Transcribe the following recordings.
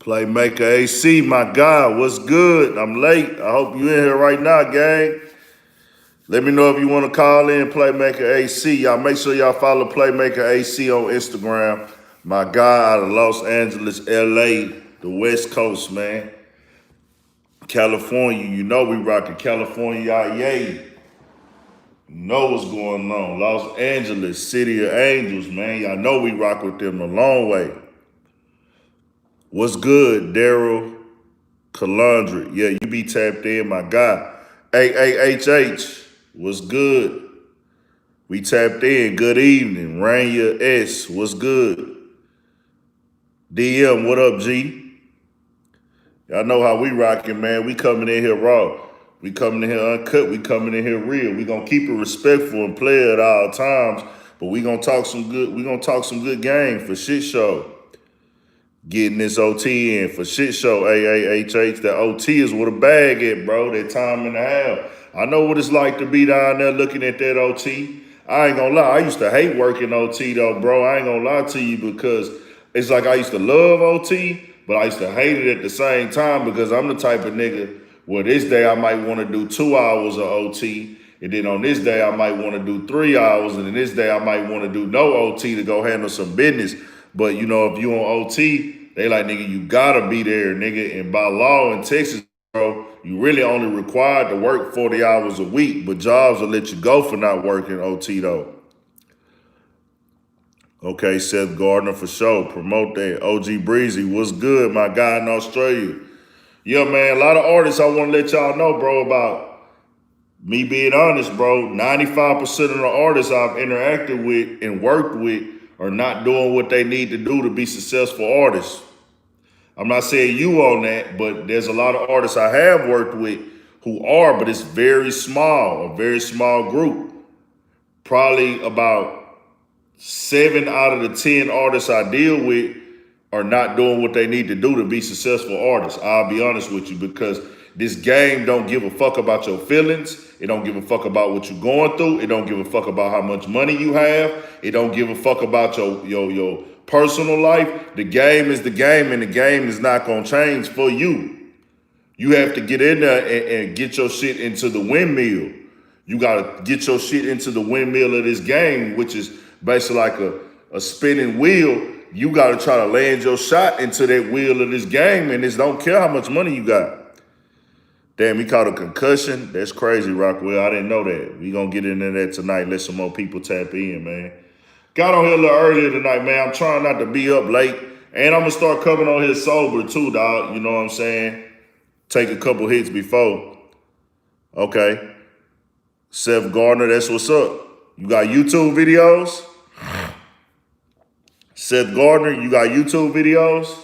Playmaker AC, my guy, what's good? I'm late. I hope you in here right now, gang. Let me know if you want to call in Playmaker AC. Y'all make sure y'all follow Playmaker AC on Instagram. My guy out of Los Angeles, LA, the West Coast, man. California, you know we rocking California, lled. You know what's going on. Los Angeles, City of Angels, man. Y'all know we rock with them a long way. What's good, Daryl Calandra? Yeah, you be tapped in, my guy. AAHH, what's good? We tapped in. Good evening. Rania S, what's good? DM, what up, G? Y'all know how we rocking, man. We coming in here raw. We coming in here uncut. We coming in here real. We gonna keep it respectful and play at all times, but we gonna talk some good. We gonna talk some good game for shit show. Getting this OT in for shit show, AAHH. That OT is where the bag at, bro. That time and a half. I know what it's like to be down there looking at that OT. I ain't gonna lie. I used to hate working OT though, bro. I ain't gonna lie to you because it's like I used to love OT, but I used to hate it at the same time because I'm the type of nigga where this day I might want to do 2 hours of OT. And then on this day I might want to do 3 hours. And then this day I might want to do no OT to go handle some business. But you know, if you on OT, they like, nigga, you gotta be there, nigga. And by law in Texas, bro, you really only required to work 40 hours a week, but jobs will let you go for not working OT though. Okay, Seth Gardner for sure. Promote that. OG Breezy, what's good, my guy in Australia? Yeah, man, a lot of artists I want to let y'all know, bro, about me being honest, bro. 95% of the artists I've interacted with and worked with are not doing what they need to do to be successful artists. I'm not saying you on that, but there's a lot of artists I have worked with who are, but it's very small, a very small group. Probably about 7 out of the 10 artists I deal with are not doing what they need to do to be successful artists. I'll be honest with you, because this game don't give a fuck about your feelings. It don't give a fuck about what you're going through. It don't give a fuck about how much money you have. It don't give a fuck about your personal life. The game is the game, and the game is not gonna change for you. You have to get in there and get your shit into the windmill. You gotta get your shit into the windmill of this game, which is basically like a spinning wheel. You gotta try to land your shot into that wheel of this game, and it's don't care how much money you got. Damn, he caught a concussion. That's crazy, Rockwell. I didn't know that. We gonna get into that tonight. Let some more people tap in, man. Got on here a little earlier tonight, man. I'm trying not to be up late. And I'm gonna start coming on here sober too, dog. You know what I'm saying? Take a couple hits before. Okay. Seth Gardner, that's what's up. You got YouTube videos? Seth Gardner, you got YouTube videos?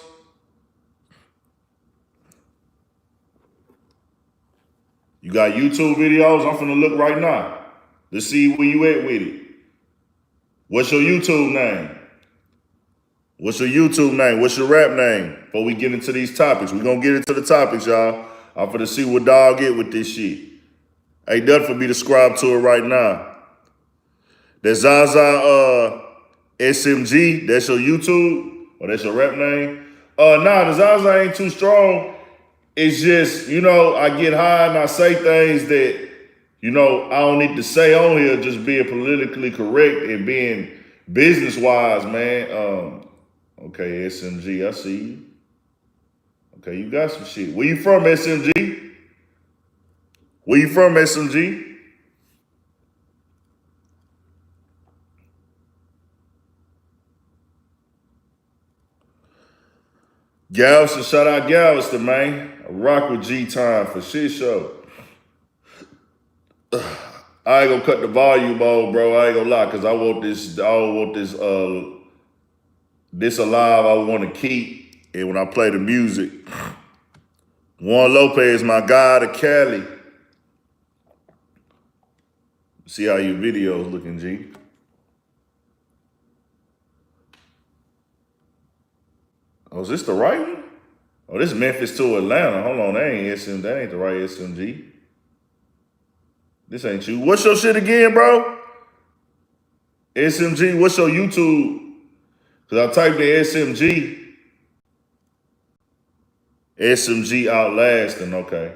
You got YouTube videos? I'm finna look right now. Let's see where you at with it. What's your YouTube name? What's your YouTube name? What's your rap name? Before we get into these topics. We're gonna get into the topics, y'all. I'm finna see what dog get with this shit. Ain't nothing for me to subscribe to it right now. That Zaza SMG, that's your YouTube? Or that's your rap name? Nah, the Zaza ain't too strong. It's just, you know, I get high and I say things that, you know, I don't need to say on here, just being politically correct and being business-wise, man. Okay, SMG, I see you. Okay, you got some shit. Where you from, SMG? Where you from, SMG? Galveston, shout out Galveston, man. I rock with G-Time for shit show. I ain't gonna cut the volume on, bro. I ain't gonna lie, cause I want this alive. I want to keep. And when I play the music, Juan Lopez, my guy to Cali. See how your video's looking, G. Oh, is this the right one? Oh, this is Memphis to Atlanta. Hold on, that ain't the right SMG. This ain't you. What's your shit again, bro? SMG, what's your YouTube? Because I typed in SMG. SMG outlasting, okay.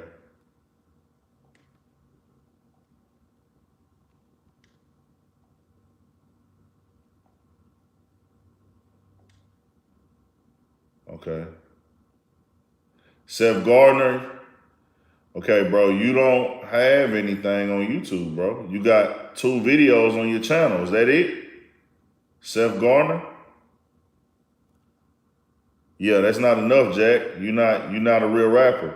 Okay. Seth Gardner. Okay, bro, you don't have anything on YouTube, bro. You got 2 videos on your channel. Is that it? Seth Gardner? Yeah, that's not enough, Jack. You're not a real rapper.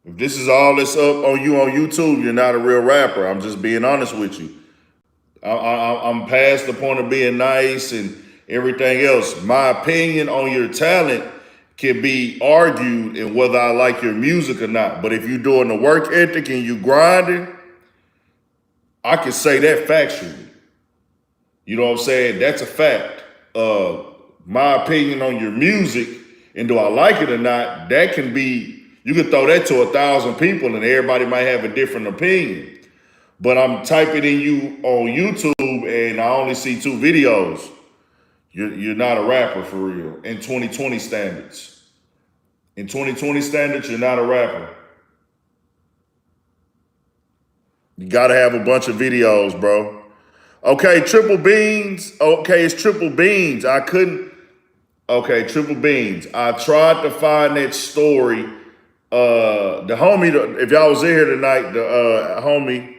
If this is all that's up on you on YouTube, you're not a real rapper. I'm just being honest with you. I'm past the point of being nice and everything else. My opinion on your talent can be argued in whether I like your music or not. But if you're doing the work ethic and you grinding, I can say that factually. You know what I'm saying? That's a fact. My opinion on your music and do I like it or not, that can be, you can throw that to 1,000 people and everybody might have a different opinion. But I'm typing in you on YouTube and I only see 2 videos. You're not a rapper for real. In 2020 standards. In 2020 standards, you're not a rapper. You gotta have a bunch of videos, bro. Okay, triple beans. Okay, it's triple beans. I couldn't. Okay, triple beans. I tried to find that story. The homie, if y'all was in here tonight, the homie,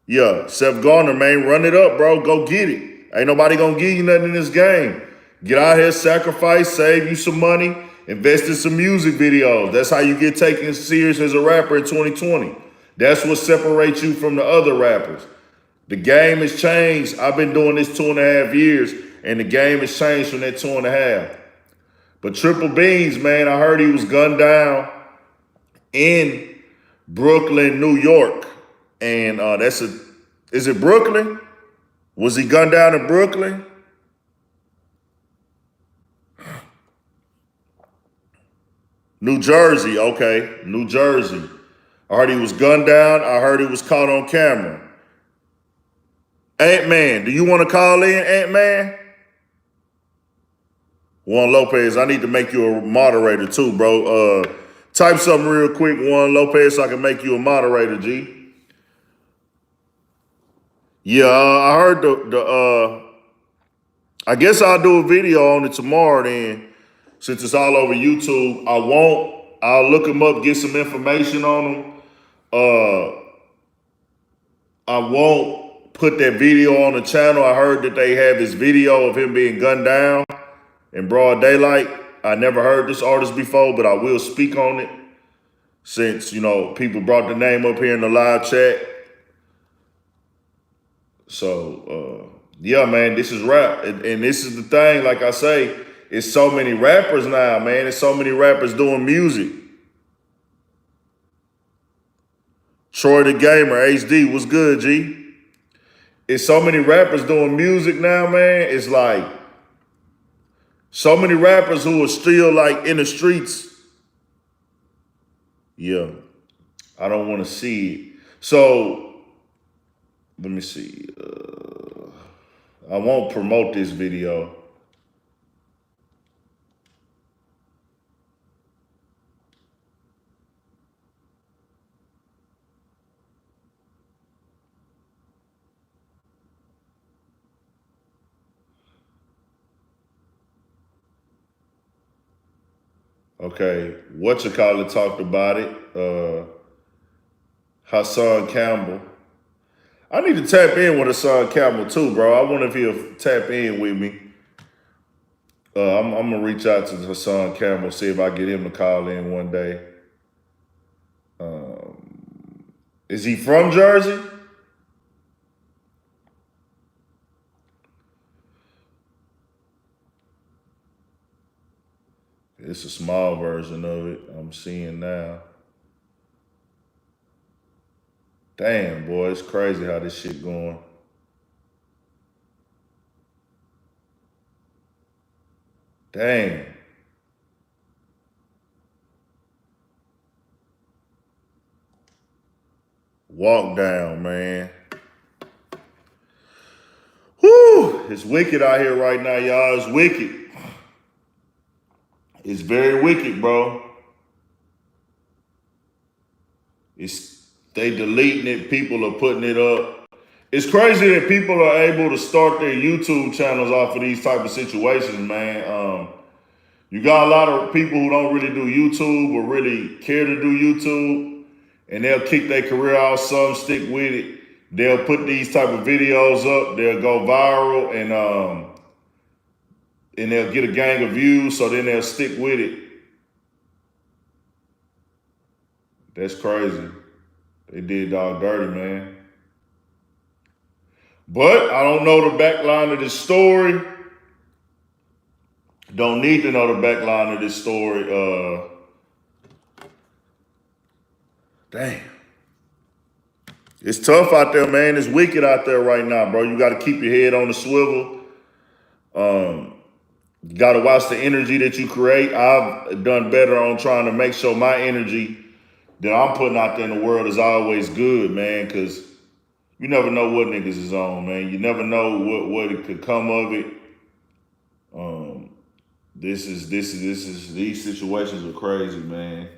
yeah, Seth Garner, man, run it up, bro. Go get it. Ain't nobody gonna give you nothing in this game. Get out here, sacrifice, save you some money, invest in some music videos. That's how you get taken serious as a rapper in 2020. That's what separates you from the other rappers. The game has changed. I've been doing this 2.5 years, and the game has changed from that 2.5. But Triple Beans, man, I heard he was gunned down in Brooklyn, New York. And is it Brooklyn? Was he gunned down in Brooklyn? New Jersey, okay. New Jersey. I heard he was gunned down. I heard he was caught on camera. Ant-Man, do you want to call in, Ant-Man? Juan Lopez, I need to make you a moderator too, bro. Type something real quick, Juan Lopez, so I can make you a moderator, G. Yeah, I heard I guess I'll do a video on it tomorrow then. Since it's all over YouTube, I'll look him up, get some information on him. I won't put that video on the channel. I heard that they have this video of him being gunned down in broad daylight. I never heard this artist before, but I will speak on it since, people brought the name up here in the live chat. So, yeah, man, this is rap. And this is the thing, like I say, it's so many rappers now, man. There's so many rappers doing music. Troy the Gamer, HD, what's good, G? It's so many rappers doing music now, man. It's like so many rappers who are still like in the streets. Yeah, I don't want to see it. So let me see. I won't promote this video. Okay, whatchamacallit talked about it. Hassan Campbell. I need to tap in with Hassan Campbell too, bro. I wonder if he'll tap in with me. I'm gonna reach out to Hassan Campbell, see if I get him to call in one day. Is he from Jersey? It's a small version of it I'm seeing now. Damn, boy, it's crazy how this shit going. Damn. Walk down, man. Whew, it's wicked out here right now, y'all. It's wicked. It's very wicked, bro. They deleting it. People are putting it up. It's crazy that people are able to start their YouTube channels off of these type of situations, man. You got a lot of people who don't really do YouTube or really care to do YouTube, and they'll kick their career out. Some stick with it. They'll put these type of videos up. They'll go viral, and they'll get a gang of views. So then they'll stick with it. That's crazy. They did dog dirty, man. But I don't know the back line of this story. Don't need to know the back line of this story. Damn. It's tough out there, man. It's wicked out there right now, bro. You got to keep your head on the swivel. You got to watch the energy that you create. I've done better on trying to make sure my energy that I'm putting out there in the world is always good, man, because you never know what niggas is on, man. You never know what it could come of it. These situations are crazy, man.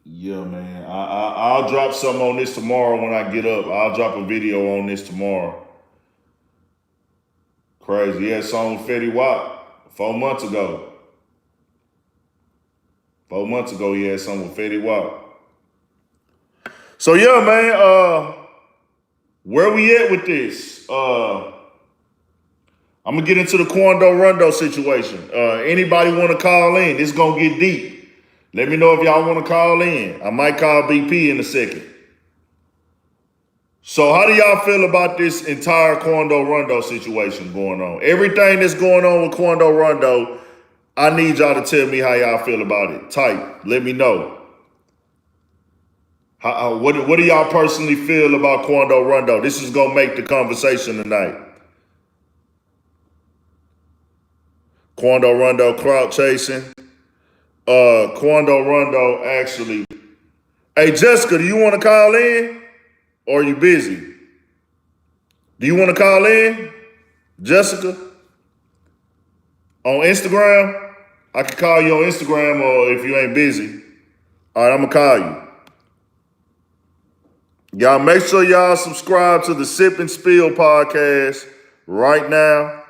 Yeah, man. I'll drop something on this tomorrow when I get up. I'll drop a video on this tomorrow. Crazy. He had a song with Fetty Wap 4 months ago. 4 months ago, he had something with Fetty Wap. So yeah, man, where we at with this? I'm gonna get into the Quando Rondo situation. Anybody want to call in? This gonna get deep. Let me know if y'all want to call in. I might call BP in a second. So how do y'all feel about this entire Quando Rondo situation going on? Everything that's going on with Quando Rondo, I need y'all to tell me how y'all feel about it. Type. Let me know. What do y'all personally feel about Quando Rondo? This is going to make the conversation tonight. Quando Rondo crowd chasing. Quando Rondo actually. Hey, Jessica, do you want to call in? Or are you busy? Do you want to call in, Jessica? On Instagram? I can call you on Instagram, or if you ain't busy. All right, I'm going to call you. Y'all make sure y'all subscribe to the Sip and Spill podcast right now.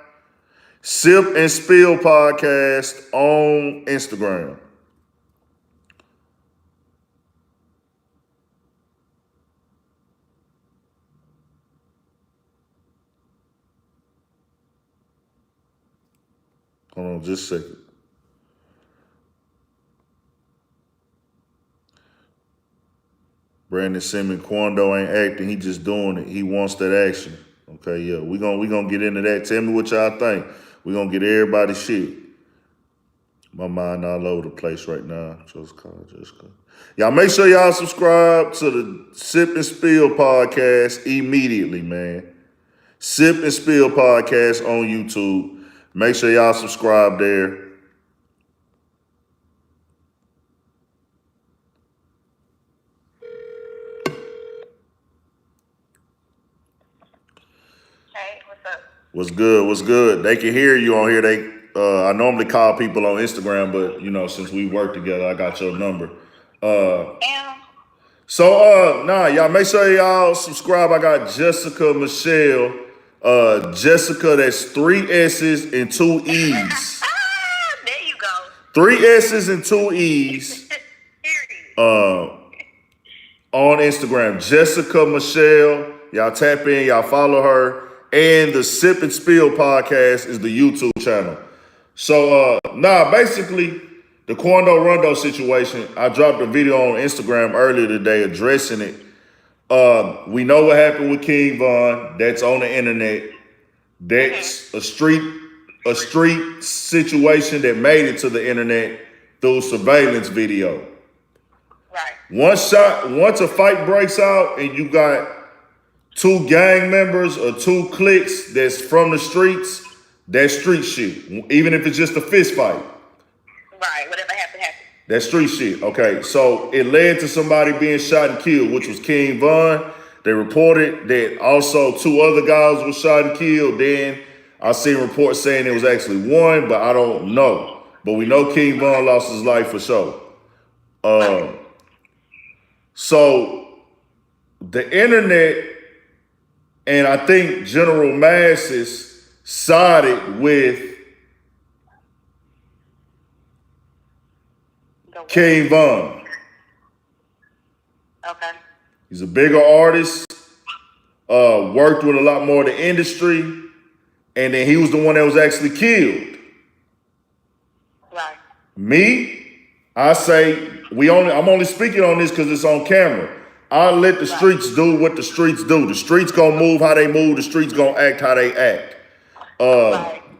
Sip and Spill podcast on Instagram. Hold on just a second. Brandon Simmons, Quando ain't acting, he just doing it. He wants that action. Okay, yeah, we gonna get into that. Tell me what y'all think. We gonna get everybody's shit. My mind all over the place right now. Just call. Y'all make sure y'all subscribe to the Sip and Spill podcast immediately, man. Sip and Spill podcast on YouTube. Make sure y'all subscribe there. Hey, what's up? What's good? What's good? They can hear you on here. I normally call people on Instagram, but you know, since we work together, I got your number. Y'all make sure y'all subscribe. I got Jessica Michelle. Jessica, that's 3 S's and 2 E's. There you go. 3 S's and 2 E's. On Instagram, Jessica Michelle. Y'all tap in, y'all follow her. And the Sip and Spill podcast is the YouTube channel. So, basically, the Quando Rondo situation, I dropped a video on Instagram earlier today addressing it. We know what happened with King Von. That's on the internet. That's a street situation that made it to the internet through surveillance video. Right. Once a fight breaks out and you got 2 gang members or 2 cliques that's from the streets, that's street shit. Even if it's just a fist fight. Right. Whatever happened. That's street shit. Okay, so it led to somebody being shot and killed, which was King Von. They reported that also 2 other guys were shot and killed. Then I seen reports saying it was actually one, but I don't know. But we know King Von lost his life for sure. So the internet and I think general masses sided with King Von. Okay. He's a bigger artist, worked with a lot more of the industry, and then he was the one that was actually killed. Right. Me, I say I'm only speaking on this because it's on camera. I let the streets do what the streets do. The streets gonna move how they move. The streets gonna act how they act.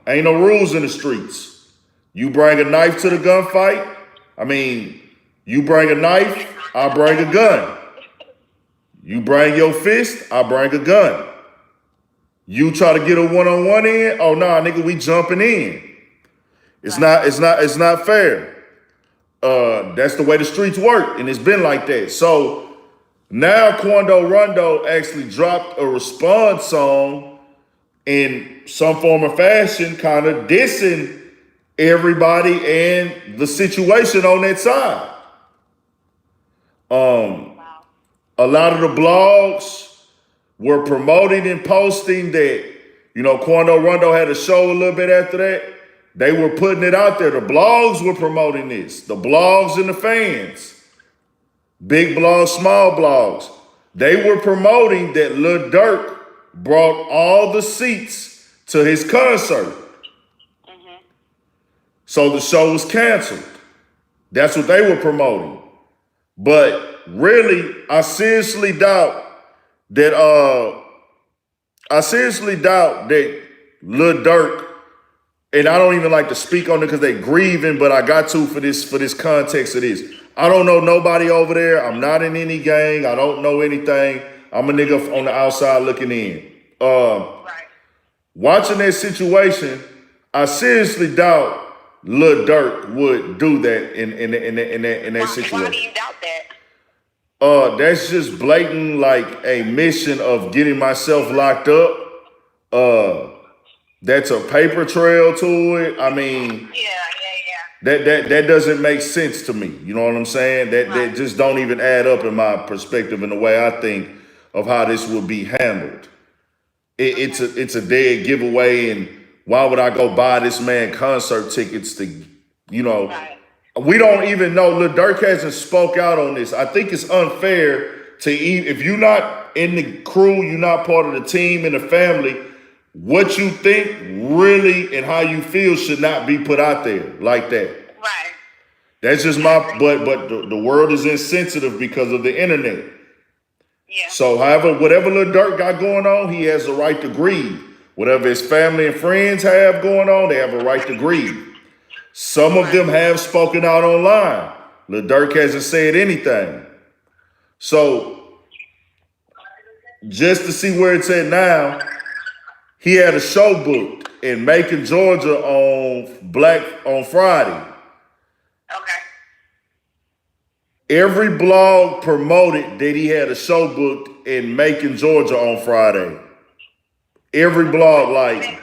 Ain't no rules in the streets. You bring a knife to the gunfight. I mean, you bring a knife, I bring a gun. You bring your fist, I bring a gun. You try to get a one-on-one in, oh nah, nigga, we jumping in. It's not fair. That's the way the streets work, and it's been like that. So now Quando Rondo actually dropped a response song in some form or fashion, kind of dissing everybody and the situation on that side. A lot of the blogs were promoting and posting that, Quando Rondo had a show a little bit after that. They were putting it out there. The blogs were promoting this. The blogs and the fans. Big blogs, small blogs. They were promoting that Lil Durk brought all the seats to his concert. So the show was canceled. That's what they were promoting. But really, I seriously doubt that Lil Durk, and I don't even like to speak on it because they grieving, but I got to for this context of this. I don't know nobody over there. I'm not in any gang. I don't know anything. I'm a nigga on the outside looking in. Watching that situation, I seriously doubt Lil Durk would do that in that situation. Why do you doubt that? That's just blatant, like a mission of getting myself locked up. That's a paper trail to it. I mean, that doesn't make sense to me. You know what I'm saying? That just don't even add up in my perspective and the way I think of how this would be handled. It's a dead giveaway, and why would I go buy this man concert tickets to, we don't even know. Lil Durk hasn't spoke out on this. I think it's unfair to if you're not in the crew, you're not part of the team and the family, what you think really and how you feel should not be put out there like that. Right. That's just but the world is insensitive because of the internet. Yeah. So however, whatever Lil Durk got going on, he has the right to grieve. Whatever his family and friends have going on, they have a right to grieve. Some of them have spoken out online. Lil Durk hasn't said anything. So just to see where it's at now, he had a show booked in Macon, Georgia on Friday. Okay. Every blog promoted that he had a show booked in Macon, Georgia on Friday. Every blog, like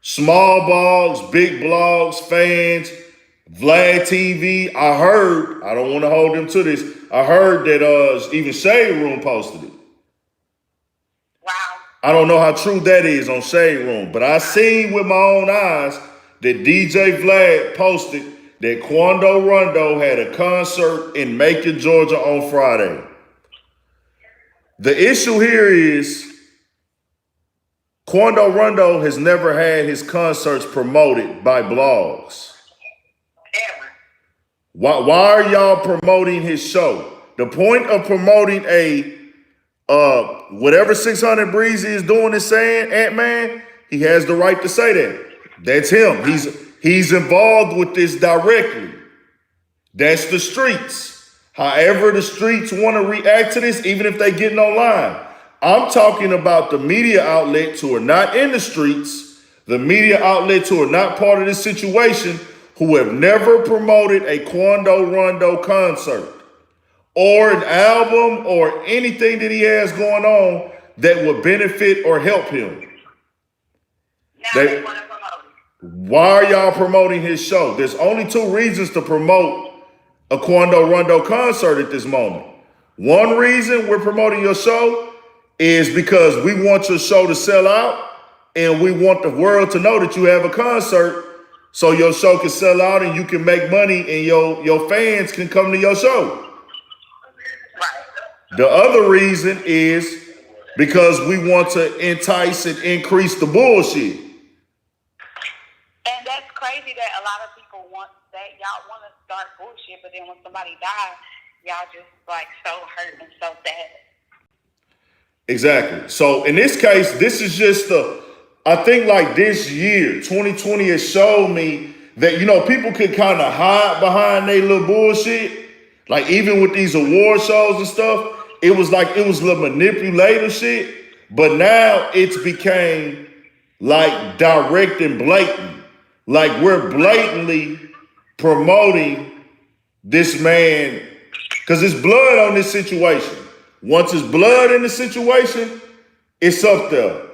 small blogs, big blogs, fans, Vlad TV. I heard, I don't want to hold them to this, I heard that even Shade Room posted it. Wow. I don't know how true that is on Shade Room, but I seen with my own eyes that DJ Vlad posted that Quando Rondo had a concert in Macon, Georgia on Friday. The issue here is Quando Rondo has never had his concerts promoted by blogs. Ever. Why are y'all promoting his show? The point of promoting whatever 600 Breezy is doing is saying, Ant-Man, he has the right to say that. That's him. He's involved with this directly. That's the streets. However the streets want to react to this, even if they getting online. I'm talking about the media outlets who are not in the streets, the media outlets who are not part of this situation, who have never promoted a Quando Rondo concert or an album or anything that he has going on that would benefit or help him. Now, They, want to promote it. why are y'all promoting his show? There's only two reasons to promote a Quando Rondo concert at this moment. One reason we're promoting your show is because we want your show to sell out and we want the world to know that you have a concert so your show can sell out and you can make money and your fans can come to your show. Right. The other reason is because we want to entice and increase the bullshit. And that's crazy that a lot of people want that. Y'all want to start bullshit, but then when somebody dies, y'all just like so hurt and so sad. Exactly. So in this case, this is just I think like this year, 2020 has shown me that, you know, people could kind of hide behind their little bullshit. Like even with these award shows and stuff, it was little manipulative shit. But now it's became like direct and blatant. Like we're blatantly promoting this man because there's blood on this situation. Once there's blood in the situation, it's up there.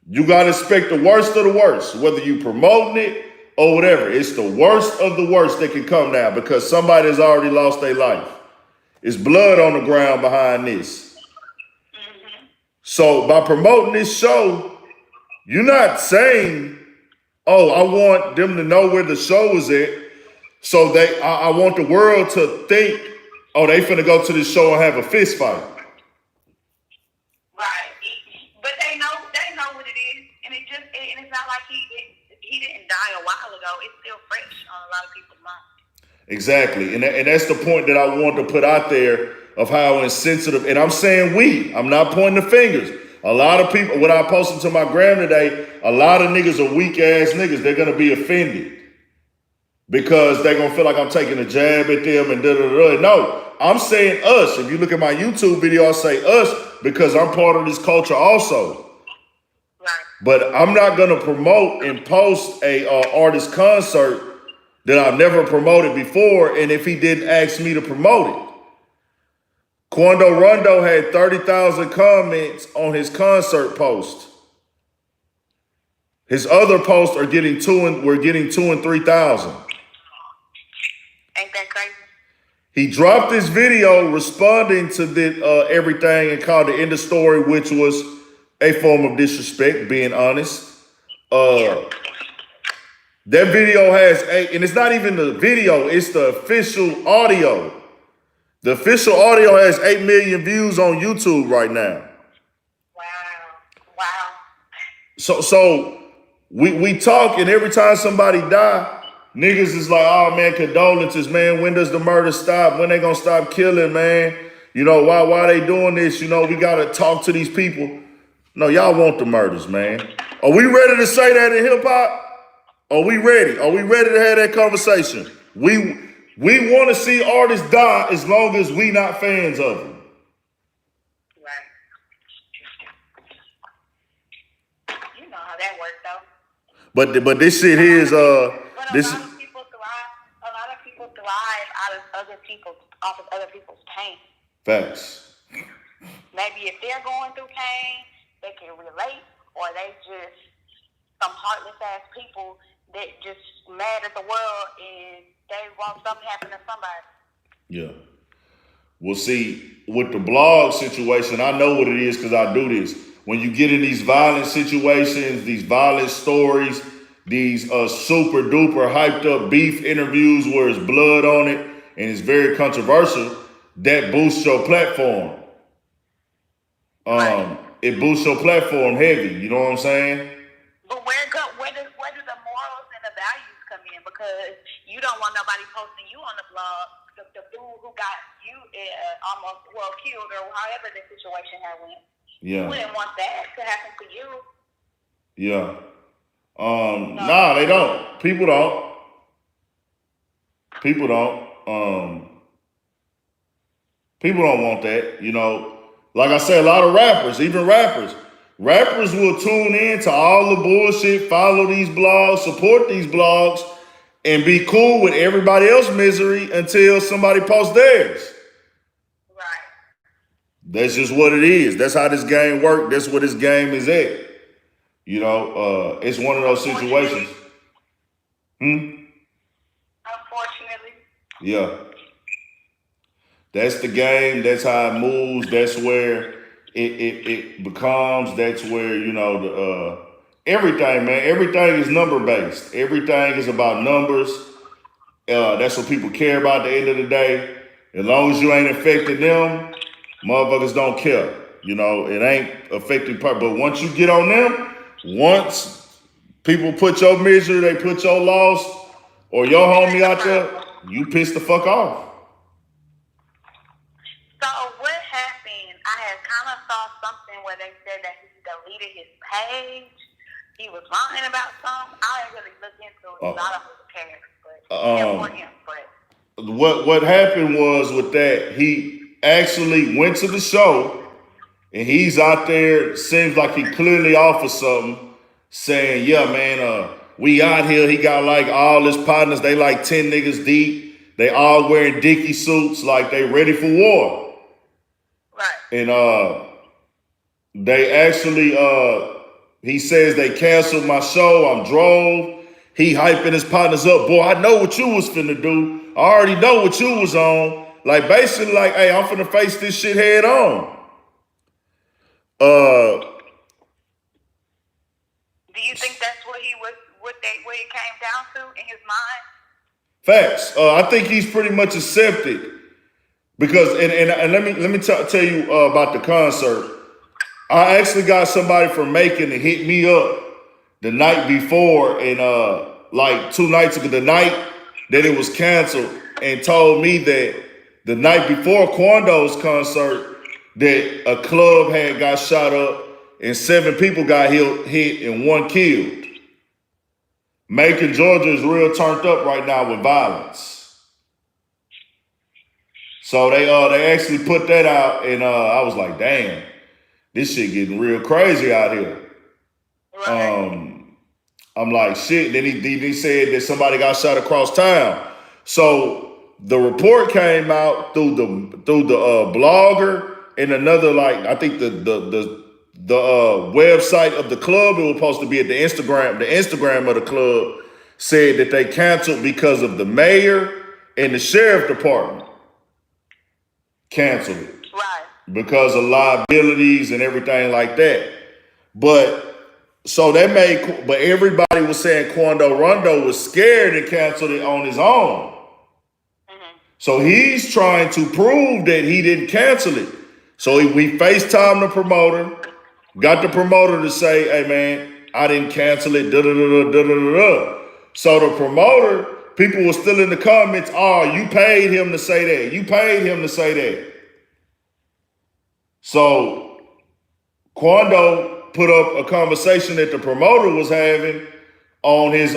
You gotta expect the worst of the worst, whether you promoting it or whatever. It's the worst of the worst that can come now because somebody has already lost their life. It's blood on the ground behind this. So by promoting this show, you're not saying, oh, I want them to know where the show is at. So I want the world to think, oh, they finna go to this show and have a fist fight. Right. But they know what it is, and and it's not like he didn't die a while ago. It's still fresh on a lot of people's minds. Exactly, and that's the point that I want to put out there of how insensitive. And I'm saying I'm not pointing the fingers. A lot of people, when I posted to my gram today, a lot of niggas are weak ass niggas. They're gonna be offended because they're gonna feel like I'm taking a jab at them and da da da. No, I'm saying us. If you look at my YouTube video, I say us because I'm part of this culture also. Right. But I'm not gonna promote and post a artist concert that I've never promoted before, and if he didn't ask me to promote it. Quando Rondo had 30,000 comments on his concert post. His other posts are getting 2,000 and 3,000. Ain't that crazy? He dropped this video responding to everything and called the end of story, which was a form of disrespect, being honest. That video has and it's not even the video, it's the official audio. The official audio has 8 million views on YouTube right now. Wow. So we talk, and every time somebody die, niggas is like, oh man, condolences, man. When does the murder stop? When they gonna stop killing, man? You know, why they doing this? You know, we gotta talk to these people. No, y'all want the murders, man. Are we ready to say that in hip hop? Are we ready? Are we ready to have that conversation? We want to see artists die as long as we not fans of them. Right. You know how that works, though. But this shit here is this. A lot of people thrive off of other people's pain. Facts. Maybe if they're going through pain, they can relate, or they just some heartless ass people that just mad at the world and they want something to happen to somebody. Yeah. Well, see, with the blog situation, I know what it is because I do this. When you get in these violent situations, these violent stories, these super duper hyped up beef interviews where it's blood on it and it's very controversial, that boosts your platform. It boosts your platform heavy. You know what I'm saying? But where do the morals and the values come in? Because you don't want nobody posting you on the blog. The dude who got you almost killed or however the situation had went. Yeah. You wouldn't want that to happen to you. Yeah. Nah, they don't. People don't. People don't. People don't want that. You know, like I said, a lot of rappers, even rappers will tune in to all the bullshit, follow these blogs, support these blogs, and be cool with everybody else's misery until somebody posts theirs. Right. That's just what it is. That's how this game works. That's where this game is at. You know, it's one of those situations. Unfortunately. Yeah. That's the game. That's how it moves. That's where it becomes. That's where, you know, everything, man. Everything is number based. Everything is about numbers. That's what people care about at the end of the day. As long as you ain't affecting them, motherfuckers don't care. You know, it ain't affecting part. But once you get on them, once people put your misery, they put your loss or your homie out there, you piss the fuck off. So what happened? I had kind of saw something where they said that he deleted his page. He was lying about something. I didn't really look into it because I don't really care. But What happened was with that, he actually went to the show and he's out there, seems like he clearly offered something, saying, yeah, man, we out here. He got like all his partners, they like 10 niggas deep. They all wearing dicky suits, like they ready for war. Right. And they actually, he says they canceled my show. I'm drove. He hyping his partners up. Boy, I know what you was finna do. I already know what you was on. Like basically like, hey, I'm finna face this shit head on. Do you think that's what he was, what it came down to in his mind? Facts. I think he's pretty much accepted because, and let me tell you about the concert. I actually got somebody from Macon to hit me up the night before and like 2 nights ago, the night that it was canceled, and told me that the night before Quando's concert that a club had got shot up and 7 people got hit and 1 killed. Macon, Georgia is real turned up right now with violence. So they actually put that out, and I was like, damn, this shit getting real crazy out here. Right. I'm like, shit. Then he said that somebody got shot across town. So the report came out through the blogger and another, like, I think the website of the club. It was supposed to be at the Instagram. The Instagram of the club said that they canceled because of the mayor and the sheriff department canceled it. Right. Because of liabilities and everything like that. But so that made, but everybody was saying Quando Rondo was scared and canceled it on his own. Mm-hmm. So he's trying to prove that he didn't cancel it. So we FaceTimed the promoter, got the promoter to say, hey man, I didn't cancel it, da-da-da-da-da-da-da. So the promoter, people were still in the comments, oh, you paid him to say that. You paid him to say that. So Quando put up a conversation that the promoter was having on his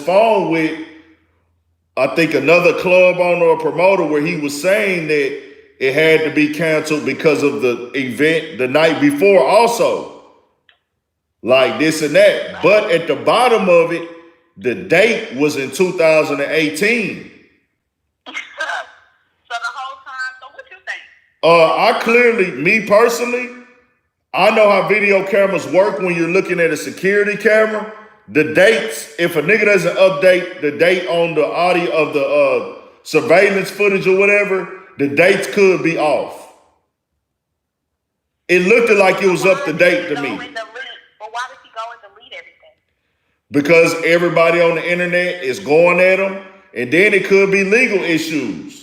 phone with, I think, another club owner or promoter, where he was saying that it had to be canceled because of the event the night before also. Like this and that. But at the bottom of it, the date was in 2018. I clearly, me personally, I know how video cameras work when you're looking at a security camera. The dates, if a nigga doesn't update the date on the audio of the surveillance footage or whatever, the dates could be off. It looked like it was up to date to me. But why did he go and delete everything? Because everybody on the internet is going at him, and then it could be legal issues.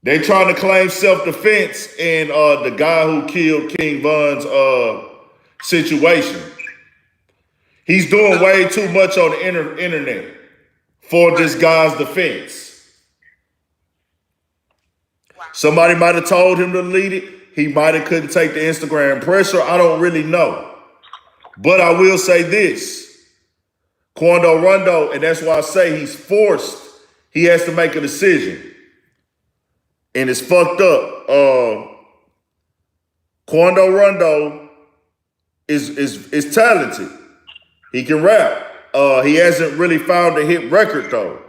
They trying to claim self-defense in the guy who killed King Von's situation. He's doing way too much on the internet for this guy's defense. Somebody might have told him to delete it. He might have couldn't take the Instagram pressure. I don't really know. But I will say this. Quando Rondo, and that's why I say he's forced. He has to make a decision. And it's fucked up. Quando Rondo is talented. He can rap. He hasn't really found a hit record though.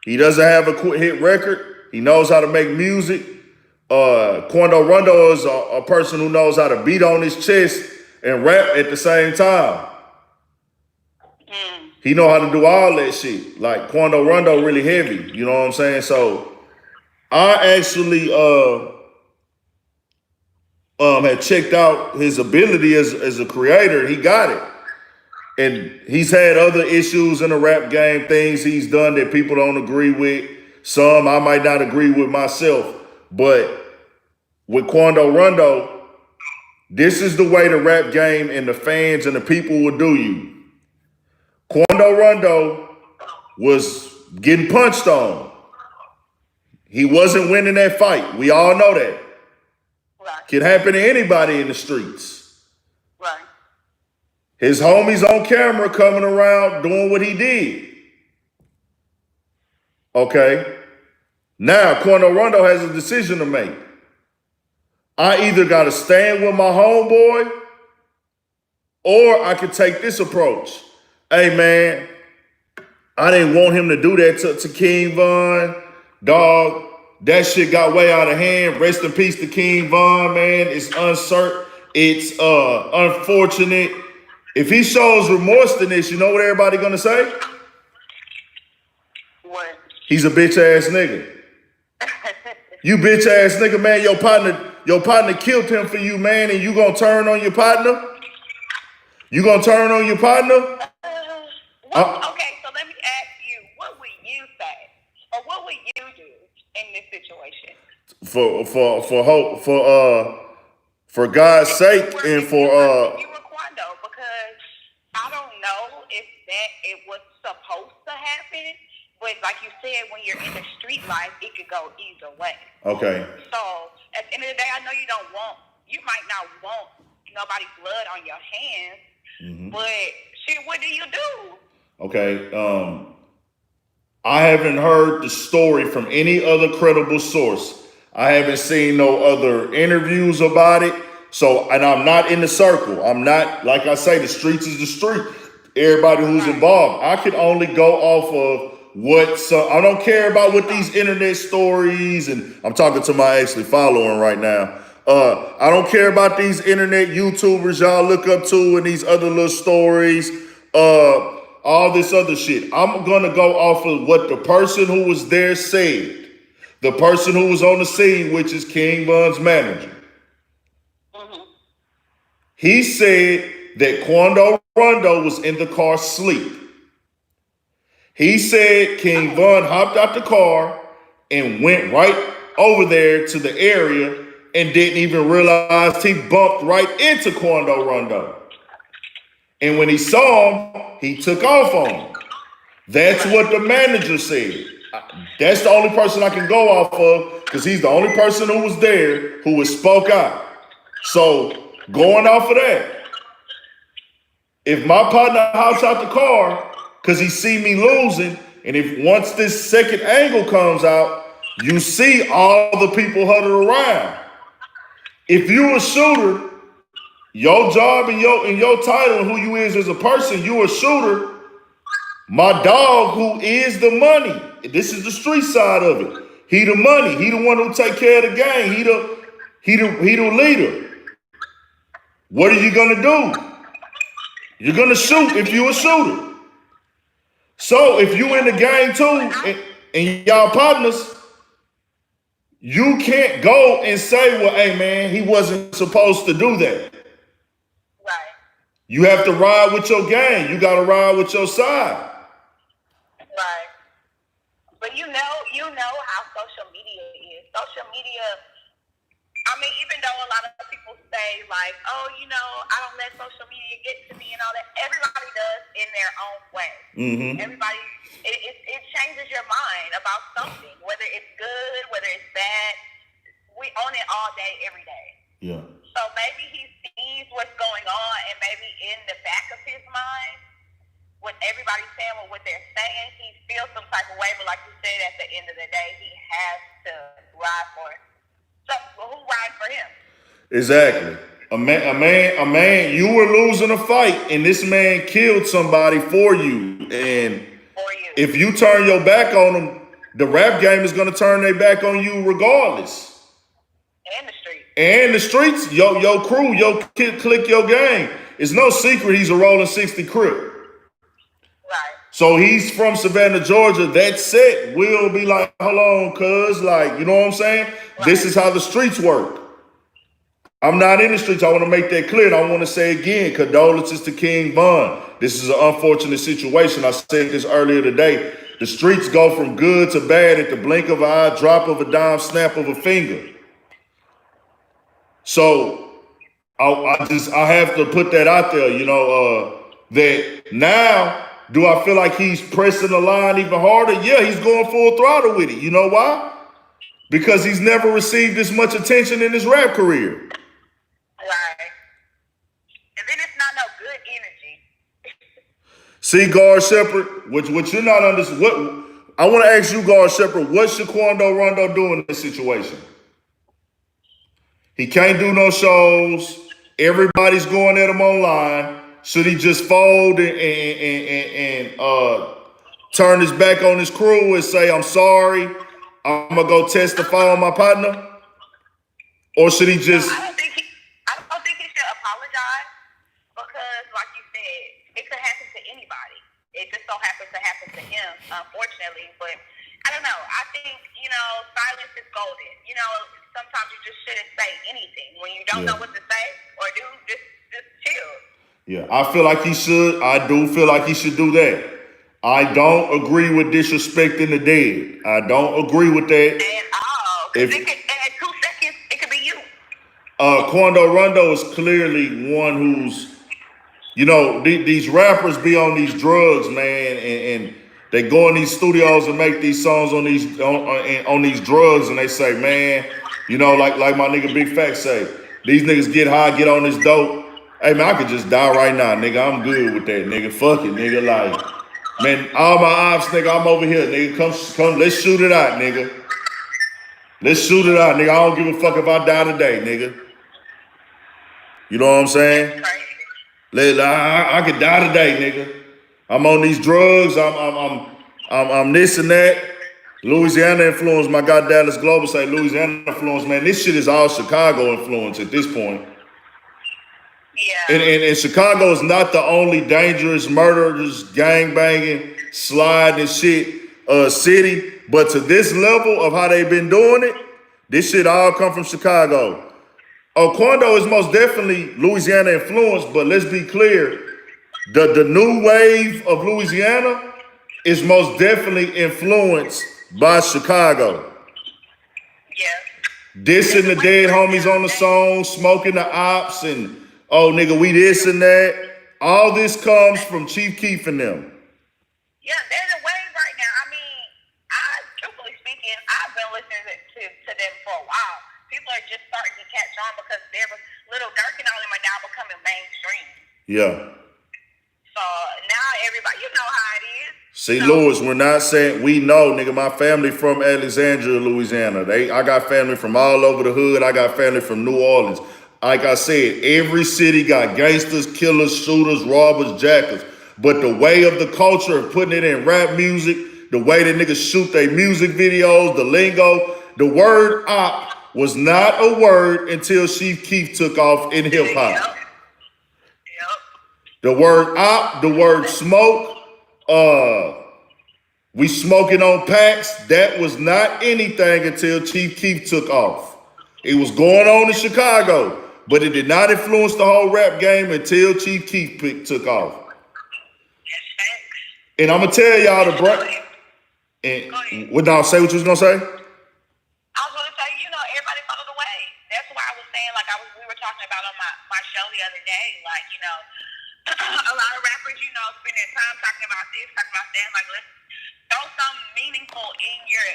He doesn't have a hit record. He knows how to make music, Quando Rondo is a person who knows how to beat on his chest and rap at the same time. He know how to do all that shit. Like Quando Rondo really heavy. You know what I'm saying? So I actually had checked out his ability as a creator. He got it. And he's had other issues in the rap game, things he's done that people don't agree with. Some I might not agree with myself. But with Quando Rondo, this is the way the rap game and the fans and the people will do you. Quando Rondo was getting punched on. He wasn't winning that fight. We all know that. Right. Can happen to anybody in the streets. Right. His homies on camera coming around doing what he did. Okay. Now, Quando Rondo has a decision to make. I either got to stand with my homeboy or I could take this approach. Hey, man, I didn't want him to do that to King Von. Dog, that shit got way out of hand. Rest in peace to King Von, man. It's uncertain. It's unfortunate. If he shows remorse in this, you know what everybody gonna say? What? He's a bitch ass nigga. You bitch ass nigga, man. Your partner killed him for you, man, and you gonna turn on your partner? You gonna turn on your partner? Okay, so let me ask you, what would you say, or what would you do in this situation? For God's sake, and for you were Quando, because I don't know if it was supposed to happen, but like you said, when you're in the street life, it could go either way. Okay. So at the end of the day, I know you might not want nobody's blood on your hands, but shit, what do you do? Okay. I haven't heard the story from any other credible source. I haven't seen no other interviews about it. So, and I'm not in the circle. I'm not, like I say, the streets is the street. Everybody who's involved. I can only go off of I don't care about what these internet stories, and I'm talking to my actually following right now. I don't care about these internet YouTubers y'all look up to and these other little stories, all this other shit. I'm gonna go off of what the person who was there said. The person who was on the scene, which is King Von's manager. He said that Quando Rondo was in the car asleep. He said King Von hopped out the car and went right over there to the area and didn't even realize he bumped right into Quando Rondo. And when he saw him, he took off on him. That's what the manager said. That's the only person I can go off of because he's the only person who was there who was spoke out. So going off of that, if my partner hops out the car because he see me losing, and if once this second angle comes out, you see all the people huddled around. If you a shooter, your job and your title and who you is as a person, you a shooter. My dog, who is the money, this is the street side of it. He the money. He the one who take care of the game. He the leader. What are you gonna do? You're gonna shoot if you a shooter. So if you in the game too and y'all partners, you can't go and say, well, hey man, he wasn't supposed to do that. Right. You have to ride with your gang. You gotta ride with your side. Right. But you know how social media is. Social media, I mean, even though a lot of people say like, oh, I don't let social media get to me and all that, everybody does in their own way. Everybody, it changes your mind about something, whether it's good, whether it's bad. We own it all day, every day. Yeah. So maybe he sees what's going on, and maybe in the back of his mind, what everybody's saying, what they're saying, he feels some type of way. But like you said, at the end of the day, he has to ride for it. So who rides for him? Exactly. A man, you were losing a fight, and this man killed somebody for you. And if you turn your back on him, the rap game is going to turn their back on you regardless. And the street. And the streets, your crew, your click, your gang. It's no secret he's a rolling 60 crip. Right. So he's from Savannah, Georgia. That set will be like, hold on, cuz, like, you know what I'm saying? Right. This is how the streets work. I'm not in the streets. I want to make that clear. And I want to say again, condolences to King Von. This is an unfortunate situation. I said this earlier today. The streets go from good to bad at the blink of an eye, drop of a dime, snap of a finger. So I have to put that out there, that now, do I feel like he's pressing the line even harder? Yeah, he's going full throttle with it. You know why? Because he's never received this much attention in his rap career. Right. And then it's not no good energy. See, Guard Shepherd, what you're not understanding, what I want to ask you, Guard Shepherd, what should Quando Rondo do in this situation? He can't do no shows. Everybody's going at him online. Should he just fold and turn his back on his crew and say, I'm sorry, I'm going to go testify on my partner? Or should he just... I don't think he should apologize because, like you said, it could happen to anybody. It just so happens to happen to him, unfortunately. But I don't know. I think, silence is golden. Sometimes you just shouldn't say anything. When you don't know what to say or do, just chill. Yeah, I feel like he should. I do feel like he should do that. I don't agree with disrespecting the dead. I don't agree with that. At all. Because in 2 seconds, it could be you. Quando Rondo is clearly one who's, these rappers be on these drugs, man, and they go in these studios and make these songs on these drugs, and they say, man, like my nigga Big Fact say, these niggas get high, get on this dope. Hey man, I could just die right now, nigga. I'm good with that, nigga. Fuck it, nigga. Like, man, all my ops, nigga, I'm over here, nigga. Come, let's shoot it out, nigga. Let's shoot it out, nigga. I don't give a fuck if I die today, nigga. You know what I'm saying? I could die today, nigga. I'm on these drugs. I'm this and that. Louisiana influence. My God, Dallas Global say Louisiana influence. Man, this shit is all Chicago influence at this point. Yeah. And Chicago is not the only dangerous, murderous, gangbanging, sliding and shit city. But to this level of how they've been doing it, this shit all come from Chicago. Quando is most definitely Louisiana influenced, but let's be clear, the new wave of Louisiana is most definitely influenced by Chicago. Yeah. Dissing the dead homies on the song, smoking the ops, and nigga, we this and that. All this comes from Chief Keef and them. Yeah, there's a wave right now. I mean, truthfully speaking, I've been listening to them for a while. People are just starting to catch on because they're Little Durk and all them are now becoming mainstream. Yeah. So now everybody, you know how it is. See, Louis, we're not saying, we know, nigga, my family from Alexandria, Louisiana. I got family from all over the hood. I got family from New Orleans. Like I said, every city got gangsters, killers, shooters, robbers, jackers. But the way of the culture of putting it in rap music, the way that niggas shoot their music videos, the lingo, the word op was not a word until Chief Keef took off in hip hop. Yep. The word op, the word smoke, we smoking on packs, that was not anything until Chief Keef took off. It was going on in Chicago, but it did not influence the whole rap game until Chief Keef took off. And I'm gonna tell y'all the break. And what did I say? What you was gonna say? I was gonna say, everybody follow the way. That's why I was saying, we were talking about on my show the other day, a lot of rappers, spend their time talking about this, talking about that. Like, let's throw something meaningful in your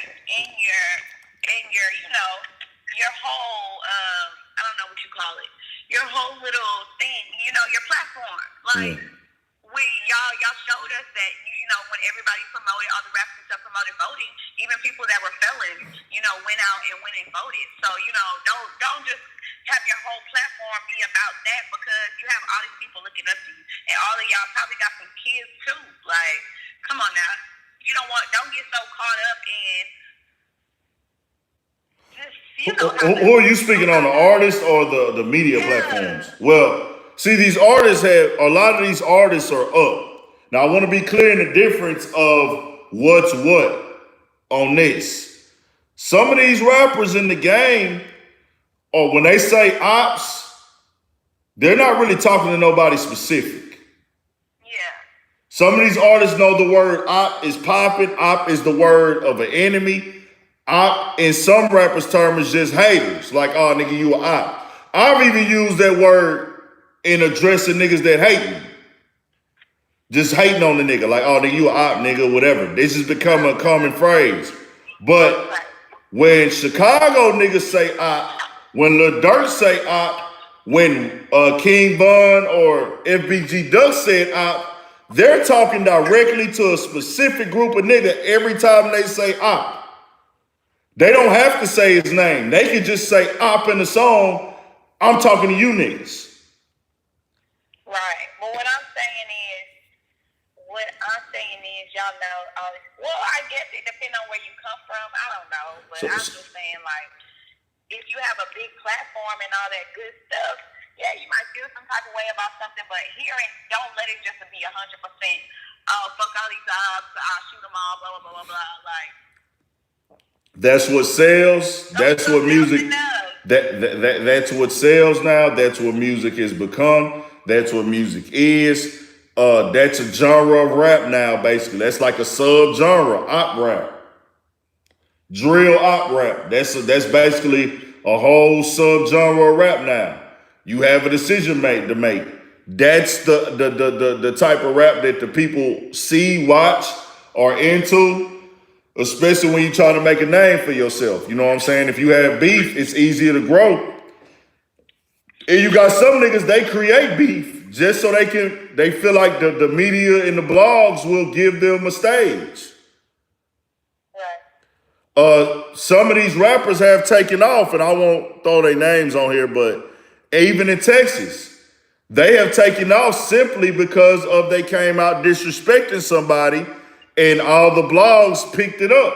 your whole I don't know what you call it, your whole little thing, your platform. Like, y'all showed us that when everybody promoted, all the rappers and stuff promoted voting, even people that were felons, went out and went and voted. So don't just have your whole platform be about that, because you have all these people looking up to you, and all of y'all probably got some kids too. Like, come on now, don't get so caught up in just You know how Who are you speaking on, the artists or the media platforms? Well, see, these artists a lot of these artists are up. Now, I want to be clear in the difference of what's what on this. Some of these rappers in the game, or when they say ops, they're not really talking to nobody specific. Yeah. Some of these artists know the word op is popping. Op is the word of an enemy. Op, in some rappers' terms, is just haters. Like, oh, nigga, you a op. I've even used that word in addressing niggas that hate me. Just hating on the nigga. Like, oh, nigga, you a op, nigga, whatever. This has become a common phrase. But when Chicago niggas say op, when Lil Durk say op, when King Von or FBG Duck said op, they're talking directly to a specific group of nigga every time they say op. They don't have to say his name. They can just say op in the song, I'm talking to you niggas. Right. But what I'm saying is, y'all know, well, I guess it depends on where you come from. I don't know. But I'm just saying, like, if you have a big platform and all that good stuff, yeah, you might feel some type of way about something, but don't let it just be 100%. Oh, fuck all these ops, I'll shoot them all, blah, blah, blah, blah, blah. Like, that's what sells. That's what music. That's what sells now. That's what music has become. That's what music is. That's a genre of rap now, basically. That's like a sub-genre, op rap. Drill op rap. That's basically a whole sub-genre of rap now. You have a decision to make. That's the type of rap that the people see, watch, are into, especially when you're trying to make a name for yourself. You know what I'm saying? If you have beef, it's easier to grow. And you got some niggas, they create beef just so they feel like the media and the blogs will give them a stage. Some of these rappers have taken off, and I won't throw their names on here, but even in Texas, they have taken off simply because they came out disrespecting somebody, and all the blogs picked it up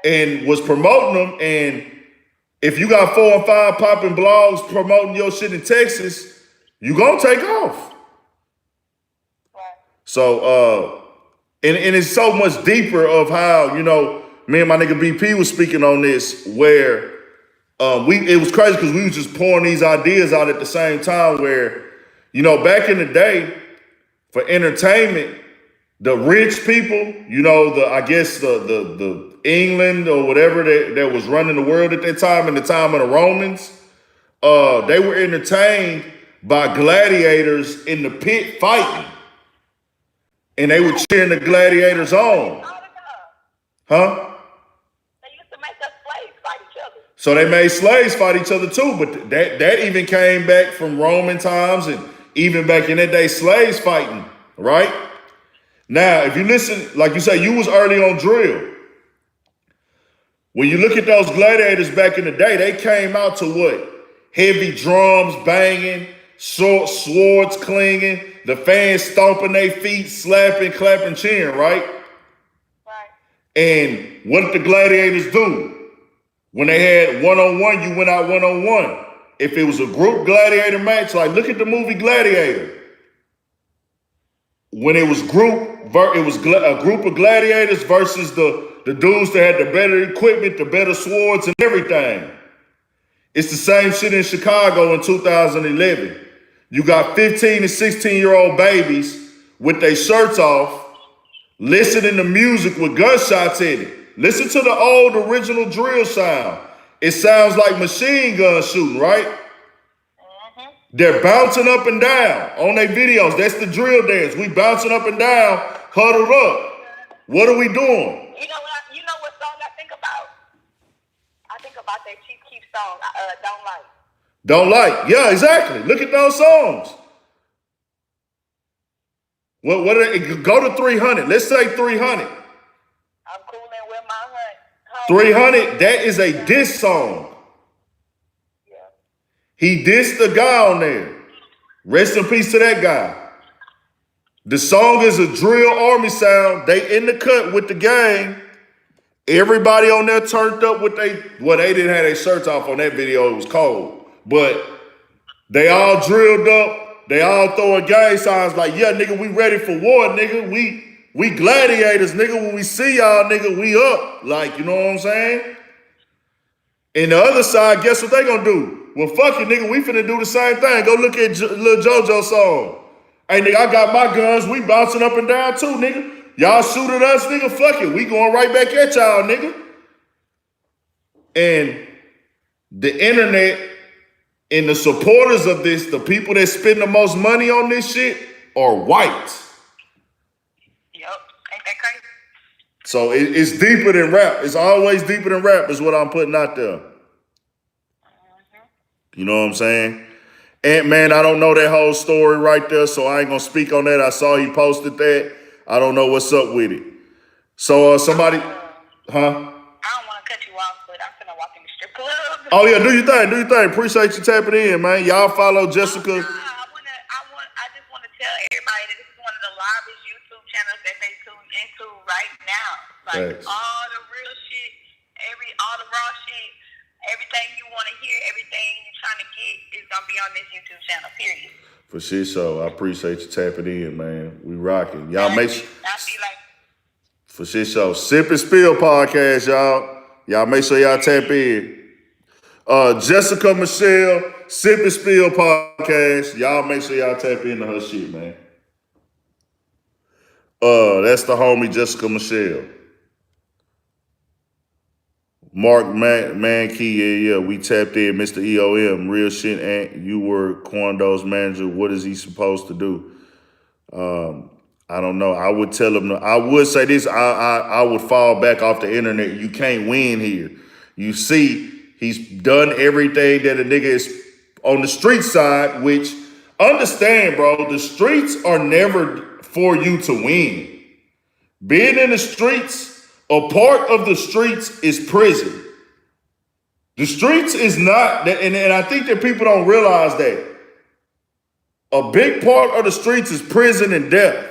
and was promoting them. And if you got 4 and 5 popping blogs promoting your shit in Texas, you gonna take off. So, and it's so much deeper of how, you know, me and my nigga BP was speaking on this, where it was crazy because we was just pouring these ideas out at the same time, where, you know, back in the day, for entertainment, the rich people, you know, the England or whatever that was running the world at that time, in the time of the Romans, they were entertained by gladiators in the pit fighting. And they were cheering the gladiators on. Huh? They used to make us slaves fight each other. So they made slaves fight each other too, but that even came back from Roman times, and even back in that day, slaves fighting, right? Now, if you listen, like you say, you was early on drill. When you look at those gladiators back in the day, they came out to what? Heavy drums banging, swords clinging, the fans stomping their feet, slapping, clapping, cheering, right? And what did the gladiators do? When they had one-on-one, you went out one-on-one. If it was a group gladiator match, like look at the movie Gladiator. When it was a group of gladiators versus the dudes that had the better equipment, the better swords and everything. It's the same shit in Chicago in 2011. You got 15 and 16-year-old babies with their shirts off, listening to music with gunshots in it. Listen to the old original drill sound. It sounds like machine gun shooting, right? Mm-hmm. They're bouncing up and down on their videos. That's the drill dance. We bouncing up and down, huddled up. What are we doing? You know what song I think about? I think about that Chief Keef song, Don't Like. Don't Like. Yeah, exactly. Look at those songs. What go to 300. Let's say 300. I'm coolin' with my hunt. 300, that is a diss song. Yeah. He dissed the guy on there. Rest in peace to that guy. The song is a drill army sound. They in the cut with the gang, Everybody on there turned up with they didn't have their shirts off on that video. It was cold. But they all drilled up. They all throwing gang signs like, yeah, nigga, we ready for war, nigga. We gladiators, nigga. When we see y'all, nigga, we up. Like, you know what I'm saying? And the other side, guess what they gonna do? Well, fuck it, nigga. We finna do the same thing. Go look at Lil JoJo's song. Hey, nigga, I got my guns. We bouncing up and down too, nigga. Y'all shoot at us, nigga. Fuck it. We going right back at y'all, nigga. And the internet and the supporters of this, the people that spend the most money on this shit, are white. Yep. Ain't that crazy? So it's deeper than rap. It's always deeper than rap is what I'm putting out there. You know what I'm saying? Ant-Man, I don't know that whole story right there, so I ain't gonna speak on that. I saw he posted that. I don't know what's up with it. So somebody, huh? I don't want to cut you off, but I'm finna walk in the strip club. Oh yeah, do your thing. Appreciate you tapping in, man. Y'all follow Jessica. I just want to tell everybody that this is one of the livest YouTube channels that they tune into right now. Like Thanks. all the real shit, all the raw shit, everything you want to hear, everything you're trying to get is gonna be on this YouTube channel. Period. For shit, so I appreciate you tapping in, man. We rocking. Y'all make sure. I feel like. For shit, so Sip and Spill podcast, y'all. Y'all make sure y'all tap in. Jessica Michelle, Sip and Spill podcast. Y'all make sure y'all tap into her shit, man. That's the homie Jessica Michelle. Mark Mankey, yeah, we tapped in. Mr. EOM, real shit. And you were Quando's manager. What is he supposed to do? I don't know. I would tell him. I would say this. I would fall back off the internet. You can't win here. You see, he's done everything that a nigga is on the street side. Which understand, bro. The streets are never for you to win. Being in the streets. A part of the streets is prison. The streets is not, and I think that people don't realize that. A big part of the streets is prison and death.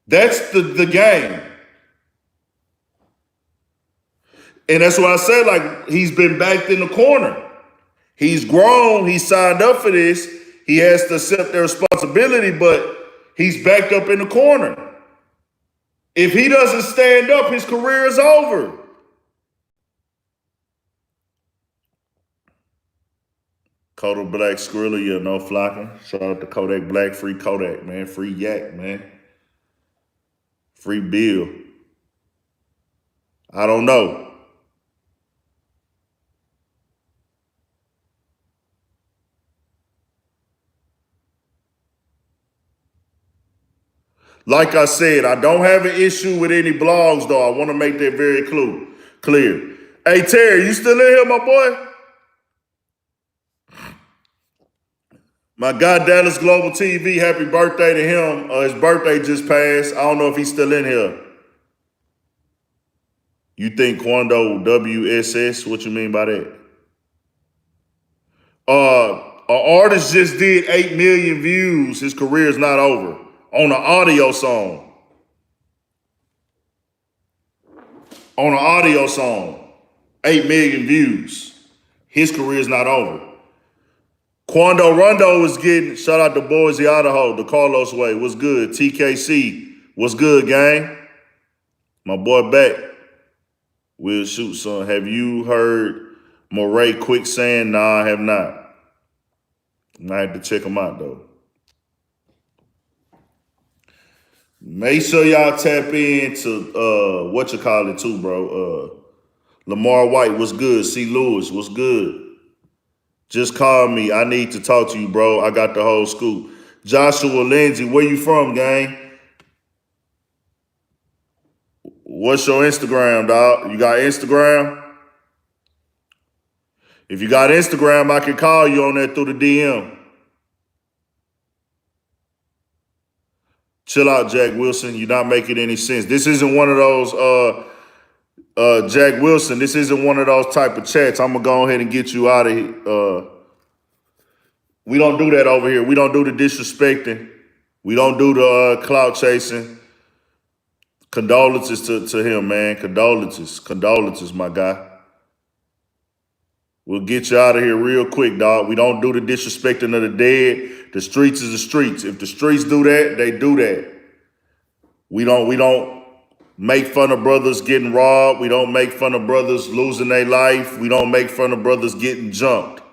That's the game. And that's why I said, like, he's been backed in the corner. He's grown, he signed up for this. He has to accept the responsibility, but he's backed up in the corner. If he doesn't stand up, his career is over. Kodak Black Skrilla, yeah, no flocking. Shout out to Kodak Black, free Kodak, man. Free Yak, man. Free Bill. I don't know. Like I said, I don't have an issue with any blogs, though. I want to make that very clear. Hey, Terry, you still in here, my boy? My guy, Dallas Global TV, happy birthday to him. His birthday just passed. I don't know if he's still in here. You think Quando WSS? What you mean by that? An artist just did 8 million views. His career is not over. On an audio song. 8 million views. His career is not over. Quando Rondo is getting, shout out to Boise, Idaho, the Carlos way. What's good? TKC, what's good, gang? My boy back. We'll shoot some. Have you heard Moray Quicksand? Nah, I have not. I have to check him out, though. Make sure y'all tap into what you call it too, bro. Lamar White, what's good? C. Lewis, what's good? Just call me. I need to talk to you, bro. I got the whole scoop. Joshua Lindsay, where you from, gang? What's your Instagram, dog? You got Instagram? If you got Instagram, I can call you on that through the DM. Chill out, Jack Wilson. You're not making any sense. This isn't one of those, Jack Wilson, this isn't one of those type of chats. I'm going to go ahead and get you out of here. We don't do that over here. We don't do the disrespecting. We don't do the clout chasing. Condolences to him, man. Condolences, my guy. We'll get you out of here real quick, dog. We don't do the disrespecting of the dead. The streets is the streets. If the streets do that, they do that. We don't make fun of brothers getting robbed. We don't make fun of brothers losing their life. We don't make fun of brothers getting jumped.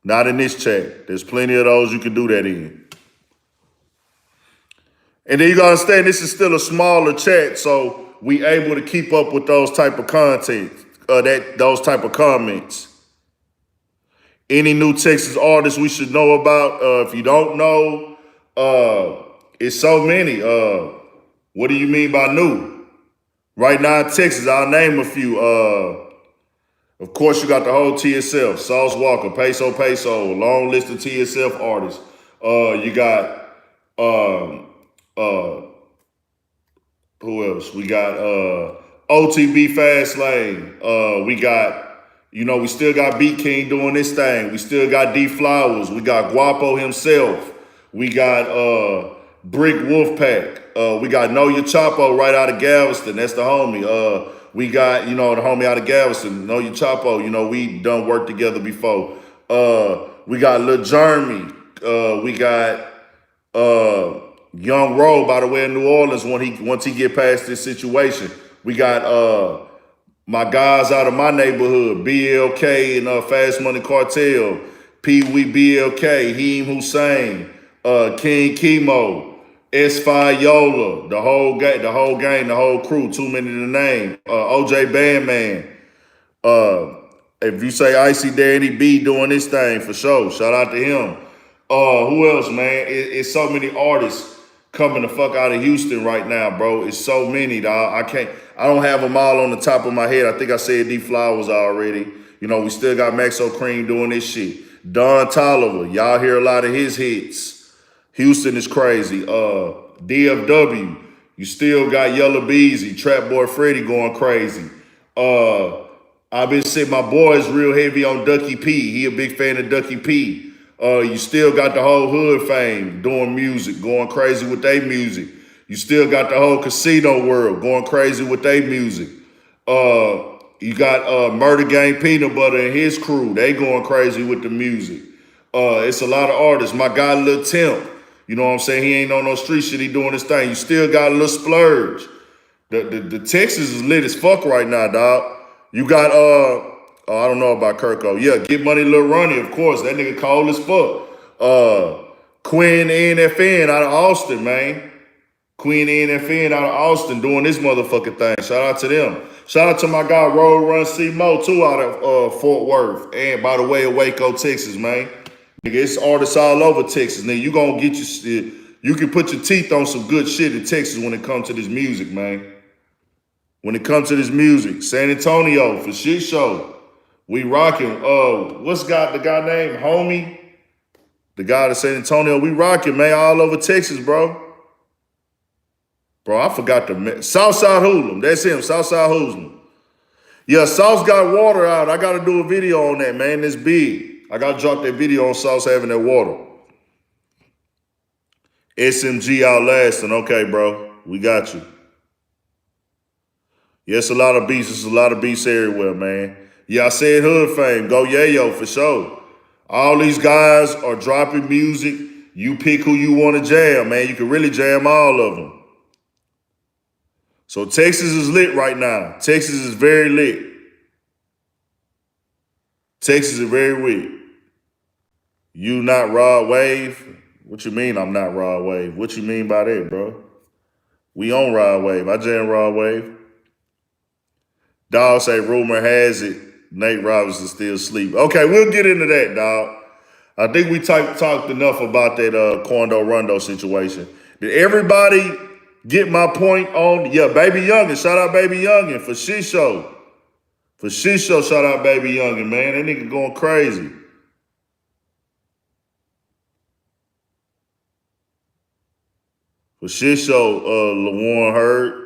Not in this chat. There's plenty of those you can do that in. And then you gotta understand this is still a smaller chat, so we able to keep up with those type of content, those type of comments. Any new Texas artists we should know about? If you don't know, it's so many. What do you mean by new? Right now in Texas, I'll name a few. Of course, you got the whole TSF, Sauce Walker, Peso Peso, long list of TSF artists. You got who else? We got OTB Fastlane. We got, we still got Beat King doing this thing. We still got D Flowers. We got Guapo himself. We got Brick Wolfpack. We got Know Your Chapo right out of Galveston. That's the homie. We got, the homie out of Galveston, Know Your Chapo. We done worked together before. We got Lil Jeremy. We got Young Roll by the way in New Orleans once he get past this situation. We got my guys out of my neighborhood, BLK and Fast Money Cartel, Pee Wee BLK, Heem Hussein, King Chemo, S5 Yola, the whole gang, the whole crew, too many to name. OJ Bandman. If you say Icy Danny B doing this thing for sure, shout out to him. Who else, man? It's so many artists coming the fuck out of Houston right now, bro. It's so many, dog. I don't have them all on the top of my head. I think I said D Flowers already. We still got Maxo Cream doing this shit. Don Tolliver, y'all hear a lot of his hits. Houston is crazy. DFW, you still got Yellow Beezy, Trap Boy Freddy going crazy. I've been saying my boy is real heavy on Ducky P. He a big fan of Ducky P. You still got the whole hood fame doing music, going crazy with their music. You still got the whole casino world going crazy with their music. You got Murder Gang Peanut Butter and his crew. They going crazy with the music. It's a lot of artists. My guy Lil Temp, you know what I'm saying? He ain't on no street shit. He doing his thing. You still got Lil Splurge. The Texas is lit as fuck right now, dog. You got I don't know about Kirko. Yeah, Get Money Lil Ronnie, of course. That nigga cold as fuck. Quinn NFN out of Austin, man. Queen NFN out of Austin doing this motherfucking thing. Shout out to them. Shout out to my guy Road Run C Mo too out of Fort Worth. And by the way, of Waco, Texas, man. Nigga, it's artists all over Texas. Nigga, you gonna get you can put your teeth on some good shit in Texas when it comes to this music, man. When it comes to this music. San Antonio for shit show. We rocking. What's got the guy named Homie? The guy to San Antonio. We rocking, man, all over Texas, bro. Bro, I forgot the Southside Hoodlum. That's him, Southside Hoodlum. Yeah, Sauce got water out. I got to do a video on that, man. It's big. I got to drop that video on Sauce having that water. SMG outlasting. Okay, bro. We got you. Yes, a lot of beats. There's a lot of beats everywhere, man. Yeah, I said hood fame. Go Yayo for sure. All these guys are dropping music. You pick who you want to jam, man. You can really jam all of them. So Texas is lit right now. Texas is very lit. Texas is very lit. You not Rod Wave? What you mean I'm not Rod Wave? What you mean by that, bro? We on Rod Wave. I jam Rod Wave. Dog say rumor has it Nate Robinson still asleep. Okay, we'll get into that, dog. I think we talked enough about that Quando Rondo situation. Did everybody get my point on? Yeah, Baby Youngin. Shout out Baby Youngin for shit show. For shit show, shout out Baby Youngin, man. That nigga going crazy. For shit show, LaWarn Hurd.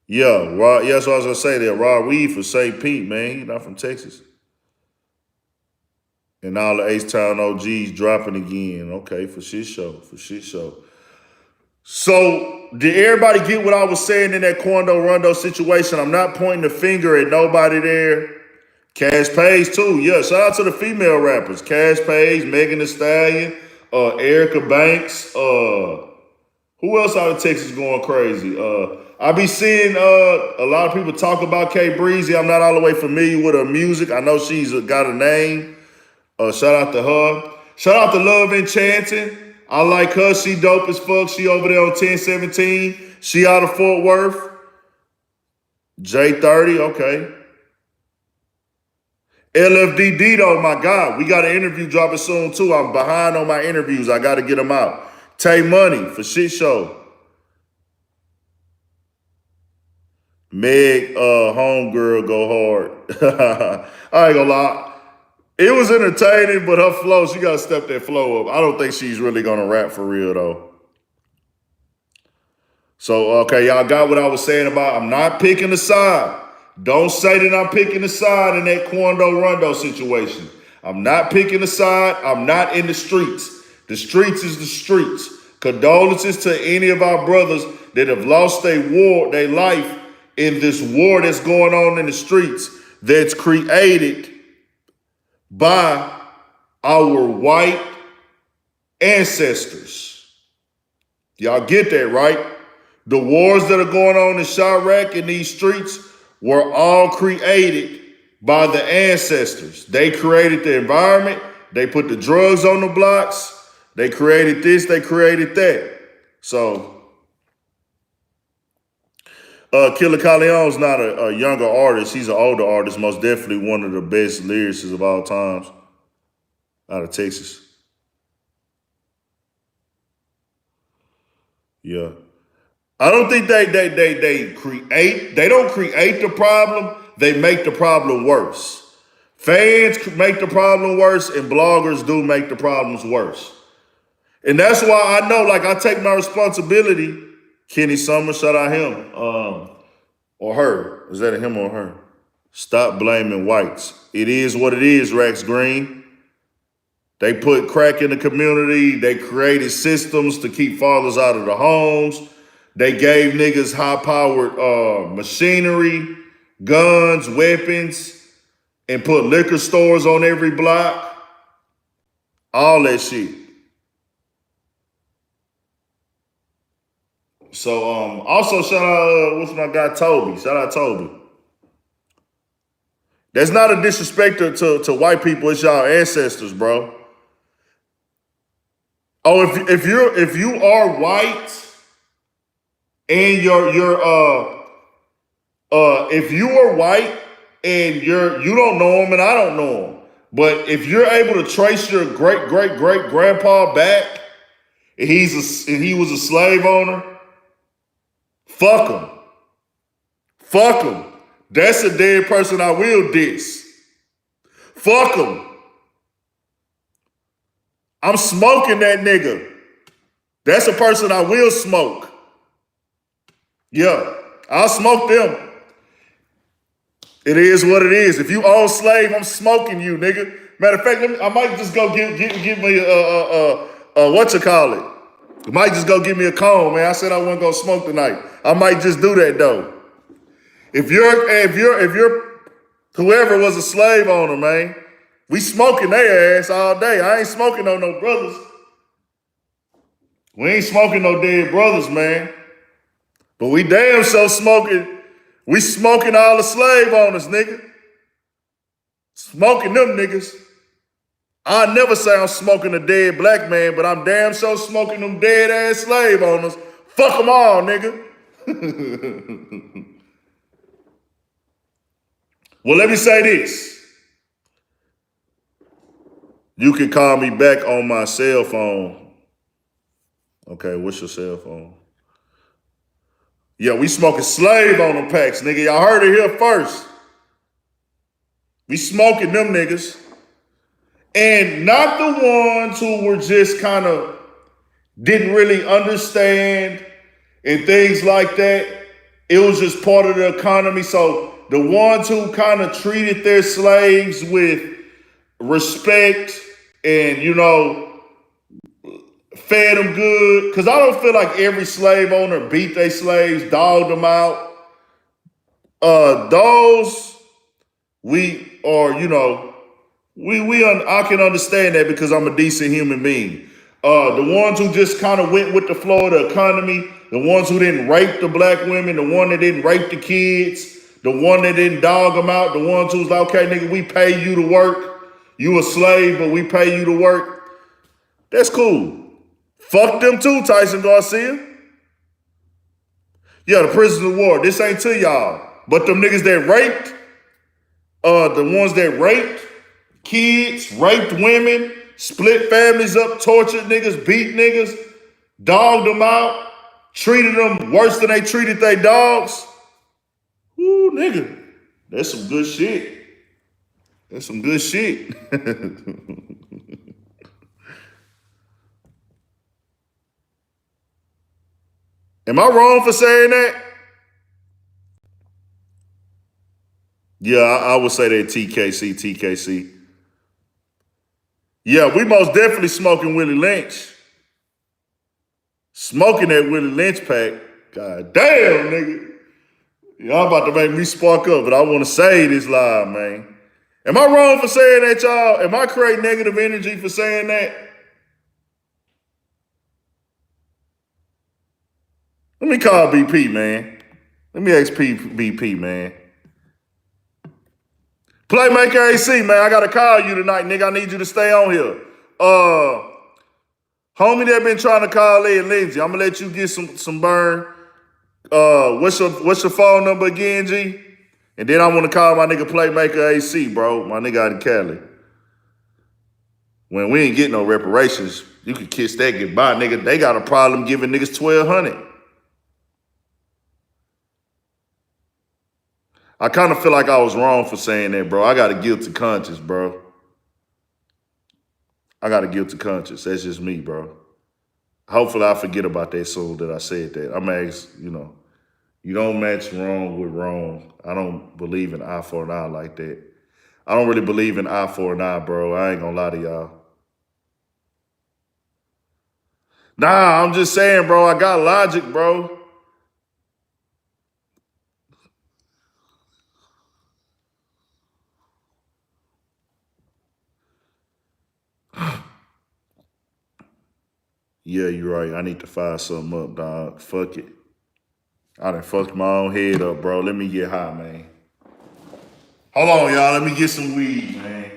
Yeah, Rod, yeah, so I was gonna say that. Rod Reed for St. Pete, man. He not from Texas. And all the H-Town OGs dropping again. Okay, for shit show, for shit show. So did everybody get what I was saying in that Quando Rondo situation? I'm not pointing the finger at nobody there. Cash Page too. Yeah, shout out to the female rappers. Cash Page, Megan Thee Stallion, Erica Banks, who else out of Texas going crazy? I be seeing a lot of people talk about K Breezy. I'm not all the way familiar with her music. I know she's got a name. Shout out to her. Shout out to Love Enchanting. I like her. She dope as fuck. She over there on 1017. She out of Fort Worth. J30, okay. LFDD though, my God. We got an interview dropping soon too. I'm behind on my interviews. I got to get them out. Tay Money for Shit Show. Meg, homegirl, go hard. I ain't gonna lie. It was entertaining, but her flow, she gotta step that flow up. I don't think she's really gonna rap for real though. So, okay, y'all got what I was saying about I'm not picking a side. Don't say that I'm picking a side in that Quando Rondo situation. I'm not picking a side. I'm not in the streets. The streets is the streets. Condolences to any of our brothers that have lost their life in this war that's going on in the streets that's created by our white ancestors. Y'all get that, right? The wars that are going on in Chirac in these streets were all created by the ancestors. They created the environment. They put the drugs on the blocks. They created this. They created that. So, Killer Caleon's not a younger artist. He's an older artist. Most definitely one of the best lyricists of all times out of Texas. Yeah. I don't think they don't create the problem, they make the problem worse. Fans make the problem worse and bloggers do make the problems worse. And that's why I know, like, I take my responsibility. Kenny Summers, shout out him. Or her. Is that a him or her? Stop blaming whites. It is what it is, Rex Green. They put crack in the community. They created systems to keep fathers out of the homes. They gave niggas high-powered machinery, guns, weapons, and put liquor stores on every block. All that shit. So, also shout out, what's my guy, Toby. Shout out Toby. That's not a disrespect to white people. It's y'all ancestors, bro. Oh, if you are white and if you are white and you don't know him and I don't know him, but if you're able to trace your great grandpa back and he was a slave owner, fuck him. Fuck him. That's a dead person I will diss. Fuck him. I'm smoking that nigga. That's a person I will smoke. Yeah, I'll smoke them. It is what it is. If you own slave, I'm smoking you, nigga. Matter of fact, I might just go give me what you call it. I might just go give me a cone, man. I said I wasn't gonna smoke tonight. I might just do that though. If you're whoever was a slave owner, man, we smoking their ass all day. I ain't smoking on no brothers. We ain't smoking no dead brothers, man. But we damn so smoking. We smoking all the slave owners, nigga. Smoking them niggas. I never say I'm smoking a dead black man, but I'm damn so smoking them dead ass slave owners. Fuck them all, nigga. Well, let me say this. You can call me back on my cell phone. Okay, what's your cell phone? Yeah, we smoking slave owner packs, nigga. Y'all heard it here first. We smoking them niggas. And not the ones who were just kind of didn't really understand and things like that. It was just part of the economy. So the ones who kind of treated their slaves with respect and, fed them good. Because I don't feel like every slave owner beat their slaves, dogged them out. Those we are, I can understand that because I'm a decent human being. The ones who just kind of went with the flow of the economy, the ones who didn't rape the black women, the one that didn't rape the kids, the one that didn't dog them out, the ones who was like, okay, nigga, we pay you to work. You a slave, but we pay you to work. That's cool. Fuck them too, Tyson Garcia. Yeah, the prisoners of war. This ain't to y'all. But them niggas that raped, the ones that raped kids, raped women, split families up, tortured niggas, beat niggas, dogged them out, treated them worse than they treated their dogs. Ooh, nigga, that's some good shit. That's some good shit. Am I wrong for saying that? Yeah, I would say that TKC. Yeah, we most definitely smoking Willie Lynch. Smoking that Willie Lynch pack. God damn, nigga. Y'all about to make me spark up, but I want to say this live, man. Am I wrong for saying that, y'all? Am I creating negative energy for saying that? Let me call BP, man. Let me ask BP, man. Playmaker AC, man, I gotta call you tonight, nigga. I need you to stay on here. Homie that been trying to call in Lindsay, I'm gonna let you get some burn. What's your phone number again, G? And then I want to call my nigga Playmaker AC, bro. My nigga out in Cali. When we ain't getting no reparations, you can kiss that goodbye, nigga. They got a problem giving niggas $1,200. I kind of feel like I was wrong for saying that, bro. I got a guilty conscience, bro. I got a guilty conscience. That's just me, bro. Hopefully I forget about that soon that I said that. I'm asked, you don't match wrong with wrong. I don't believe in eye for an eye like that. I don't really believe in eye for an eye, bro. I ain't gonna lie to y'all. Nah, I'm just saying, bro, I got logic, bro. Yeah, you're right. I need to fire something up, dog. Fuck it. I done fucked my own head up, bro. Let me get high, man. Hold on, y'all. Let me get some weed, man.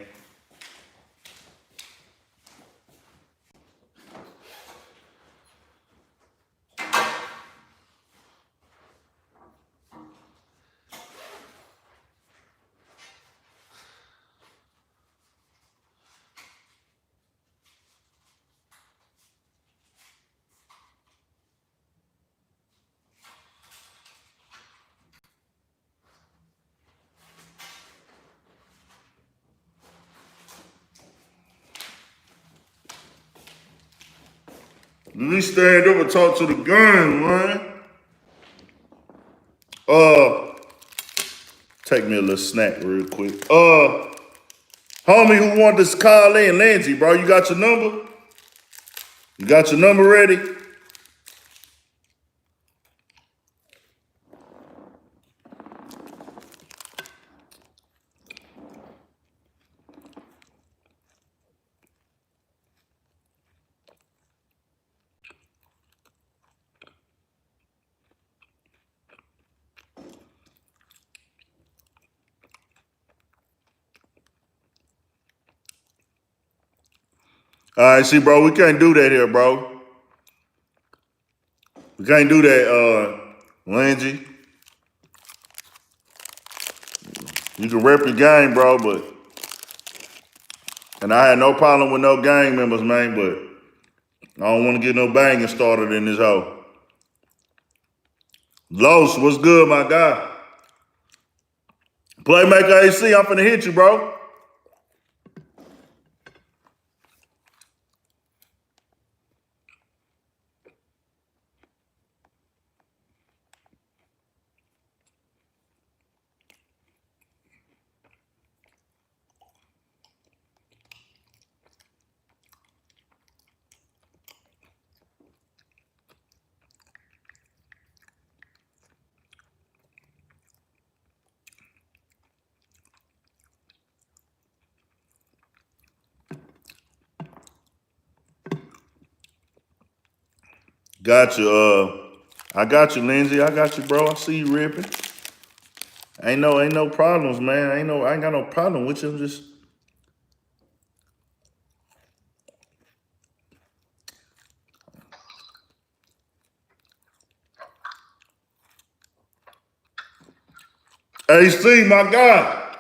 Let me stand up and talk to the gun, man. Take me a little snack real quick. Homie who wanted to call in, Lindsay, bro, you got your number? You got your number ready? All right, see, bro, we can't do that here, bro. We can't do that, Lindsay. You can rep your gang, bro, and I had no problem with no gang members, man, but I don't want to get no banging started in this hoe. Los, what's good, my guy? Playmaker AC, I'm finna hit you, bro. Got you. I got you, Lindsay. I got you, bro. I see you ripping. Ain't no problems, man. I ain't got no problem with you. I'm just. AC, my guy.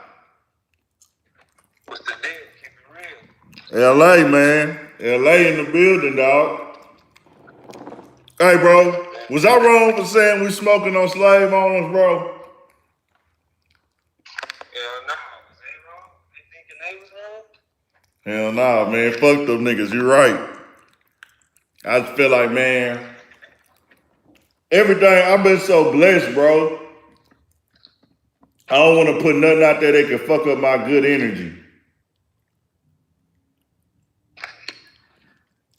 What's the deal? Keep it real. LA, man. LA in the building, dog. Hey, bro. Was I wrong for saying we smoking on slave owners, bro? Hell no. Was they wrong? They thinking they was wrong? Hell nah, man. Fuck them niggas. You're right. I just feel like, man, everything, I've been so blessed, bro. I don't want to put nothing out there that can fuck up my good energy.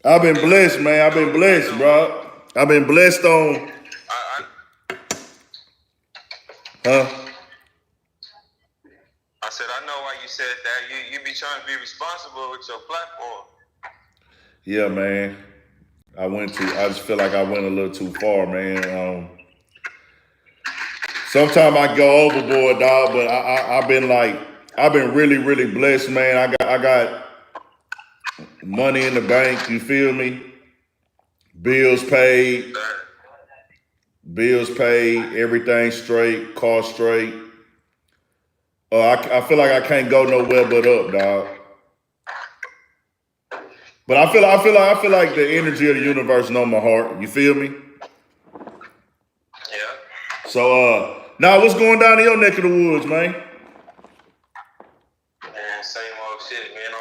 I've been blessed, man. I've been blessed, bro. I've been blessed on, I said, I know why you said that. You be trying to be responsible with your platform. Yeah, man. I just feel like I went a little too far, man. Sometimes I go overboard, dog, but I've been really, really blessed, man. I got money in the bank, you feel me? Bills paid, everything straight, car straight. I feel like I can't go nowhere but up, dog. But I feel like the energy of the universe know my heart. You feel me? Yeah. So now what's going down in your neck of the woods, man? Man, same old shit, man.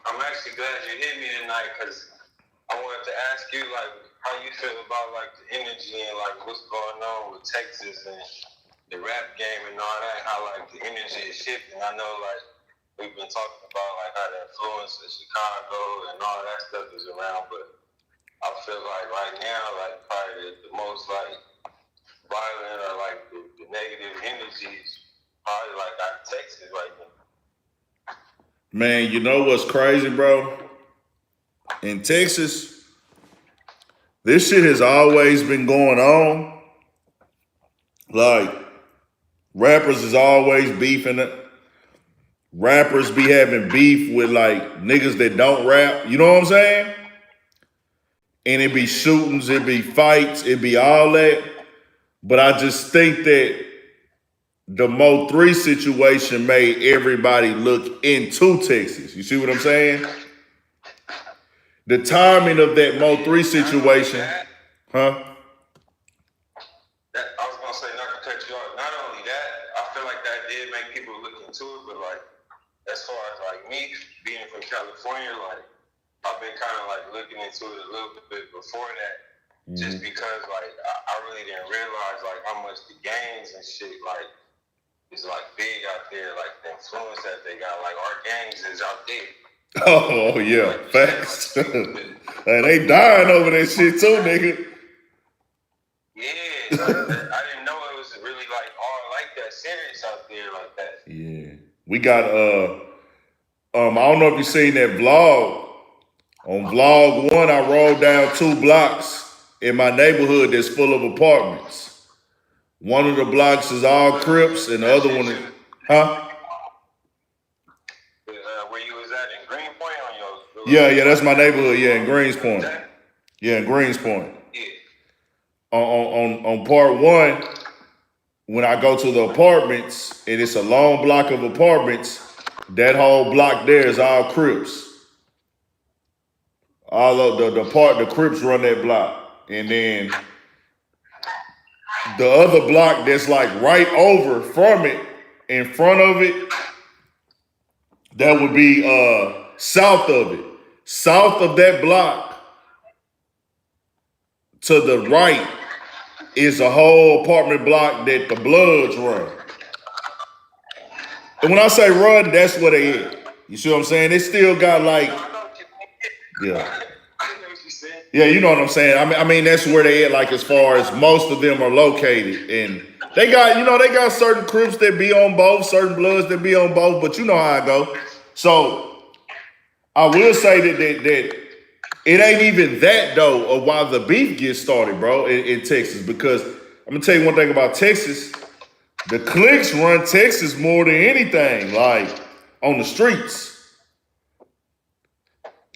I'm actually glad you hit me tonight because I wanted to ask you like how you feel about like the energy and like what's going on with Texas and the rap game and all that, how like the energy is shifting. I know like we've been talking about like how the influence of Chicago and all that stuff is around, but I feel like right now, like probably the most like violent or like the negative energies probably like out of Texas right now. Man, you know what's crazy, bro? In Texas, this shit has always been going on. Like, rappers is always beefing it. Rappers be having beef with like niggas that don't rap. You know what I'm saying? And it be shootings, it be fights, it be all that. But I just think that the Mo 3 situation made everybody look into Texas. You see what I'm saying? The timing of that Mo 3 situation, huh? I was gonna say, not to cut you off. Not only that, I feel like that did make people look into it, but like as far as like me being from California, like I've been kind of like looking into it a little bit before that, just because like I really didn't realize like how much the gangs and shit like is like big out there, like the influence that they got. Like our gangs is out there. Oh yeah, like, facts. Hey, they dying over that shit too, nigga. Yeah, like, I didn't know it was really like all like that serious out there like that. Yeah, we got I don't know if you seen that vlog. On vlog 1, I rolled down 2 blocks in my neighborhood that's full of apartments. One of the blocks is all Crips, and the other one is, huh? Where you was at in Greenpoint on your? Yeah, that's my neighborhood. Yeah, in Greenspoint. Yeah, in Greenspoint. Yeah. On part 1, when I go to the apartments, and it's a long block of apartments, that whole block there is all Crips. All of the Crips run that block. And then the other block that's like right over from it, in front of it, that would be south of it. South of that block, to the right, is a whole apartment block that the Bloods run. And when I say run, that's where they at. You see what I'm saying? They still got like, yeah. Yeah, you know what I'm saying. I mean, that's where they at. Like as far as most of them are located, and they got certain Crips that be on both, certain Bloods that be on both. But you know how I go. So I will say that it ain't even that though of why the beef gets started, bro, in Texas. Because I'm gonna tell you one thing about Texas. The cliques run Texas more than anything, like on the streets.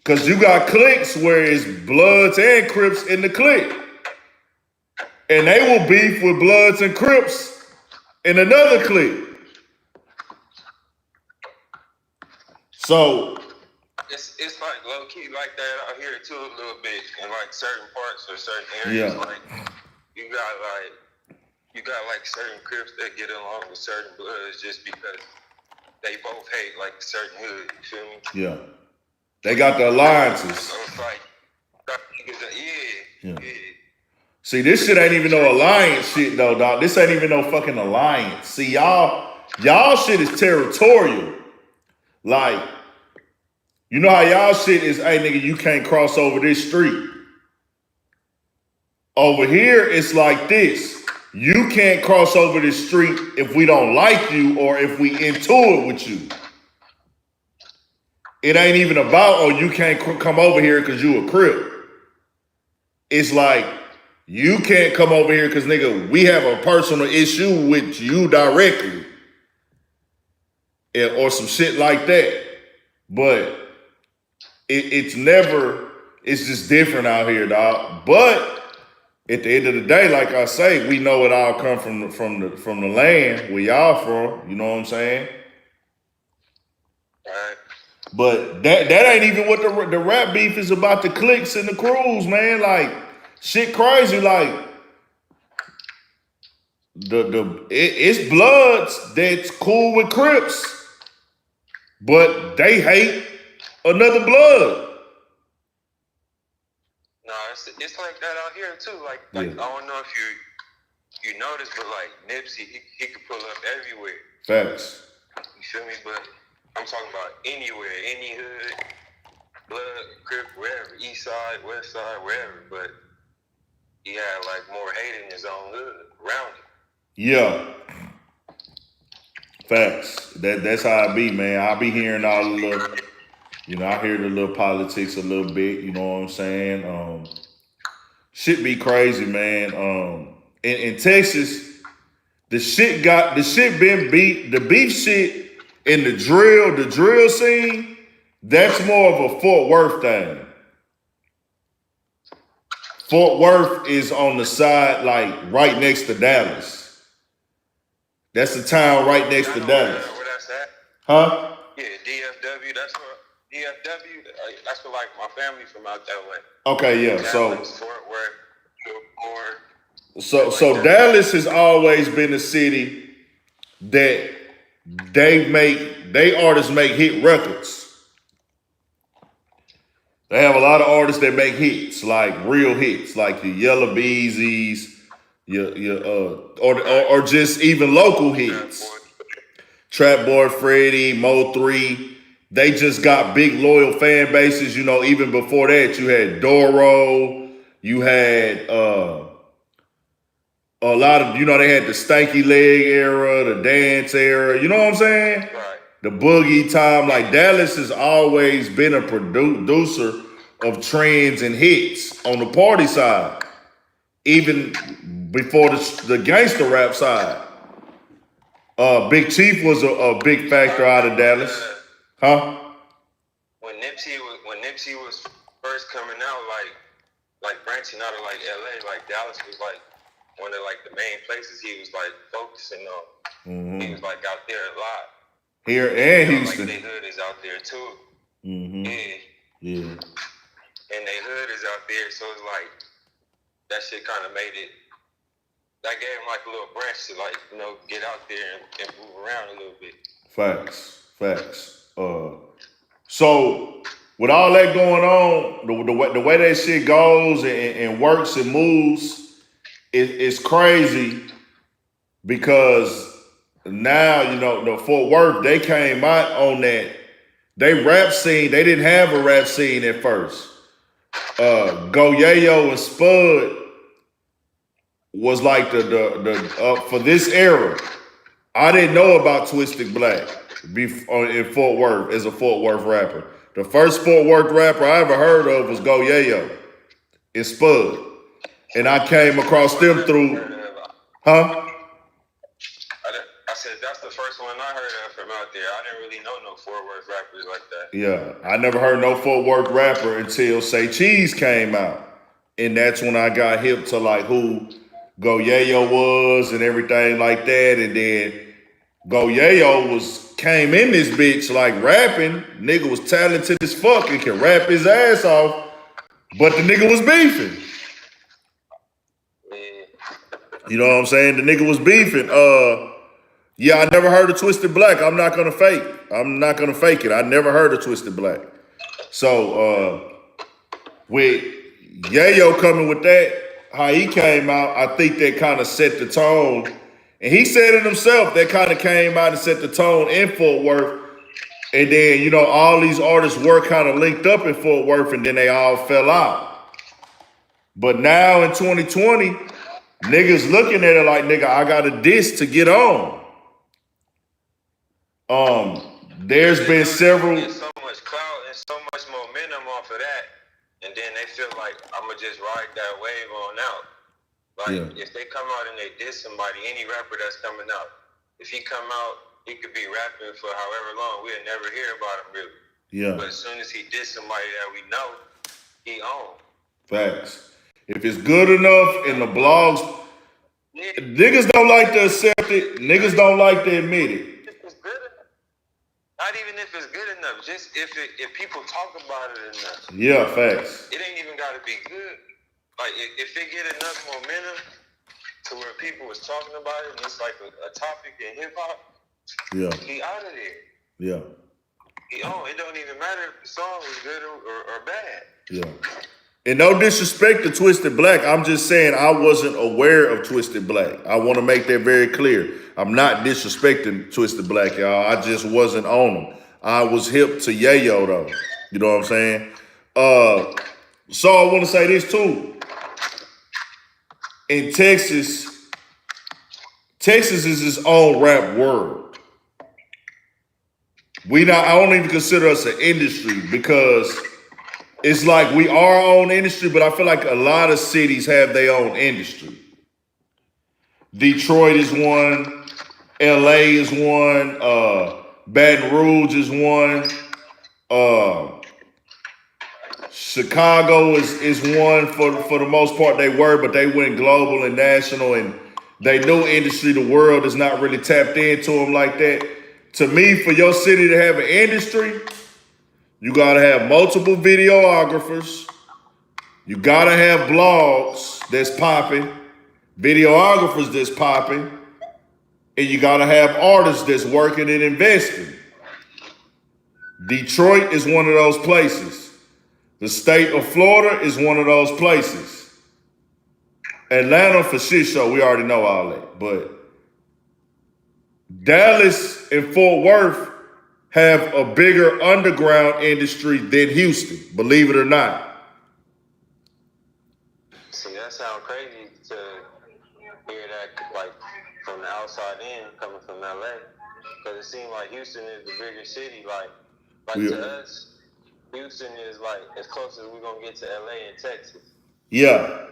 Cause you got cliques where it's Bloods and Crips in the clique. And they will beef with Bloods and Crips in another clique. So it's like low key like that out here too a little bit in like certain parts or certain areas. yeah. Like you got like certain Crips that get along with certain Bloods just because they both hate like a certain hood. You feel me? Yeah. They got the alliances. So it's like yeah. See, this shit ain't even no alliance shit though, dog. This ain't even no fucking alliance. See, y'all shit is territorial. Like, you know how y'all shit is, hey nigga, you can't cross over this street. Over here, it's like this. You can't cross over this street if we don't like you or if we into it with you. It ain't even about, oh, you can't come over here because you a Crip. It's like, you can't come over here because, nigga, we have a personal issue with you directly. Or some shit like that. But it's just different out here, dog. But at the end of the day, like I say, we know it all come from the land where y'all from. You know what I'm saying? Right. But that ain't even what the rap beef is about. The cliques and the crews, man. Like shit crazy. Like it's Bloods that's cool with Crips, but they hate another Blood. No, it's like that out here too. Like I don't know if you noticed, but like Nipsey, he could pull up everywhere. Facts. You feel me? But I'm talking about anywhere, any hood, Blood, Crip, wherever, East Side, West Side, wherever. But he had like more hate in his own hood around him. Yeah. Facts. That's how I be, man. I be hearing all the little, I hear the little politics a little bit, you know what I'm saying? Shit be crazy, man. In Texas, the shit been beat. The beef shit in the drill scene, that's more of a Fort Worth thing. Fort Worth is on the side, like right next to Dallas. That's the town right next to Dallas. Where that's at? Huh? Yeah, DFW. That's where like my family from out that way. Okay, yeah. Dallas, Fort Worth, So Dallas has always been a city that they artists make hit records. They have a lot of artists that make hits, like real hits, like your Yellow Beezies, or just even local hits. Trap Boy Freddy, Mo 3. They just got big loyal fan bases. Even before that, you had Doro. You had a lot of, they had the stanky leg era, the dance era. You know what I'm saying? Right. The boogie time. Like Dallas has always been a producer of trends and hits on the party side, even before the gangster rap side. Big Chief was a big factor out of Dallas, huh? When Nipsey was first coming out, like branching out of like LA, like Dallas was like one of like the main places he was like focusing on. Mm-hmm. He was like out there a lot. Here and Houston. Like they hood is out there too. Mm-hmm. Yeah. And they hood is out there, so it's like that shit kind of made it. That gave him like a little branch to like get out there and move around a little bit. Facts. So with all that going on, the way that shit goes and works and moves, it's crazy because now the Fort Worth, they came out on that. They rap scene. They didn't have a rap scene at first. Go Yayo and Spud was like the for this era. I didn't know about Twisted Black in Fort Worth as a Fort Worth rapper. The first Fort Worth rapper I ever heard of was Go Yayo and Spud. And I came across them through, huh? I said that's the first one I heard of from out there. I didn't really know no Fort Worth rappers like that. Yeah, I never heard no Fort Worth rapper until Say Cheese came out. And that's when I got hip to like who Go Yayo was and everything like that. And then Go Yayo came in this bitch like rapping. Nigga was talented as fuck and can rap his ass off, but the nigga was beefing. You know what I'm saying? The nigga was beefing. Yeah, I never heard of Twisted Black. I'm not gonna fake it. I never heard of Twisted Black. So with Yayo coming with that, how he came out, I think that kind of set the tone. And he said it himself, that kind of came out and set the tone in Fort Worth. And then, you know, all these artists were kind of linked up in Fort Worth and then they all fell out. But now in 2020, niggas looking at it like, nigga, I got a diss to get on. There's been several. Get so much clout and so much momentum off of that, and then they feel like I'ma just ride that wave on out. Like if they come out and they diss somebody, any rapper that's coming out, if he come out, he could be rapping for however long, we'll never hear about him really. Yeah. But as soon as he diss somebody that we know, he on. Facts. If it's good enough in the blogs, niggas don't like to accept it. Niggas don't like to admit it. Not even if it's good enough, just if people talk about it enough. Yeah, facts. It ain't even got to be good. Like if it get enough momentum to where people is talking about it and it's like a topic in hip hop, he out of there. Yeah. It don't even matter if the song is good or bad. Yeah. And no disrespect to Twisted Black, I'm just saying I wasn't aware of Twisted Black. I want to make that very clear. I'm not disrespecting Twisted Black, y'all. I just wasn't on them. I was hip to Yayo, though. You know what I'm saying? So I want to say this, too. In Texas is its own rap world. I don't even consider us an industry because it's like we are our own industry, but I feel like a lot of cities have their own industry. Detroit is one, LA is one, Baton Rouge is one, Chicago is one for the most part. They were, but they went global and national, and they know industry. The world is not really tapped into them like that. To me, for your city to have an industry, you gotta have multiple videographers. You gotta have blogs that's popping, videographers that's popping, and you gotta have artists that's working and investing. Detroit is one of those places. The state of Florida is one of those places. Atlanta for shit show, we already know all that. But Dallas and Fort Worth have a bigger underground industry than Houston, believe it or not. See, that sounds crazy to hear that, like, from the outside in, coming from LA. Because it seems like Houston is the bigger city. Like to us, Houston is like as close as we're gonna get to LA and Texas. Yeah.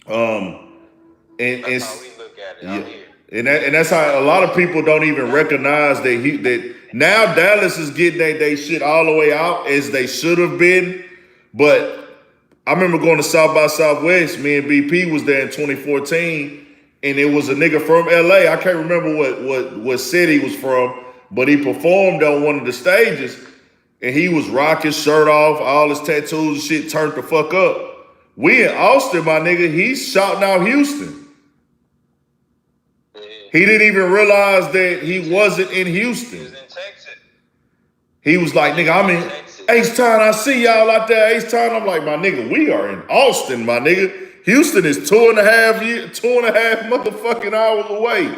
That's how we look at it out here. And that's how a lot of people don't even recognize that now Dallas is getting they shit all the way out as they should have been. But I remember going to South by Southwest. Me and BP was there in 2014, and it was a nigga from LA. I can't remember what city he was from, but he performed on one of the stages, and he was rocking shirt off, all his tattoos and shit turned the fuck up. We in Austin, my nigga, he's shouting out Houston. He didn't even realize that he wasn't in Houston. He was in Texas. He was like, nigga, I'm in H-Town. I see y'all out there, H-Town. I'm like, my nigga, we are in Austin, my nigga. Houston is 2.5 motherfucking hours away.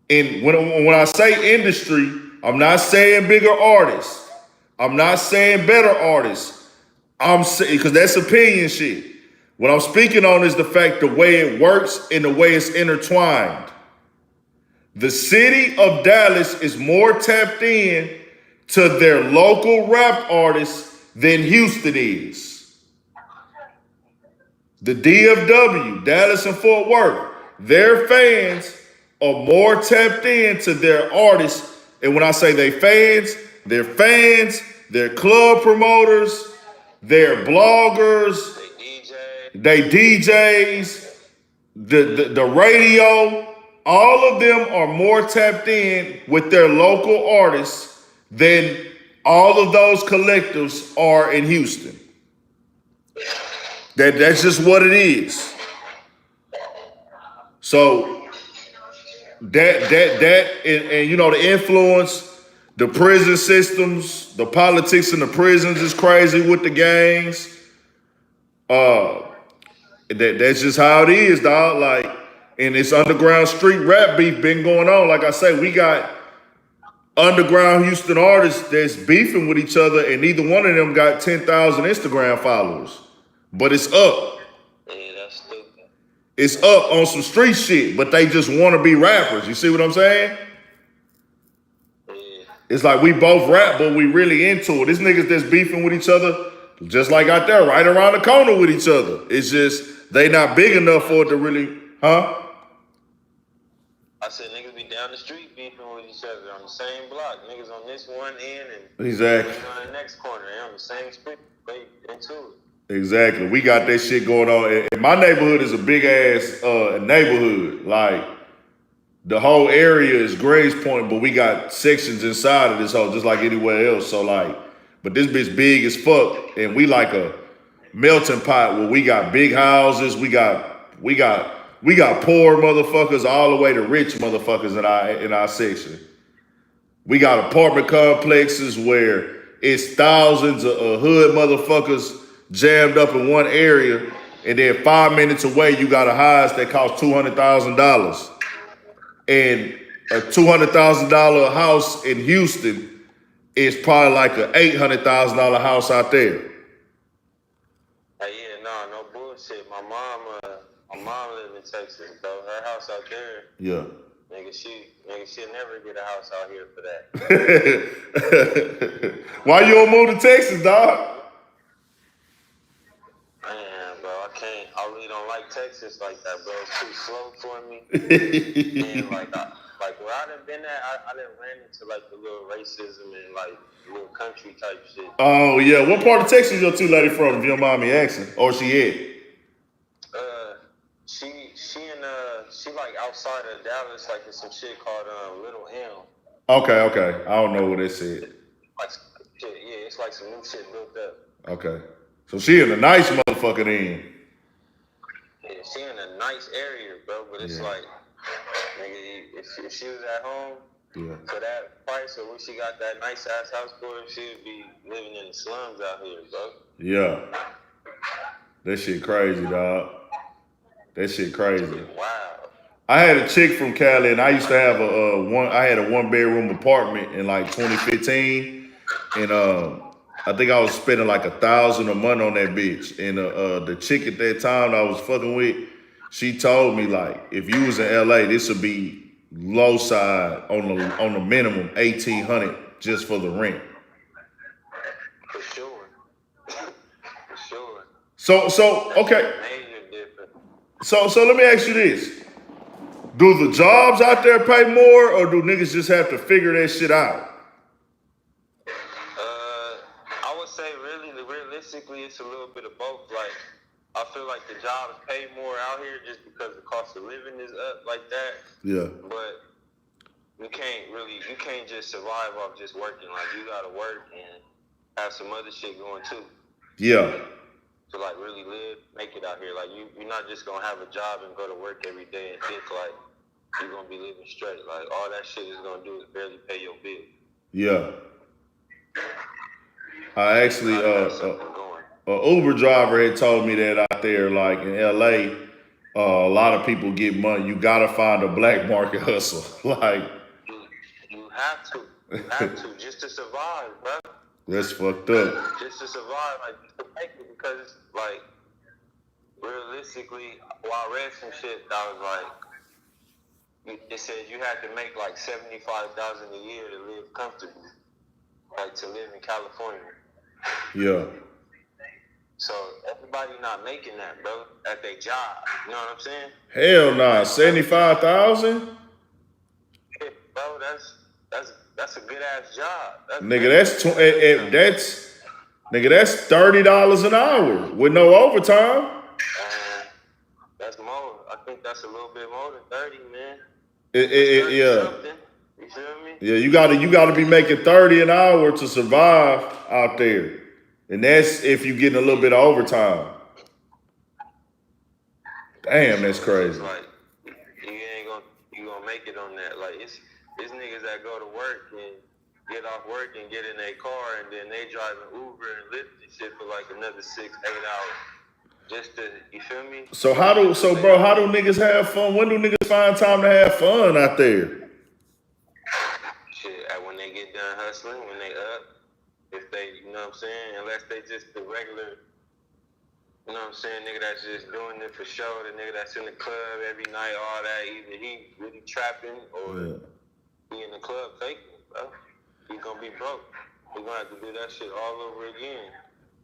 And when I say industry, I'm not saying bigger artists. I'm not saying better artists. I'm saying, because that's opinion shit. What I'm speaking on is the fact the way it works and the way it's intertwined. The city of Dallas is more tapped in to their local rap artists than Houston is. The DFW, Dallas and Fort Worth, their fans are more tapped into their artists. And when I say they're fans, they're club promoters, they're bloggers, they DJs, the radio. All of them are more tapped in with their local artists than all of those collectives are in Houston. That's just what it is. So and you know the influence, the prison systems, the politics in the prisons is crazy with the gangs. That's just how it is, dog. Like, and this underground street rap beef been going on. Like I say, we got underground Houston artists that's beefing with each other, and neither one of them got 10,000 Instagram followers. But it's up. Yeah, that's stupid. It's up on some street shit, but they just want to be rappers. You see what I'm saying? Yeah. It's like we both rap, but we really into it. These niggas that's beefing with each other, just like out there, right around the corner with each other. It's just they not big enough for it to really, huh? I said niggas be down the street beefing with each other on the same block. Niggas on this one end and Exactly. niggas on the next corner. They on the same street. They into it. Exactly. We got that shit going on. And my neighborhood is a big ass neighborhood. Like the whole area is Grays Point, but we got sections inside of this whole, just like anywhere else. So like, but this bitch big as fuck, and we like a melting pot where we got big houses. We got poor motherfuckers all the way to rich motherfuckers in our section. We got apartment complexes where it's thousands of hood motherfuckers jammed up in one area, and then 5 minutes away you got a house that costs $200,000. And a $200,000 house in Houston is probably like an $800,000 house out there. Yeah, no bullshit. My mom live in Texas, though. Her house out there. Yeah. Nigga, she'll never get a house out here for that. Why you don't move to Texas, dog? Man, bro, I really don't like Texas like that, bro. It's too slow for me. And like where I done been at, I done ran into like the little racism and like little country type shit. Oh yeah, what part of Texas your two lady from? If you don't mind me asking, or she at? She like outside of Dallas, like in some shit called Little M. Okay, I don't know what they said. Like shit, yeah, it's like some new shit built up. Okay, so she in a nice motherfucker then. Yeah, she in a nice area, bro. But it's like, nigga, if she was at home for that price, or when she got that nice ass house for her, she would be living in the slums out here, bro. Yeah, that shit crazy, dog. That shit crazy. Wow. I had a chick from Cali, and I used to have I had a 1-bedroom apartment in like 2015, and I think I was spending like $1,000 a month on that bitch. And the chick at that time I was fucking with, she told me like, if you was in LA, this would be low side on the minimum $1,800 just for the rent. For sure. For sure. So okay. Major difference. So let me ask you this. Do the jobs out there pay more, or do niggas just have to figure that shit out? I would say realistically, it's a little bit of both. Like, I feel like the jobs pay more out here just because the cost of living is up like that. Yeah. But you can't just survive off just working. Like, you gotta work and have some other shit going too. Yeah. To like really live, make it out here. Like you're not just gonna have a job and go to work every day and think like you're gonna be living straight. Like all that shit is gonna do is barely pay your bill. Yeah. I actually an Uber driver had told me that out there, like in LA, a lot of people get money. You gotta find a black market hustle. Like you have to just to survive, bro. That's fucked up. Just to survive, like just to make it, because like realistically, while I read some shit, I was like, it said you had to make like $75,000 a year to live comfortably, like to live in California. Yeah. So everybody not making that, bro, at their job. You know what I'm saying? Hell nah, 75,000. Yeah, bro, that's a good ass job. Nigga, that's $30 an hour with no overtime. That's more. I think that's a little bit more than 30, man. Yeah. Something. You feel me? Yeah, you gotta be making 30 an hour to survive out there. And that's if you getting a little bit of overtime. Damn, that's crazy. Like you gonna make it on that. Like it's niggas that go to work and get off work and get in their car and then they driving Uber and Lyft and shit for like another 6-8 hours. Just to, you feel me? So how do niggas have fun? When do niggas find time to have fun out there? Shit, when they get done hustling, when they up, if they, you know what I'm saying, unless they just the regular, you know what I'm saying, nigga that's just doing it for show, the nigga that's in the club every night, all that, either he really trapping or he in the club faking, bro. He gonna be broke. He gonna have to do that shit all over again.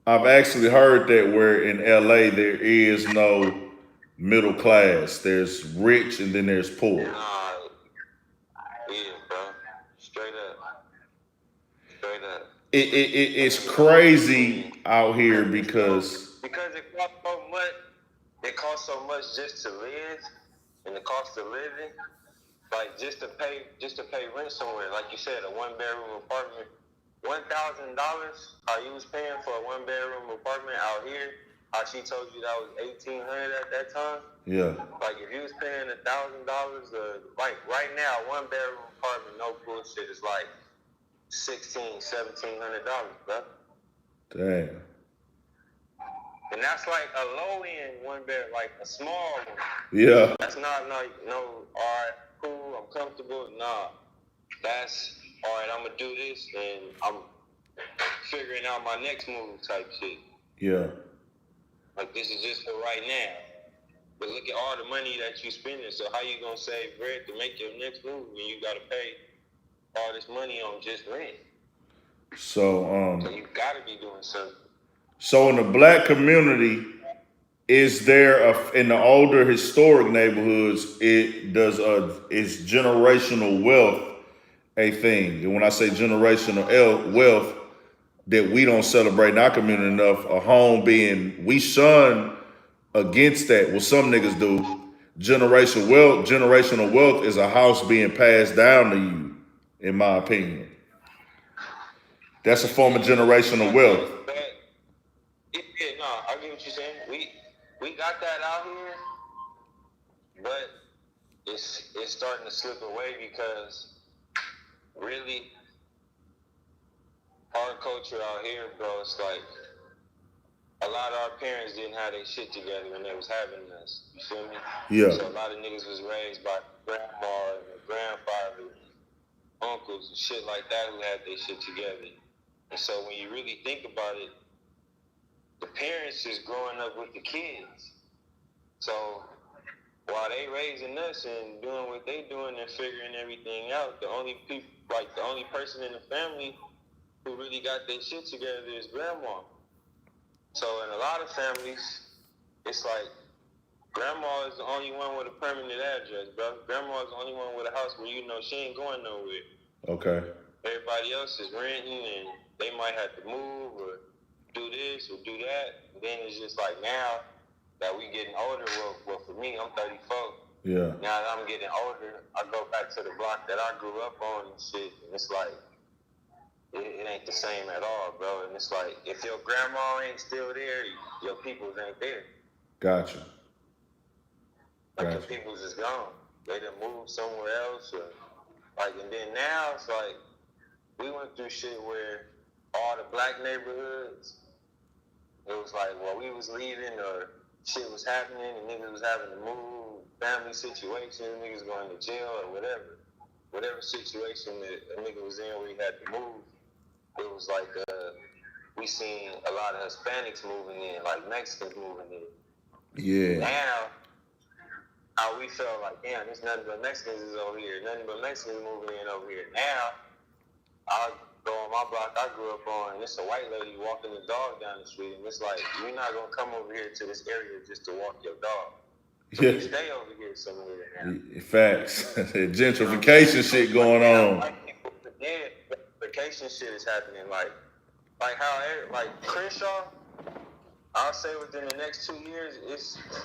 I've actually heard that where in LA there is no middle class. There's rich and then there's poor. Yeah, bro. Straight up. It's crazy out here because it costs so much. It costs so much just to live, and the cost of living, like just to pay rent somewhere. Like you said, a 1-bedroom apartment, $1,000. How you was paying for a 1-bedroom apartment out here? How she told you that was $1,800 at that time? Yeah. Like if you was paying $1,000, like right now, 1-bedroom apartment, no bullshit, is like $1,700, bro. Damn. And that's like a low end 1-bed, like a small one. Yeah. That's not like no, all right, cool, I'm comfortable. Nah, that's all right. I'm gonna do this, and I'm figuring out my next move type shit. Yeah. Like this is just for right now. But look at all the money that you spending. So how you gonna save bread to make your next move when you gotta pay all this money on just rent? So you gotta be doing something. So in the black community, is there in the older historic neighborhoods, is generational wealth a thing? And when I say generational wealth, that we don't celebrate in our community enough, a home being, we shun against that. Well, some niggas do. Generational wealth is a house being passed down to you, in my opinion. That's a form of generational wealth. Yeah, no, I get what you're saying. We got that out here, but it's starting to slip away because really our culture out here, bro, it's like a lot of our parents didn't have their shit together when they was having us. You feel me? Yeah. So a lot of niggas was raised by grandma and grandfather, uncles and shit like that who had their shit together. And so when you really think about it, the parents is growing up with the kids. So while they raising us and doing what they doing and figuring everything out, the only person in the family who really got their shit together is grandma. So in a lot of families, it's like grandma is the only one with a permanent address, bro. Grandma is the only one with a house where you know she ain't going nowhere. Okay. Everybody else is renting and they might have to move or do this or do that. And then it's just like now that we getting older, well for me, I'm 34. Yeah. Now that I'm getting older, I go back to the block that I grew up on and shit, and it's like, it ain't the same at all, bro. And it's like, if your grandma ain't still there, your peoples ain't there. Gotcha. Your peoples is gone. They done moved somewhere else, or like, and then now it's like, we went through shit where all the black neighborhoods, it was like, well, we was leaving or shit was happening and niggas was having to move, family situation, niggas going to jail or whatever. Whatever situation that a nigga was in where he had to move, it was like, we seen a lot of Hispanics moving in, like Mexicans moving in. Yeah. Now, how we felt like, damn, there's nothing but Mexicans is over here, nothing but Mexicans moving in over here. Now, I go on my block I grew up on, and it's a white lady walking the dog down the street, and it's like, you're not gonna come over here to this area just to walk your dog. So you stay over here somewhere now. Facts. Gentrification shit going on. White people, yeah, gentrification shit is happening. Like how, like Crenshaw, I'll say within the next 2 years,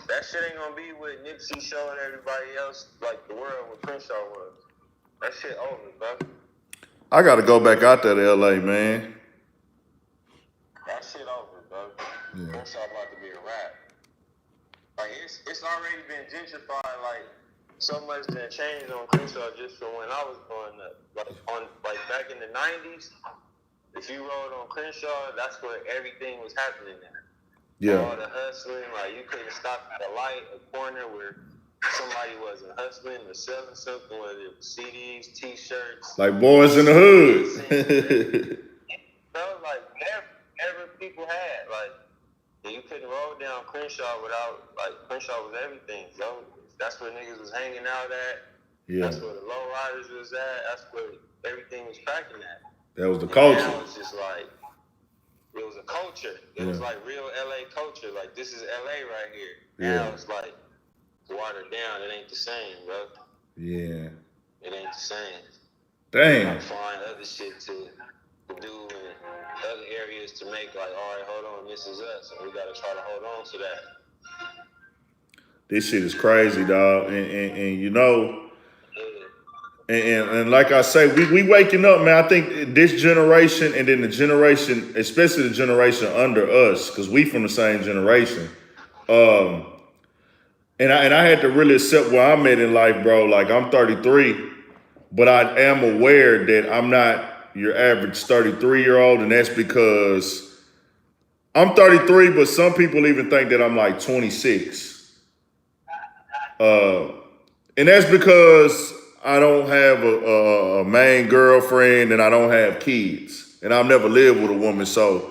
that shit ain't gonna be what Nipsey showed everybody else, like the world what Crenshaw was. That shit over, bro. I gotta go back out there to LA, man. That shit over, bro. Yeah. Crenshaw about to be a rap. Like it's already been gentrified. Like so much that changed on Crenshaw just from when I was growing up. Like back in the '90s, if you rode on Crenshaw, that's where everything was happening at. Yeah. All the hustling, like you couldn't stop at a light, a corner where somebody wasn't hustling or selling something, whether it was CDs, T-shirts. Like boys in the hood. So like never people had like you couldn't roll down Crenshaw without like Crenshaw was everything, yo. That's where niggas was hanging out at. Yeah. That's where the low riders was at. That's where everything was cracking at. That was the culture. Now it's just like it was a culture. It was like real LA culture. Like this is LA right here. Now it's like watered down. It ain't the same, bro. Yeah. It ain't the same. Damn. You gotta find other shit to do in other areas to make like, all right, hold on, this is us, and we gotta try to hold on to that. This shit is crazy, dog, and you know. And like I say, we waking up, man. I think this generation and then the generation, especially the generation under us, because we from the same generation. And I had to really accept where I'm at in life, bro. Like I'm 33, but I am aware that I'm not your average 33-year-old, and that's because I'm 33, but some people even think that I'm like 26. And that's because I don't have a main girlfriend and I don't have kids. And I've never lived with a woman, so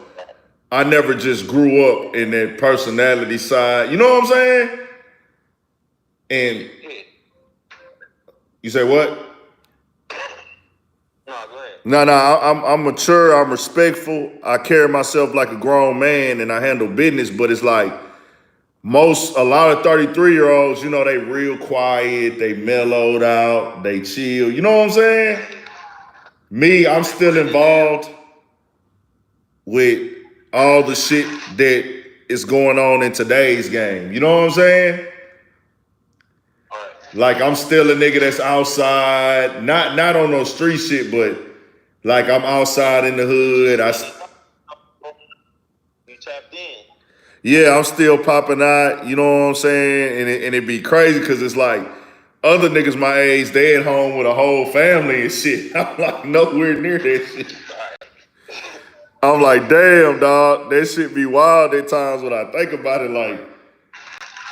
I never just grew up in that personality side. You know what I'm saying? And you say what? No, go ahead. No, I'm mature, I'm respectful, I carry myself like a grown man and I handle business, but it's like a lot of 33-year-olds, you know, they real quiet, they mellowed out, they chill. You know what I'm saying? Me, I'm still involved with all the shit that is going on in today's game. You know what I'm saying? Like I'm still a nigga that's outside, not on no street shit, but like I'm outside in the hood. You tapped in. Yeah, I'm still popping out, you know what I'm saying? And it be crazy because it's like other niggas my age, they at home with a whole family and shit. I'm like nowhere near that shit. I'm like, damn, dog, that shit be wild at times when I think about it. Like,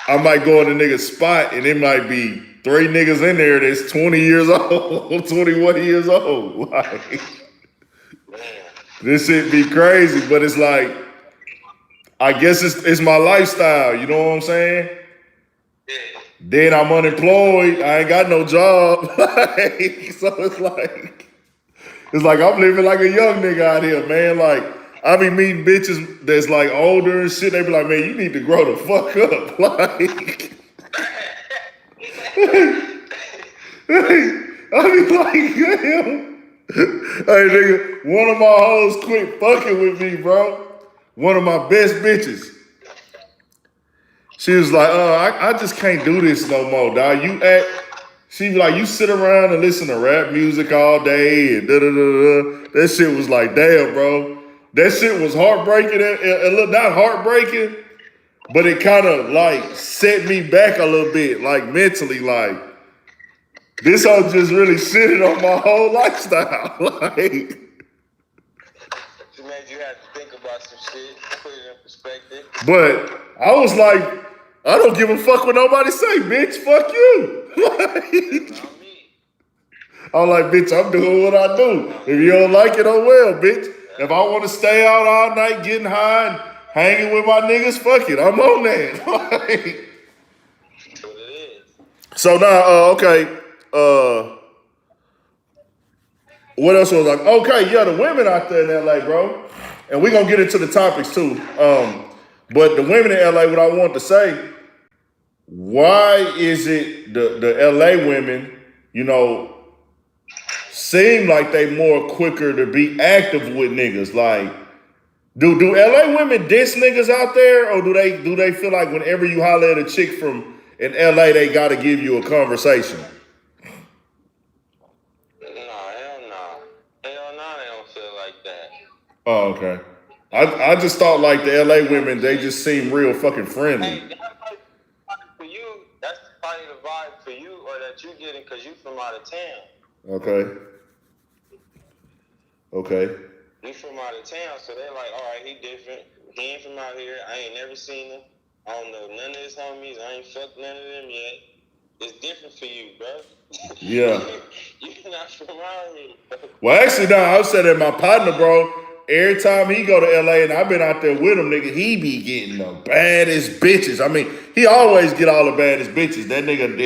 I might go in a nigga's spot and it might be 3 niggas in there that's 20 years old, 21 years old. Like, this shit be crazy, but it's like, I guess it's my lifestyle, you know what I'm saying? Yeah. Then I'm unemployed, I ain't got no job. So it's like I'm living like a young nigga out here, man. Like, I be meeting bitches that's like older and shit, they be like, man, you need to grow the fuck up. Like, I be like, damn. Hey, nigga, one of my hoes quit fucking with me, bro. One of my best bitches. She was like, I just can't do this no more, dog. She be like, you sit around and listen to rap music all day and da-da-da-da. That shit was like, damn, bro. That shit was heartbreaking, not heartbreaking, but it kind of like set me back a little bit, like mentally, like, this hoe just really shitted on my whole lifestyle. Like, She made you have to think about some shit, put it in perspective. But I was like, I don't give a fuck what nobody say, bitch. Fuck you. I'm like, bitch, I'm doing what I do. If you don't like it, oh well, bitch. If I want to stay out all night getting high and hanging with my niggas, fuck it. I'm on that. Like, That's what it is. So now, okay, what else was like? Okay, yeah, the women out there in LA, bro, and we gonna get into the topics too. But the women in LA, what I want to say, why is it the LA women, you know, seem like they more quicker to be active with niggas? Like, do LA women diss niggas out there, or do they feel like whenever you holler at a chick from in LA, they gotta give you a conversation? Nah, hell no. Hell no, they don't feel like that. Oh, okay. I just thought like the LA women, they just seem real fucking friendly. Hey, that's like for you. That's probably the vibe for you, or that you getting because you from out of town. Okay. Okay. You from out of town, so they're like, all right, he different. He ain't from out here. I ain't never seen him. I don't know none of his homies. I ain't fucked none of them yet. It's different for you, bro. Yeah. You're not from out here, bro. Well, actually, no, I said that my partner, bro, every time he go to LA and I've been out there with him, nigga, he be getting the baddest bitches. I mean, he always get all the baddest bitches. That nigga,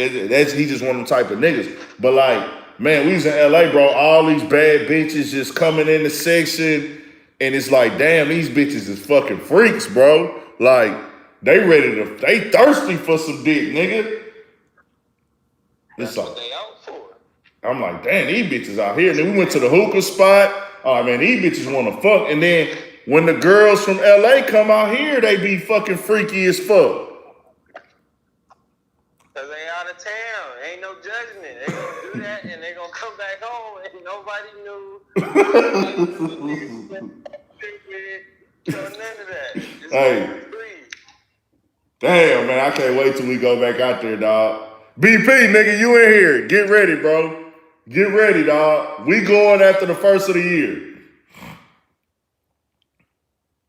he just one of them type of niggas. But like, man, we was in LA, bro, all these bad bitches just coming in the section, and it's like, damn, these bitches is fucking freaks, bro. Like, they thirsty for some dick, nigga. It's That's like, what they out for. I'm like, damn, these bitches out here. And then we went to the hookah spot. Oh man, these bitches want to fuck. And then when the girls from LA come out here, they be fucking freaky as fuck. Cause they out of town. Ain't no judgment. They gonna do that and they gonna come back home and nobody knew. So none of that. It's Hey, free. damn, man, I can't wait till we go back out there, dog. BP, nigga, you in here. Get ready, bro. Get ready, dog. We going after the first of the year.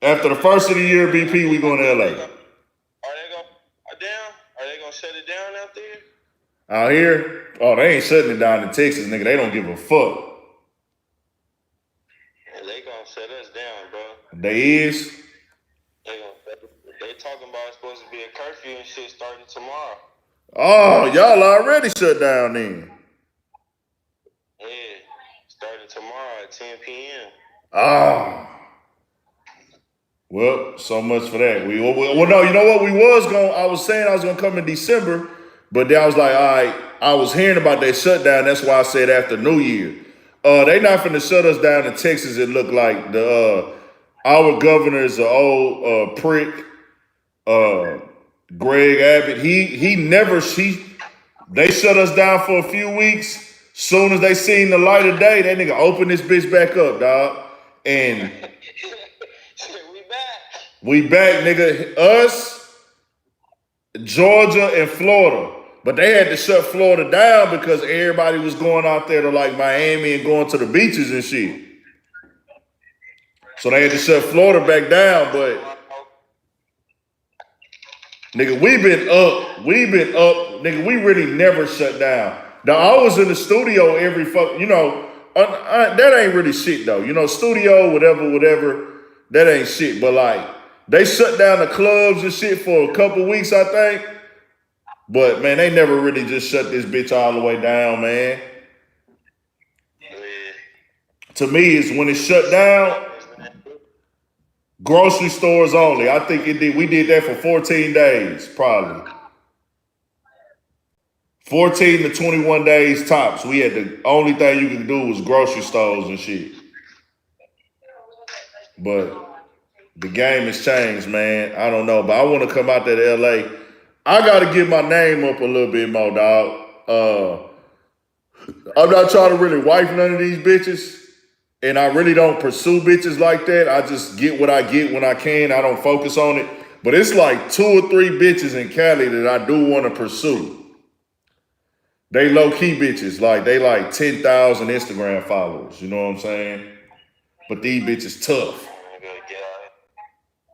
After the first of the year, BP, we going to LA. Are they gonna shut it down out there? Out here? Oh, they ain't shutting it down in Texas, nigga. They don't give a fuck. Yeah, they gonna shut us down, bro. They is? They talking about it's supposed to be a curfew and shit starting tomorrow. Oh, y'all already shut down then. Yeah, starting tomorrow at 10 p.m. Ah. Well, so much for that. Well, no, you know what? I was saying I was gonna come in December, but then I was like, all right, I was hearing about that shutdown. That's why I said after New Year. They not finna shut us down in Texas. It looked like our governor is an old prick, Greg Abbott. They shut us down for a few weeks. Soon as they seen the light of day, that nigga opened this bitch back up, dog. And We back. we back, nigga. Us, Georgia, and Florida. But they had to shut Florida down because everybody was going out there to like Miami and going to the beaches and shit. So they had to shut Florida back down, but nigga, we been up. Nigga, we really never shut down. Now, I was in the studio every fuck, that ain't really shit though. Studio, whatever, that ain't shit. But like, they shut down the clubs and shit for a couple weeks, I think. But man, they never really just shut this bitch all the way down, man. Yeah. To me, it's when it's shut down, grocery stores only. I think we did that for 14 days, probably. 14 to 21 days tops. We had the only thing you could do was grocery stores and shit. But the game has changed, man. I don't know, but I want to come out there to LA. I got to get my name up a little bit more, dog. I'm not trying to really wife none of these bitches. And I really don't pursue bitches like that. I just get what I get when I can. I don't focus on it. But it's like 2 or 3 bitches in Cali that I do want to pursue. They low-key bitches. Like, they like 10,000 Instagram followers. You know what I'm saying? But these bitches tough.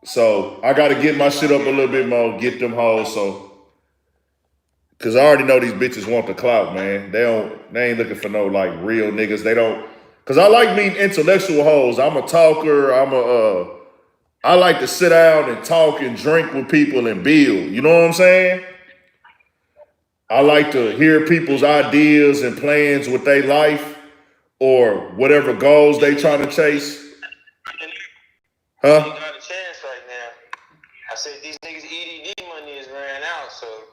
So I got to get my shit up a little bit more, get them hoes. So, because I already know these bitches want the clout, man. They ain't looking for no like real niggas. They don't. Because I like meeting intellectual hoes. I'm a talker. I like to sit down and talk and drink with people and build. You know what I'm saying? I like to hear people's ideas and plans with their life or whatever goals they trying to chase. You Huh? got a chance right now. I said these niggas EDD money is ran out, so you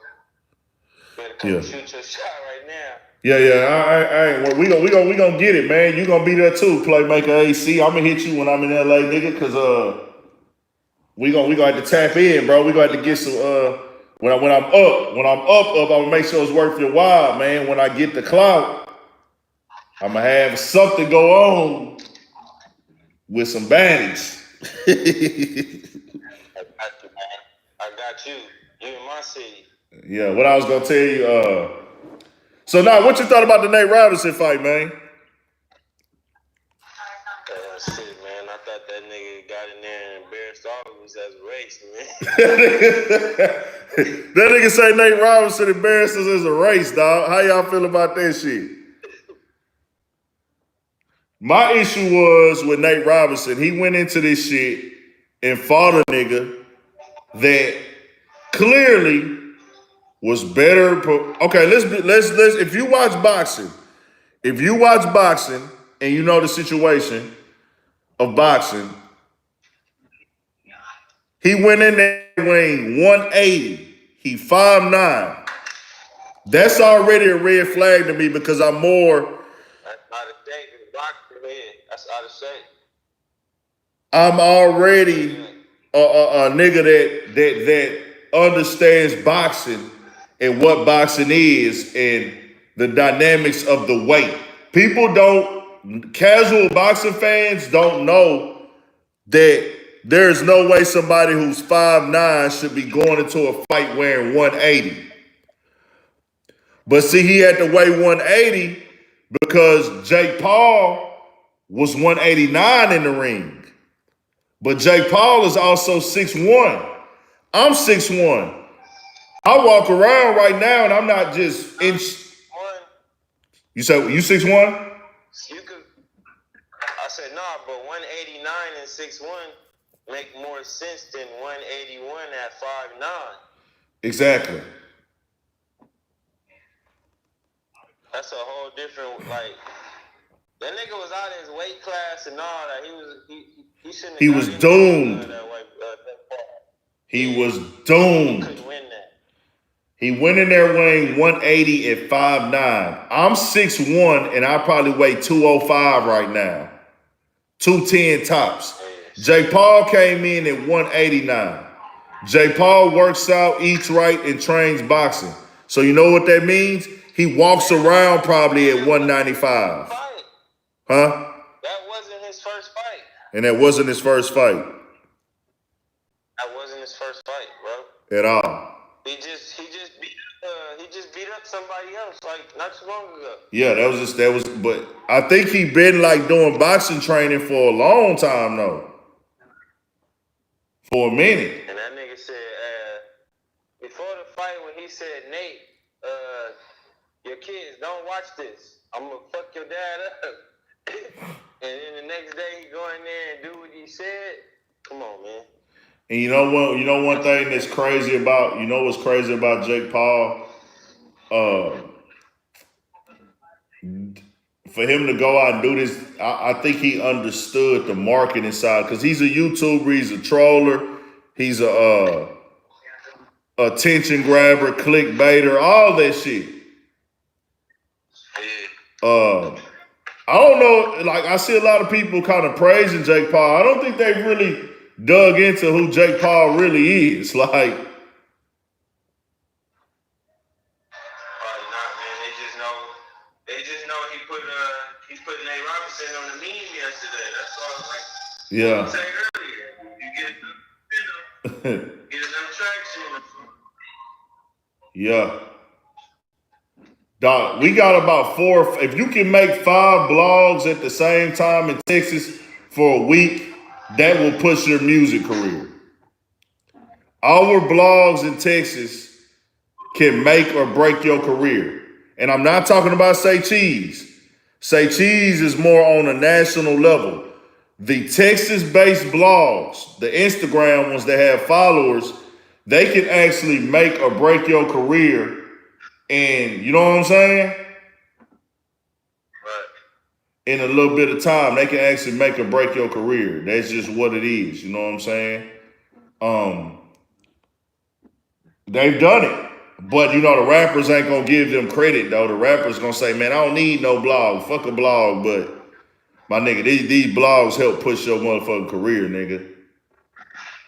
better come shoot your shot right now. Yeah. We gonna get it, man. You gonna be there too, Playmaker AC. I'm gonna hit you when I'm in LA, nigga, cause we gonna have to tap in, bro. We gonna have to get some when I'm up, I'm gonna make sure it's worth your while, man. When I get the clout, I'm gonna have something go on with some baddies. I got you. You in my city. Yeah, what I was gonna tell you, so now what you thought about the Nate Robinson fight, man? Shit, man. I thought that nigga got in there and embarrassed all of us as a race, man. That nigga say Nate Robinson embarrassed us as a race, dog. How y'all feel about that shit? My issue was with Nate Robinson. He went into this shit and fought a nigga that clearly was better. Okay, let's. If you watch boxing and you know the situation of boxing, he went in there weighing 180. He 5'9". That's already a red flag to me because I'm more. That's out of shape. Boxing, man. That's out of shape. I'm already a nigga that understands boxing and what boxing is and the dynamics of the weight. Casual boxing fans don't know that there's no way somebody who's 5'9" should be going into a fight wearing 180. But see, he had to weigh 180 because Jake Paul was 189 in the ring. But Jake Paul is also 6'1". I'm 6'1". I walk around right now and I'm not just in. You said you 6'1"? You could. I said nah, but 189 and 6'1" make more sense than 181 at 5'9". Exactly. That's a whole different like. That nigga was out of his weight class and all that. He shouldn't. He was doomed. That He was doomed. He couldn't win that. He went in there weighing 180 at 5'9". I'm 6'1" and I probably weigh 205 right now. 210 tops. Jake Paul came in at 189. Jake Paul works out, eats right, and trains boxing. So you know what that means? He walks around probably at 195. Huh? That wasn't his first fight. And that wasn't his first fight. That wasn't his first fight, bro. At all. He just beat up somebody else like not too long ago. Yeah, but I think he been like doing boxing training for a long time though. For a minute. And that nigga said, before the fight when he said, Nate, your kids don't watch this. I'm gonna fuck your dad up. And then the next day he go in there and do what he said. Come on, man. And you know what? You know one thing that's crazy about, you know what's crazy about Jake Paul? For him to go out and do this, I think he understood the marketing side because he's a YouTuber, he's a troller, he's a attention grabber, clickbaiter, all that shit. I don't know, like I see a lot of people kind of praising Jake Paul. I don't think they really dug into who Jake Paul really is. Like, probably not, man. They just know he put Nate Robinson on the meme yesterday. That's all. Like, yeah. I said earlier, you get enough traction. Yeah. Dog, we got about 4. If you can make 5 blogs at the same time in Texas for a week, that will push your music career. Our blogs in Texas can make or break your career. And I'm not talking about Say Cheese. Say Cheese is more on a national level. The Texas-based blogs, the Instagram ones that have followers, they can actually make or break your career And you know what I'm saying? Right. In a little bit of time, they can actually make or break your career. That's just what it is. You know what I'm saying? They've done it. But you know, the rappers ain't gonna give them credit though. The rappers gonna say, man, I don't need no blog. Fuck a blog, but my nigga, these blogs help push your motherfucking career, nigga.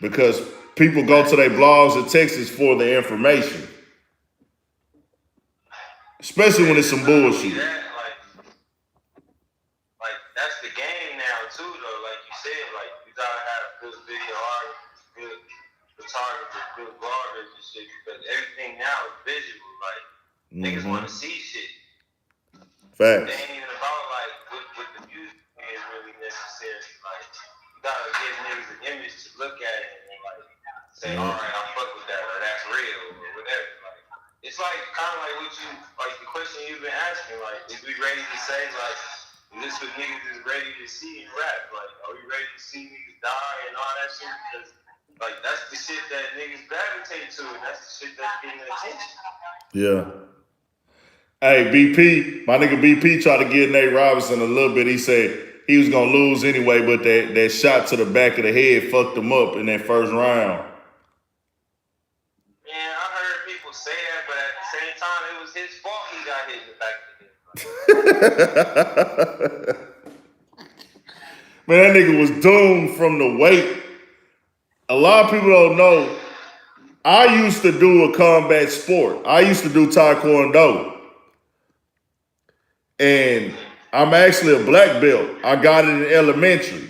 Because people go to their blogs in Texas for the information. Especially when it's some bullshit. Like that's the game now too, though. Like you said, like you gotta have good video art, good photographers, good bloggers and shit. Because everything now is visual. Like niggas want to see shit. Facts. It ain't even about like what the music is really necessary. Like you gotta give niggas an image to look at it and like say, all right, I fuck with that, or that's real, or whatever. Like it's like kind of like what you like the question you've been asking. Like, is we ready to say like? This what niggas is ready to see in rap. Like, are we ready to see niggas die and all that shit? Because, like, that's the shit that niggas gravitate to, and that's the shit that's getting attention. Yeah. Hey, BP, my nigga BP tried to get Nate Robinson a little bit. He said he was gonna lose anyway, but that shot to the back of the head fucked him up in that first round. Yeah, I heard people say that, but at the same time, it was his fault he got hit in the back of the head. Man, that nigga was doomed from the weight. A lot of people don't know. I used to do a combat sport. I used to do Taekwondo. And I'm actually a black belt. I got it in elementary.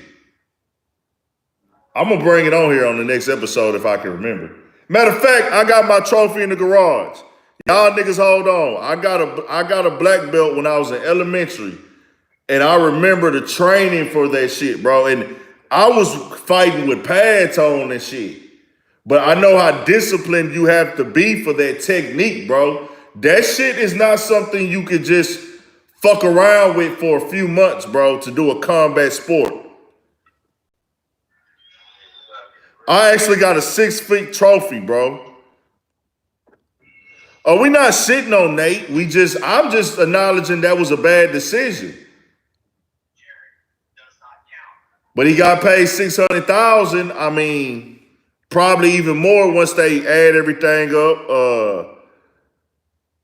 I'm gonna bring it on here on the next episode if I can remember. Matter of fact, I got my trophy in the garage. Y'all niggas hold on. I got a black belt when I was in elementary. And I remember the training for that shit, bro. And I was fighting with pads on and shit. But I know how disciplined you have to be for that technique, bro. That shit is not something you could just fuck around with for a few months, bro, to do a combat sport. I actually got a 6 feet trophy, bro. Oh, we not shitting on Nate. I'm just acknowledging that was a bad decision. But he got paid $600,000. I mean, probably even more once they add everything up.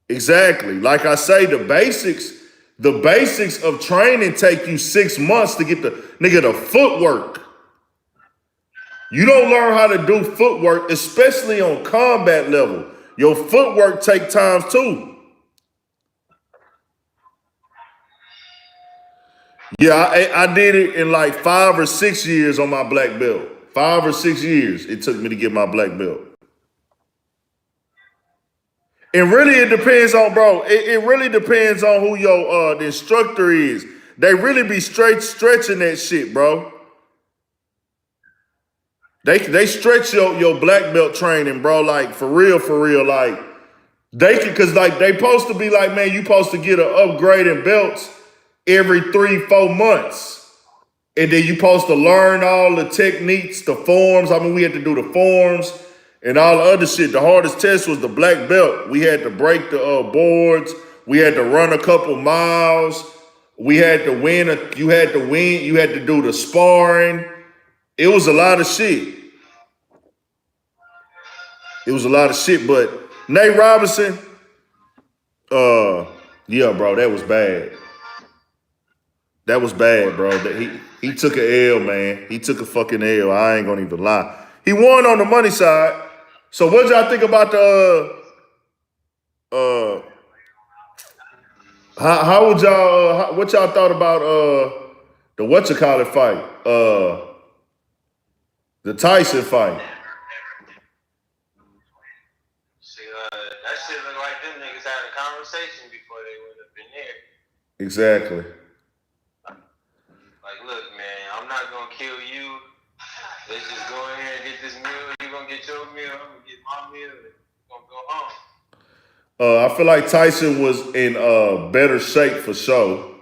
Exactly. Like I say, the basics of training take you 6 months to get the footwork. You don't learn how to do footwork, especially on combat level. Your footwork take time too. Yeah, I did it in like 5 or 6 years on my black belt. 5 or 6 years it took me to get my black belt. And really it depends on, bro, it really depends on who your the instructor is. They really be stretching that shit, bro. They stretch your black belt training, bro, like for real, like they can, cause like they supposed to be like, man, you supposed to get an upgrade in belts every 3-4 months. And then you supposed to learn all the techniques, the forms. I mean, we had to do the forms and all the other shit. The hardest test was the black belt. We had to break the boards. We had to run a couple miles. We had to win. You had to win. You had to do the sparring. It was a lot of shit. But Nate Robinson, yeah, bro, that was bad. That was bad, bro. He took an L, man. He took a fucking L. I ain't gonna even lie. He won on the money side. So what y'all think about how would y'all what y'all thought about the whatchamacallit fight? The Tyson fight. See, that shit look like them niggas had a conversation before they went up in there. Exactly. Like, look, man, I'm not gonna kill you. Let's just go in here and get this meal. You gonna get your meal, I'm gonna get my meal, and we're gonna go home. I feel like Tyson was in better shape for sure.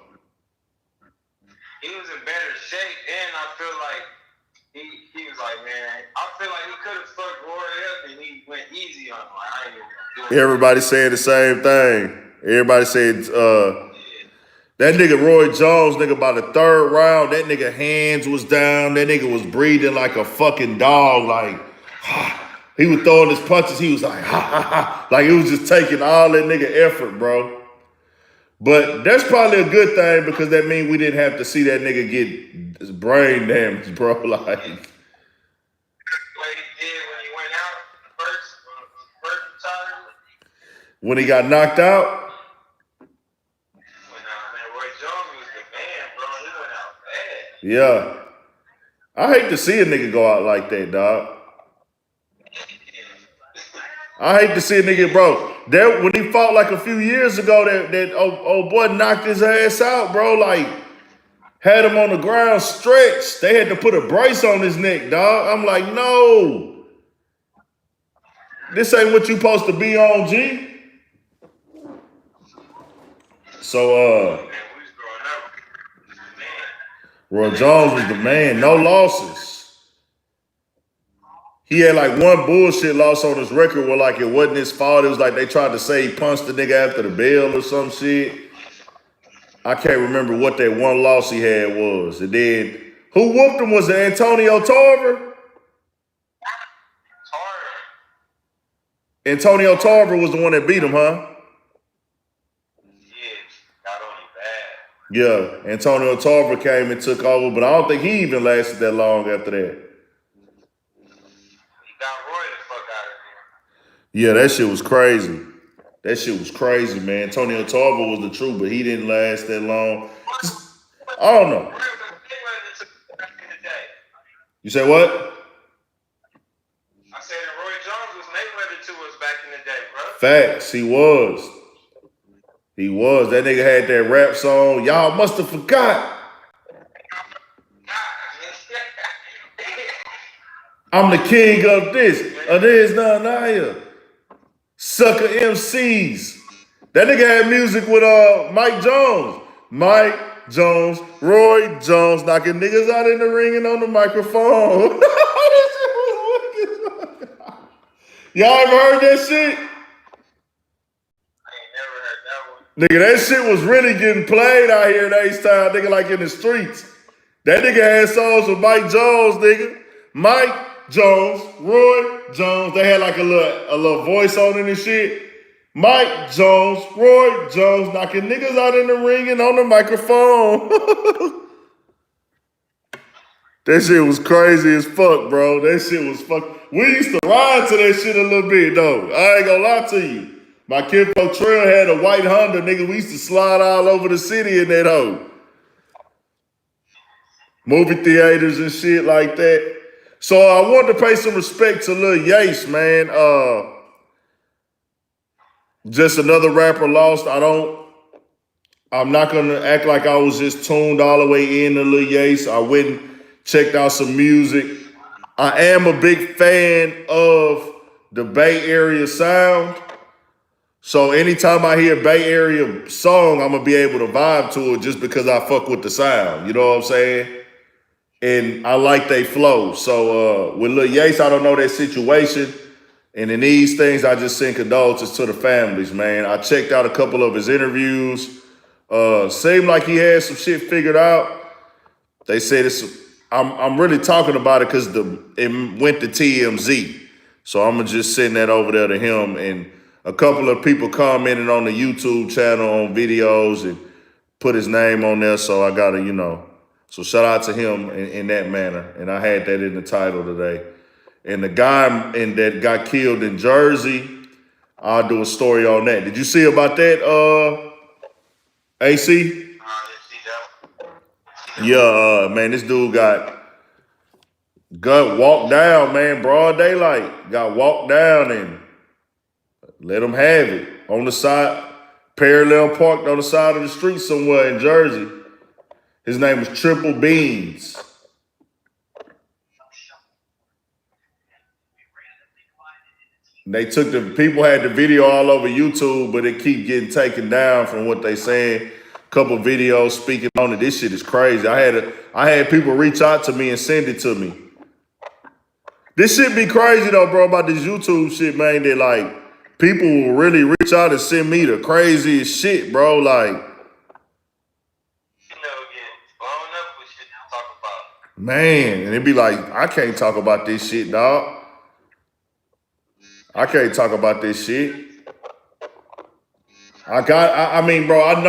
He was in better shape, and I feel like he was like, man, I feel like he could have fucked Roy up and he went easy on him. Like, I ain't even doing Everybody said the same thing. Everybody said that nigga Roy Jones, nigga, by the third round, that nigga hands was down. That nigga was breathing like a fucking dog. Like, he was throwing his punches. He was like, ha, ha, ha. Like, it was just taking all that nigga effort, bro. But that's probably a good thing because that means we didn't have to see that nigga get his brain damage, bro. Like, what he did when he went out first time. when he got knocked out. Man, Roy Jones was the man, bro. He went out bad. Yeah. I hate to see a nigga go out like that, dog. I hate to see a nigga, bro. That when he fought like a few years ago, that old boy knocked his ass out, bro. Like, had him on the ground stretched. They had to put a brace on his neck, dog. I'm like, no. This ain't what you supposed to be on, G. So, Man, we was growing up. Man. Roy Jones was the man. No losses. He had like one bullshit loss on his record where like it wasn't his fault. It was like they tried to say he punched the nigga after the bell or some shit. I can't remember what that one loss he had was. And then who whooped him? Was it Antonio Tarver? Antonio Tarver was the one that beat him, huh? Yeah, Antonio Tarver came and took over, but I don't think he even lasted that long after that. He got Roy the fuck out of there. Yeah, that shit was crazy. That shit was crazy, man. Antonio Tarver was the truth, but he didn't last that long. I don't know. You say what? I said that Roy Jones was Mayweather to us back in the day, bro. Facts, he was. He was. That nigga had that rap song. Y'all must have forgot. I'm the king of this. There's none higher. Sucker MCs. That nigga had music with Mike Jones. Mike Jones, Roy Jones, knocking niggas out in the ring and on the microphone. Y'all ever heard that shit? Nigga, that shit was really getting played out here in H-Town, nigga, like in the streets. That nigga had songs with Mike Jones, nigga. Mike Jones, Roy Jones. They had like a little voice on it and shit. Mike Jones, Roy Jones, knocking niggas out in the ring and on the microphone. That shit was crazy as fuck, bro. That shit was fuck. We used to ride to that shit a little bit, though. I ain't gonna lie to you. My kinfolk trail had a white Honda, nigga. We used to slide all over the city in that hoe. Movie theaters and shit like that. So I wanted to pay some respect to Lil Yase, man. Just another rapper lost. I'm not gonna act like I was just tuned all the way into Lil Yase. I went and checked out some music. I am a big fan of the Bay Area sound. So anytime I hear Bay Area song, I'm gonna be able to vibe to it just because I fuck with the sound. You know what I'm saying? And I like they flow. So with Lil Yase, I don't know that situation. And in these things, I just send condolences to the families, man. I checked out a couple of his interviews. Seemed like he had some shit figured out. They said I'm really talking about it because it went to TMZ. So I'm gonna just send that over there to him. And a couple of people commented on the YouTube channel on videos and put his name on there. So I gotta, so shout out to him in that manner. And I had that in the title today. And the guy that got killed in Jersey, I'll do a story on that. Did you see about that, AC? Yeah, man, this dude got walked down, man, broad daylight. Got walked down and let him have it on the side, parallel parked on the side of the street somewhere in Jersey. His name was Triple Beans. People had the video all over YouTube, but it keep getting taken down from what they saying. Couple videos speaking on it. This shit is crazy. I had people reach out to me and send it to me. This shit be crazy though, bro, about this YouTube shit, man, that like people will really reach out and send me the craziest shit, bro. Like, get blown up with shit to talk about. man, and it be like, I can't talk about this shit, dog. I can't talk about this shit. I mean, bro, I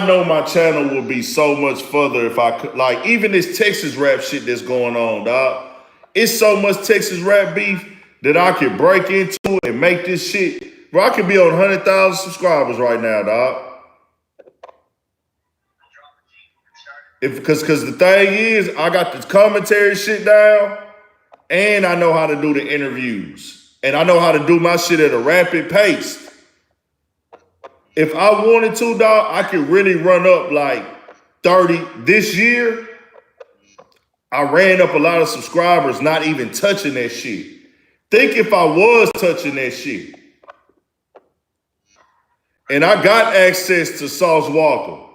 know my channel would be so much further if I could, like, even this Texas rap shit that's going on, dog. It's so much Texas rap beef that I could break into it and make this shit. Bro, I could be on 100,000 subscribers right now, dog. Because the thing is, I got the commentary shit down, and I know how to do the interviews. And I know how to do my shit at a rapid pace. If I wanted to, dog, I could really run up like 30 this year. I ran up a lot of subscribers not even touching that shit. Think if I was touching that shit. And I got access to Sauce Walker.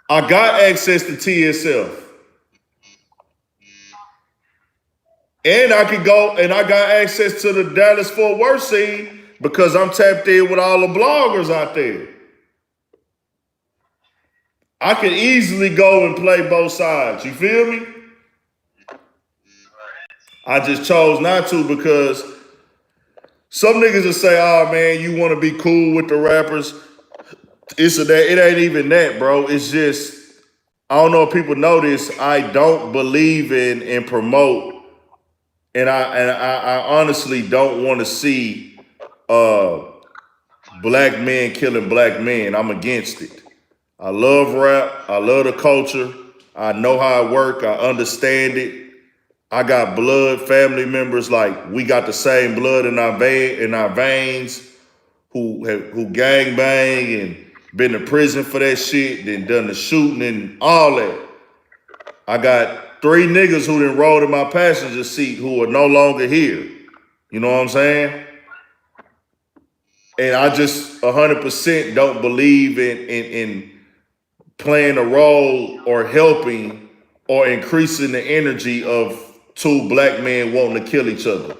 I got access to TSF. And I could go and I got access to the Dallas-Fort Worth scene because I'm tapped in with all the bloggers out there. I could easily go and play both sides. You feel me? I just chose not to because some niggas will say, oh man, you want to be cool with the rappers. It's that. It ain't even that, bro. It's just, I don't know if people know this. I don't believe in promote. And I honestly don't want to see black men killing black men. I'm against it. I love rap. I love the culture. I know how it works. I understand it. I got blood family members, like we got the same blood in our veins who gang bang and been to prison for that shit, then done the shooting and all that. I got 3 niggas who done rode in my passenger seat who are no longer here. You know what I'm saying? And I just 100% don't believe in playing a role or helping or increasing the energy of 2 black men wanting to kill each other.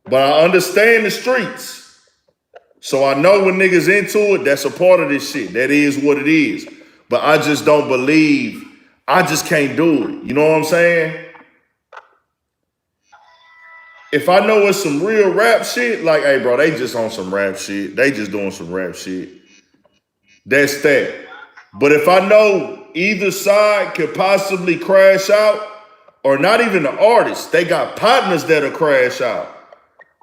But I understand the streets. So I know when niggas into it, that's a part of this shit. That is what it is. But I just don't believe, I just can't do it. You know what I'm saying? If I know it's some real rap shit, like, hey bro, they just on some rap shit. They just doing some rap shit. That's that. But if I know either side could possibly crash out, or not even the artist, they got partners that'll crash out,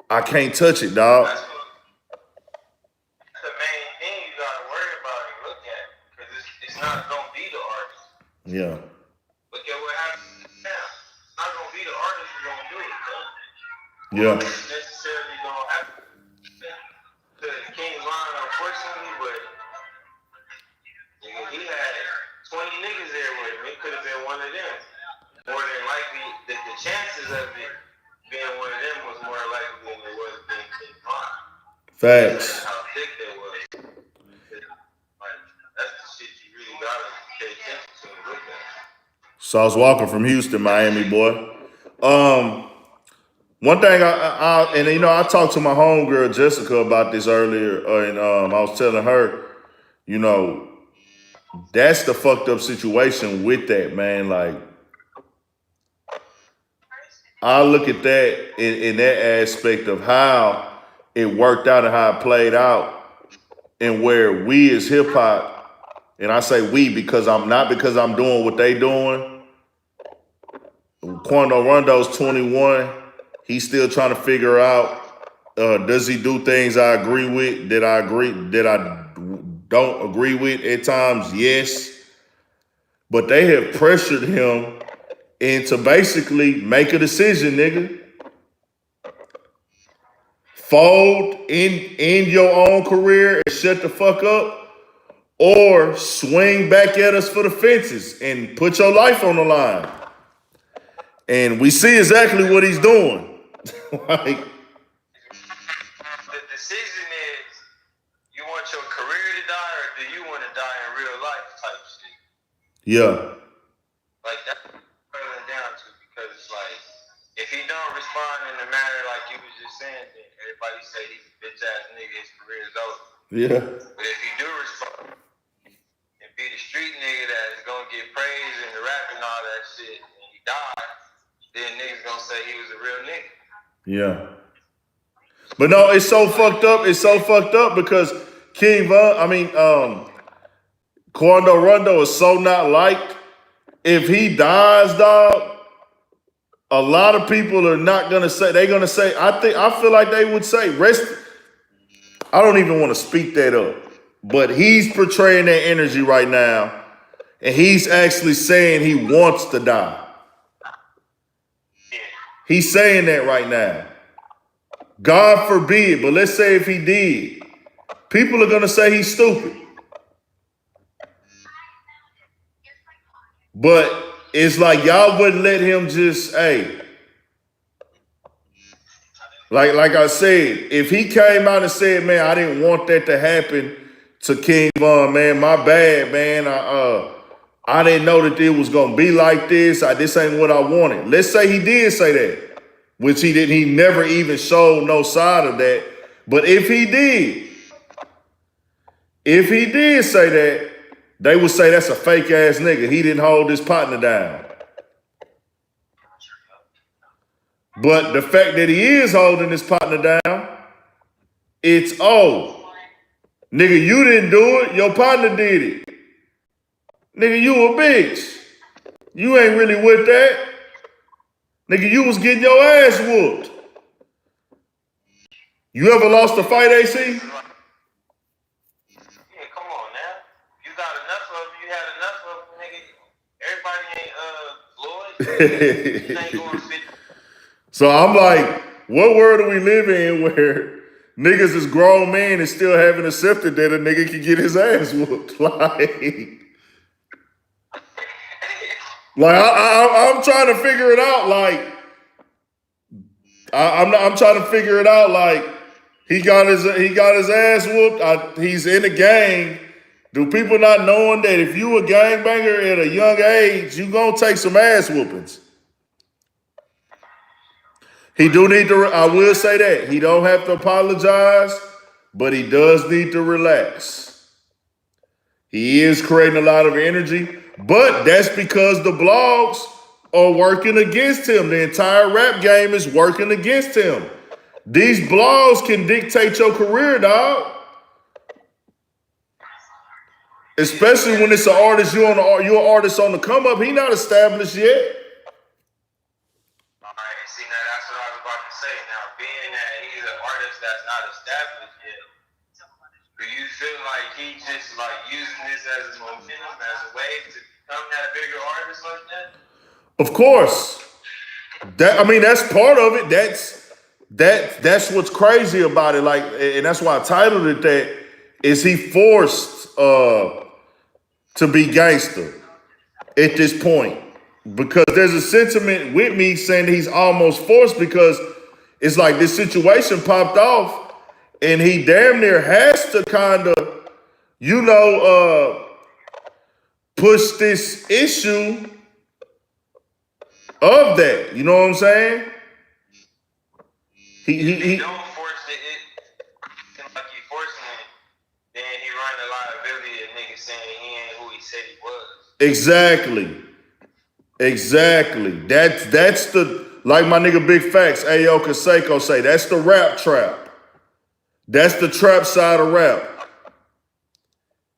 I can't touch it, dog. That's the main thing you gotta worry about and look at, because it's not gonna be the artist. Yeah. Look at what happens now. It's not gonna be the artist who's gonna do it, though. Yeah. It's necessarily gonna happen. The King's line, unfortunately, but nigga, he had 20 niggas there with him. It could have been one of them. More than likely, the chances of it being one of them was more likely than it was being mine. Facts. How thick they was. Like, that's the shit you really gotta pay attention to and look at. Sauce Walker from Houston, Miami boy. One thing and you know, I talked to my homegirl Jessica about this earlier, and I was telling her, you know, that's the fucked up situation with that, man. Like, I look at that in that aspect of how it worked out and how it played out, and where we as hip hop, and I say we because I'm doing what they doing. Quando Rondo's 21. He's still trying to figure out, does he do things I agree with? That I don't agree with at times? Yes. But they have pressured him into basically make a decision, nigga. Fold in your own career and shut the fuck up, or swing back at us for the fences and put your life on the line. And we see exactly what he's doing. Like, the decision is, you want your career to die or do you want to die in real life type shit. yeah. Like, that's what I'm down to, because it's like, if he don't respond in the manner like you was just saying, then everybody say he's a bitch ass nigga, his career is over. Yeah. But if he do respond and be the street nigga that is gonna get praise and the rap and all that shit, and he died, then niggas gonna say he was a real nigga. Yeah. But no, it's so fucked up. It's so fucked up because Quando Rondo is so not liked. If he dies, dog, a lot of people are not gonna say. They're gonna say. I feel like they would say rest. I don't even want to speak that up, but he's portraying that energy right now, and he's actually saying he wants to die. He's saying that right now. God forbid, but let's say if he did, people are gonna say he's stupid. But it's like y'all wouldn't let him just, hey. Like I said, if he came out and said, man, I didn't want that to happen to King Von, man, my bad, man. I didn't know that it was gonna be like this. This ain't what I wanted. Let's say he did say that, which he didn't. He never even showed no side of that. But if he did say that, they would say that's a fake ass nigga. He didn't hold his partner down. But the fact that he is holding his partner down, it's nigga, you didn't do it, your partner did it. Nigga, you a bitch. You ain't really with that. Nigga, you was getting your ass whooped. You ever lost a fight, AC? Yeah, come on now. You got enough of them, you had enough of them, nigga. Everybody ain't Floyd. You ain't going 50. So I'm like, what world do we live in where niggas is grown men and still haven't accepted that a nigga can get his ass whooped? I'm trying to figure it out. I'm trying to figure it out. Like he got his ass whooped. He's in a gang. Do people not knowing that if you a gangbanger at a young age, you gonna take some ass whoopings? He do need to, I will say that. He don't have to apologize, but he does need to relax. He is creating a lot of energy, but that's because the blogs are working against him. The entire rap game is working against him. These blogs can dictate your career, dog. Especially when it's an artist, you're an artist on the come up. He not established yet. See, now that's what I was about to say. Now, being that he's an artist that's not established yet, do you feel like he just like using this as a momentum, as a way to become that bigger artist like that? Of course. That's part of it. That's what's crazy about it. Like, and that's why I titled it that. Is he forced to be gangster at this point? Because there's a sentiment with me saying that he's almost forced because it's like this situation popped off and he damn near has to kind of, push this issue of that. You know what I'm saying? He don't force it, like he forcing it, then he run a liability of niggas saying he ain't who he said he was. Exactly. That's the, like my nigga Big Facts, Ayo Kaseko say, that's the rap trap. That's the trap side of rap.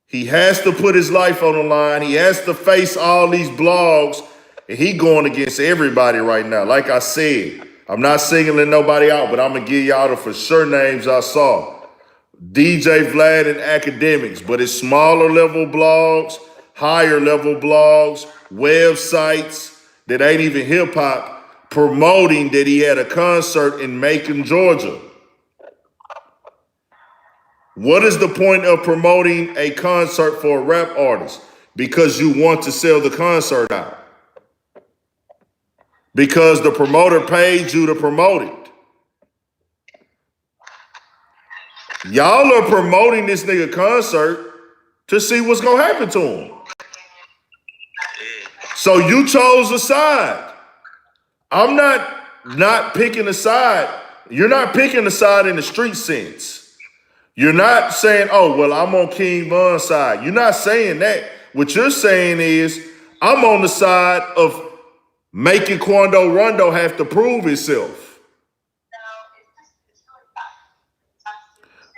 He has to put his life on the line. He has to face all these blogs, and he going against everybody right now. Like I said, I'm not singling nobody out, but I'm gonna give y'all the for sure names I saw. DJ Vlad and Academics, but it's smaller level blogs, higher level blogs, websites that ain't even hip hop promoting that he had a concert in Macon, Georgia. What is the point of promoting a concert for a rap artist? Because you want to sell the concert out. Because the promoter paid you to promote it. Y'all are promoting this nigga concert to see what's gonna happen to him. So you chose a side. I'm not not picking a side. You're not picking a side in the street sense. You're not saying, oh, well, I'm on King Von's side. You're not saying that. What you're saying is, I'm on the side of making Quando Rondo have to prove himself.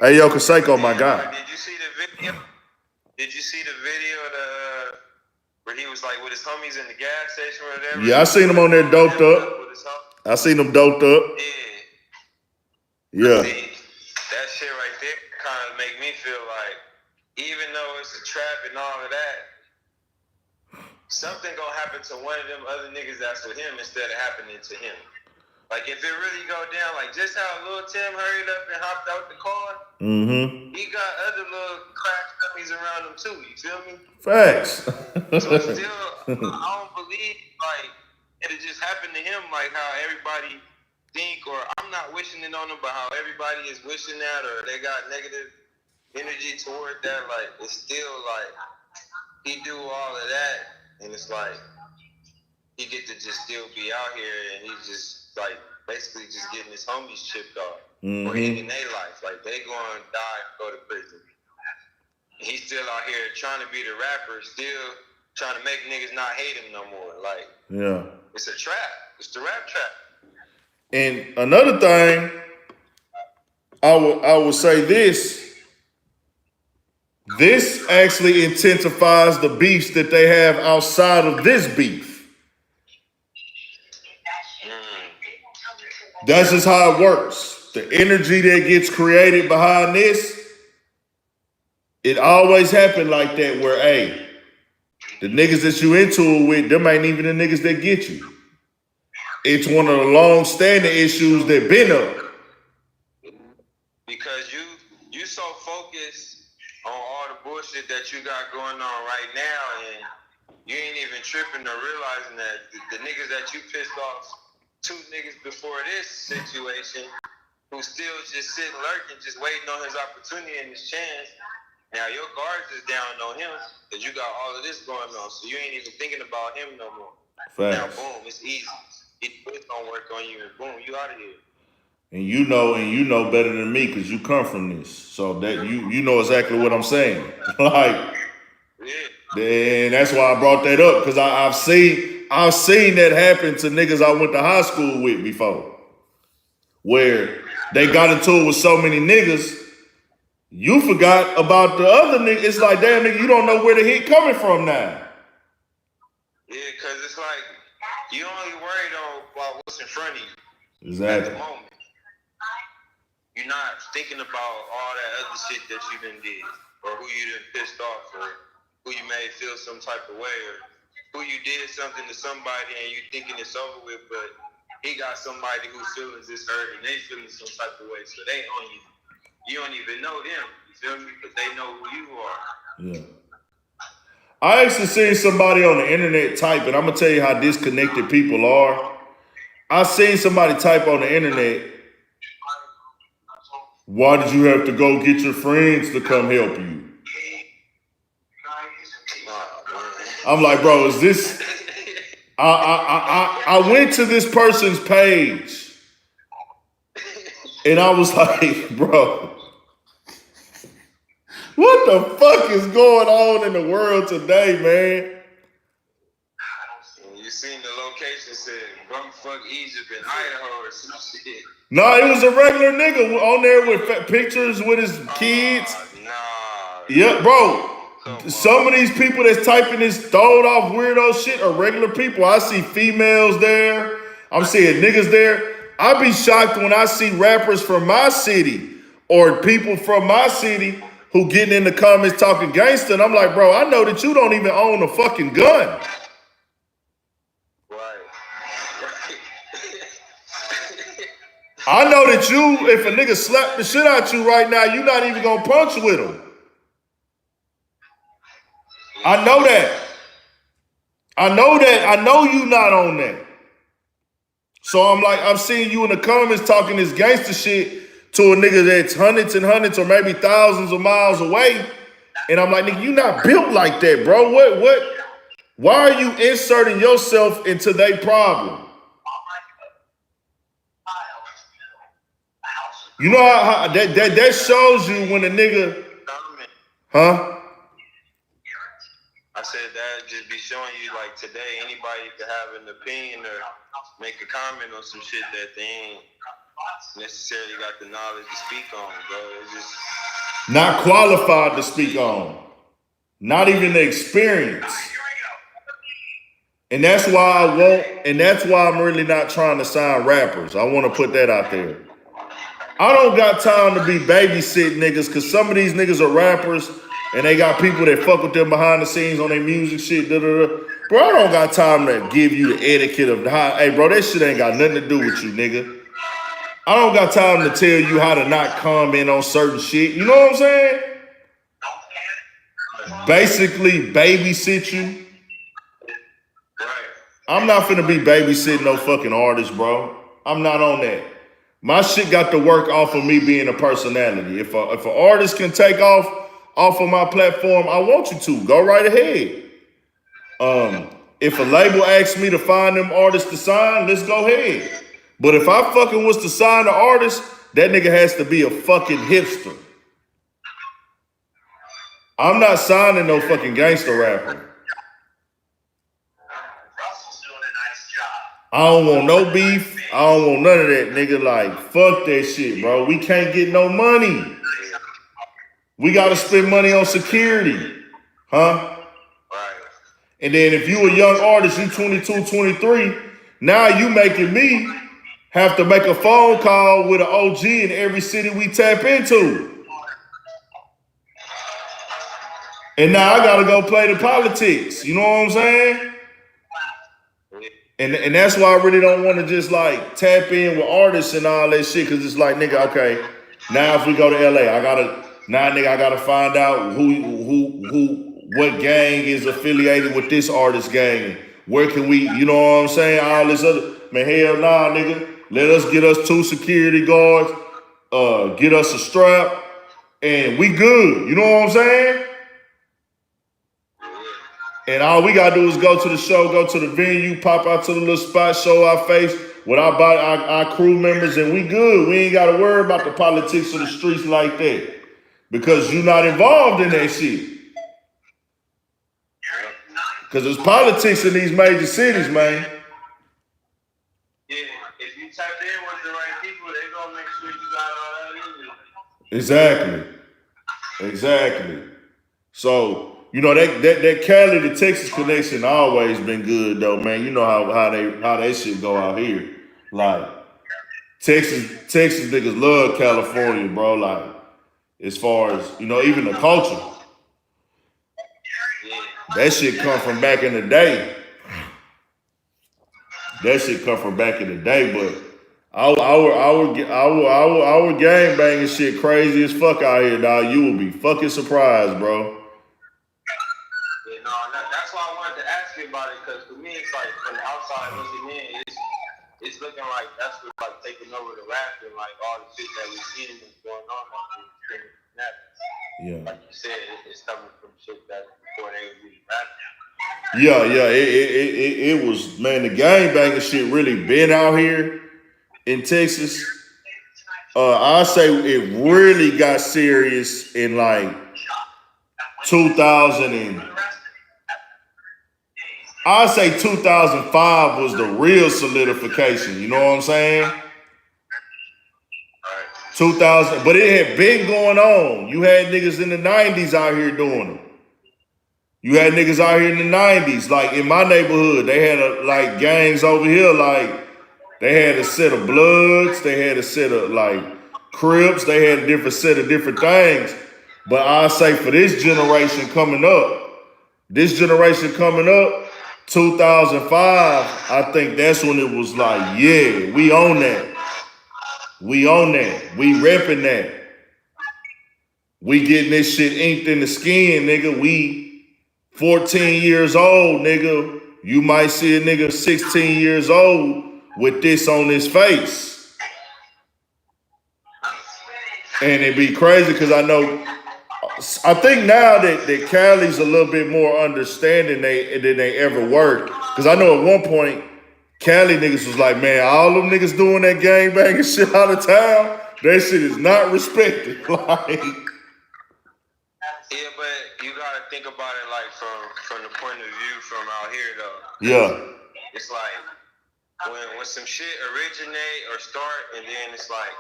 Hey, yo, Kaseko, my guy. Did you see the video? Did you see the video where he was like with his homies in the gas station or whatever? Yeah, I seen him on there doped up. I seen him doped up. Yeah. See, that shit right there kind of make me feel like, even though it's a trap and all of that, something gonna happen to one of them other niggas that's with him instead of happening to him. Like, if it really go down, like just how Lil Tim hurried up and hopped out the car, he got other little crack dummies around him too, you feel me? Facts. So still, I don't believe, like, it'll just happen to him, like how everybody think, or I'm not wishing it on him, but how everybody is wishing that, or they got negative energy toward that. Like, it's still like, he do all of that, and it's like, he get to just still be out here, and he's just like basically just getting his homies chipped off or ending their life. Like, they going to die and go to prison. And he's still out here trying to be the rapper, still trying to make niggas not hate him no more. Like, yeah, it's a trap. It's the rap trap. And another thing, I would say this. This actually intensifies the beefs that they have outside of this beef. That's just how it works. The energy that gets created behind this, it always happened like that where, hey, the niggas that you into it with, them ain't even the niggas that get you. It's one of the long-standing issues that been up. Because you so focused on all the bullshit that you got going on right now, and you ain't even tripping or realizing that the niggas that you pissed off 2 niggas before this situation, who still just sitting lurking, just waiting on his opportunity and his chance. Now your guards is down on him because you got all of this going on, so you ain't even thinking about him no more. Facts. Now boom, it's easy. It's gonna work on you, and boom, you out of here. And you know better than me because you come from this, so that you know exactly what I'm saying. Like, yeah. And that's why I brought that up, because I've seen that happen to niggas I went to high school with before, where they got into it with so many niggas, you forgot about the other niggas. It's like, damn, nigga, you don't know where the hit coming from now. Yeah, because it's like, you only worried about what's in front of you. Exactly. At the moment. You're not thinking about all that other shit that you done did, or who you done pissed off, or who you made feel some type of way, or who you did something to somebody and you thinking it's over with, but he got somebody whose feelings is hurt and they feeling some type of way, so they on you. You don't even know them, you feel me? Because they know who you are. Yeah. I actually seen somebody on the internet type, and I'm gonna tell you how disconnected people are. I seen somebody type on the internet, why did you have to go get your friends to come help you? I'm like, bro, is this? I went to this person's page, and I was like, bro, what the fuck is going on in the world today, man? You seen the location said bumfuck Egypt in Idaho or some shit. No, it was a regular nigga on there with pictures with his kids. Nah. Yeah, bro. Some of these people that's typing this throwed off weirdo shit are regular people. I see females there. I'm seeing niggas there. I be shocked when I see rappers from my city or people from my city who getting in the comments talking gangster. And I'm like, bro, I know that you don't even own a fucking gun. I know that you, if a nigga slap the shit out you right now, you not even gonna punch with him. I know that. I know you not on that. So I'm like, I'm seeing you in the comments talking this gangster shit to a nigga that's hundreds and hundreds or maybe thousands of miles away. And I'm like, nigga, you not built like that, bro. What? Why are you inserting yourself into their problem? You know how that shows you when a nigga, huh? I said that just be showing you like today anybody could have an opinion or make a comment on some shit that they ain't necessarily got the knowledge to speak on, bro. It's just Not qualified to speak on. Not even the experience. And that's why I'm really not trying to sign rappers. I want to put that out there. I don't got time to be babysitting niggas because some of these niggas are rappers and they got people that fuck with them behind the scenes on their music shit. Da, da, da. Bro, I don't got time to give you the etiquette of how, hey, bro, that shit ain't got nothing to do with you, nigga. I don't got time to tell you how to not comment on certain shit. You know what I'm saying? Basically, babysit you. I'm not finna be babysitting no fucking artist, bro. I'm not on that. My shit got to work off of me being a personality. If an artist can take off of my platform, I want you to. Go right ahead. If a label asks me to find them artists to sign, let's go ahead. But if I fucking was to sign an artist, that nigga has to be a fucking hipster. I'm not signing no fucking gangster rapper. I don't want no beef. I don't want none of that, nigga. Like, fuck that shit, bro. We can't get no money. We got to spend money on security. Huh? And then if you a young artist, you 22, 23, now you making me have to make a phone call with an OG in every city we tap into. And now I got to go play the politics. You know what I'm saying? And that's why I really don't want to just like tap in with artists and all that shit, because it's like, nigga, okay, now if we go to LA, I gotta find out what gang is affiliated with this artist gang. Where can we, you know what I'm saying? All this other, man, hell nah, nigga. Get us 2 security guards, get us a strap, and we good. You know what I'm saying? And all we gotta do is go to the show, go to the venue, pop out to the little spot, show our face with our crew members, and we good. We ain't gotta worry about the politics of the streets like that. Because you're not involved in that shit. Because there's politics in these major cities, man. Yeah, if you tap in with the right people, they gonna make sure you got all that in you. Exactly. So, you know, that Cali to Texas connection always been good though, man. You know how that shit go out here. Like Texas niggas love California, bro. Like as far as, you know, even the culture. That shit come from back in the day. But our gang banging shit crazy as fuck out here, dog. You will be fucking surprised, bro. That's why I wanted to ask you about it, because for me, it's like from the outside looking in, it's looking like that's what's like taking over the rap and like all the shit that we're seeing is going on. Yeah. Like you said, it's coming from shit that before they would be rapping. Yeah. It was, man, the gang banging shit really been out here in Texas. I say it really got serious in like 2005 was the real solidification. You know what I'm saying? 2000, but it had been going on. You had niggas in the 90s out here doing it. You had niggas out here in the 90s. Like in my neighborhood, they had like gangs over here. Like they had a set of Bloods. They had a set of like Crips. They had a different set of different things. But I say for this generation coming up, 2005, I think that's when it was like, yeah, we own that. We repping that. We getting this shit inked in the skin, nigga. We 14 years old, nigga. You might see a nigga 16 years old with this on his face. And it'd be crazy because I think now that Cali's a little bit more understanding than they ever were. Because I know at one point, Cali niggas was like, man, all them niggas doing that gangbanging shit out of town. That shit is not respected. Like, Yeah, but you gotta think about it like from the point of view from out here though. yeah. It's like when some shit originate or start, and then it's like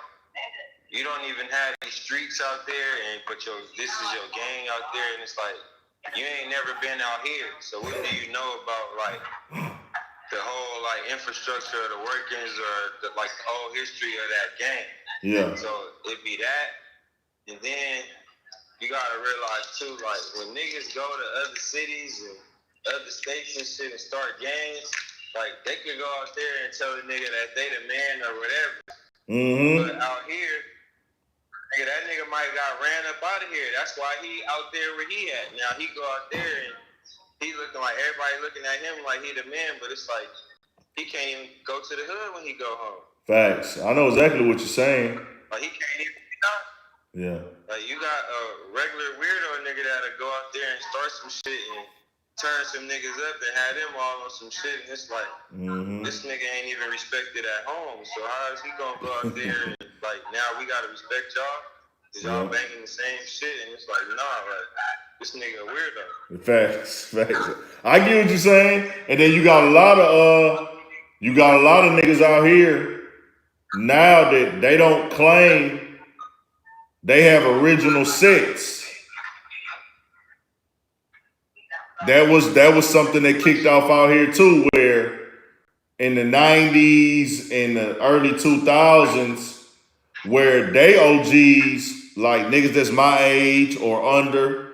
you don't even have these streets out there, but this is your gang out there, and it's like you ain't never been out here. So what do you know about like the whole like infrastructure of the workings or the whole history of that gang? Yeah. So it'd be that, and then you gotta realize too, like when niggas go to other cities and other states and shit and start gangs, like they could go out there and tell the nigga that they the man or whatever. Mm-hmm. But out here, nigga, that nigga might got ran up out of here. That's why he out there where he at. Now he go out there and he looking like everybody looking at him like he the man, but it's like he can't even go to the hood when he go home. Facts. I know exactly what you're saying. Like he can't even be done. Yeah. Like you got a regular weirdo nigga that'll go out there and start some shit and turn some niggas up and have them all on some shit, and it's like this nigga ain't even respected at home. So how is he gonna go out there and like now we gotta respect y'all? Cause y'all banging the same shit, and it's like nah, like this nigga a weirdo. Facts. I get what you're saying, and then you got a lot of niggas out here now that they don't claim they have original sets. That was something that kicked off out here too, where in the 90s and the early 2000s, where they OGs, like niggas that's my age or under,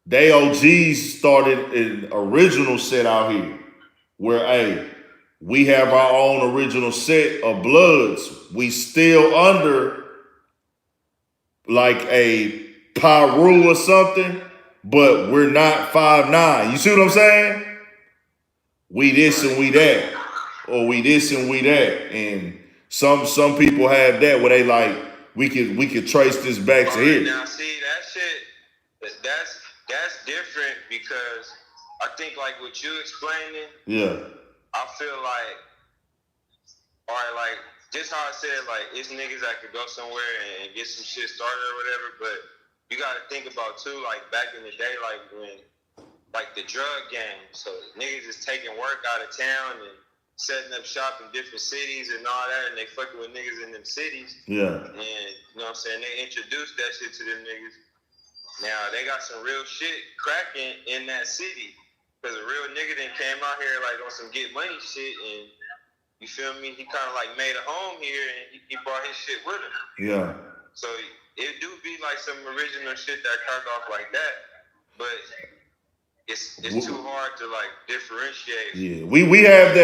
they OGs started an original set out here where, hey, we have our own original set of Bloods. We still under like a Pyru or something, but we're not 5'9". You see what I'm saying? We this and we that, or we this and we that, and some people have that where they like we could trace this back to here. Now see that shit, that's different because I think like what you explaining, I feel like, all right, like just how I said, like it's niggas that could go somewhere and get some shit started or whatever, but you got to think about too, like back in the day, like when, like the drug game. So niggas is taking work out of town and setting up shop in different cities and all that, and they fucking with niggas in them cities. Yeah. And you know what I'm saying? They introduced that shit to them niggas. Now they got some real shit cracking in that city. Cause a real nigga then came out here like on some get money shit, and you feel me? He kind of like made a home here, and he brought his shit with him. Yeah. So it do be like some original shit that crack off like that, but it's too hard to like differentiate. Yeah, we have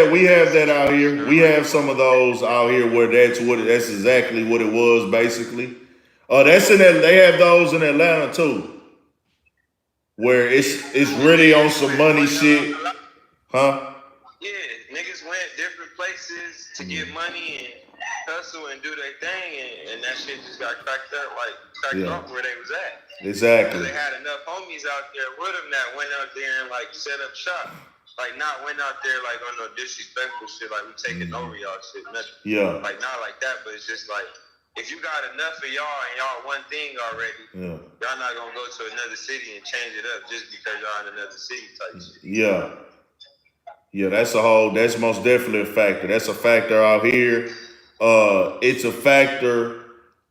that out here. We have some of those out here where that's exactly what it was basically. That's in that they have those in Atlanta too, where it's really on some money shit, huh? Yeah, niggas went different places to get money and hustle and do their thing, and that shit just got cracked off where they was at. Exactly. Because they had enough homies out there with them that went out there and like set up shop. Like not went out there like on no disrespectful shit, like we taking over y'all shit, nothing. Yeah. Like not like that, but it's just like if you got enough of y'all and y'all one thing already, y'all not gonna go to another city and change it up just because y'all in another city type shit. Yeah. Yeah, that's most definitely a factor. That's a factor out here. It's a factor,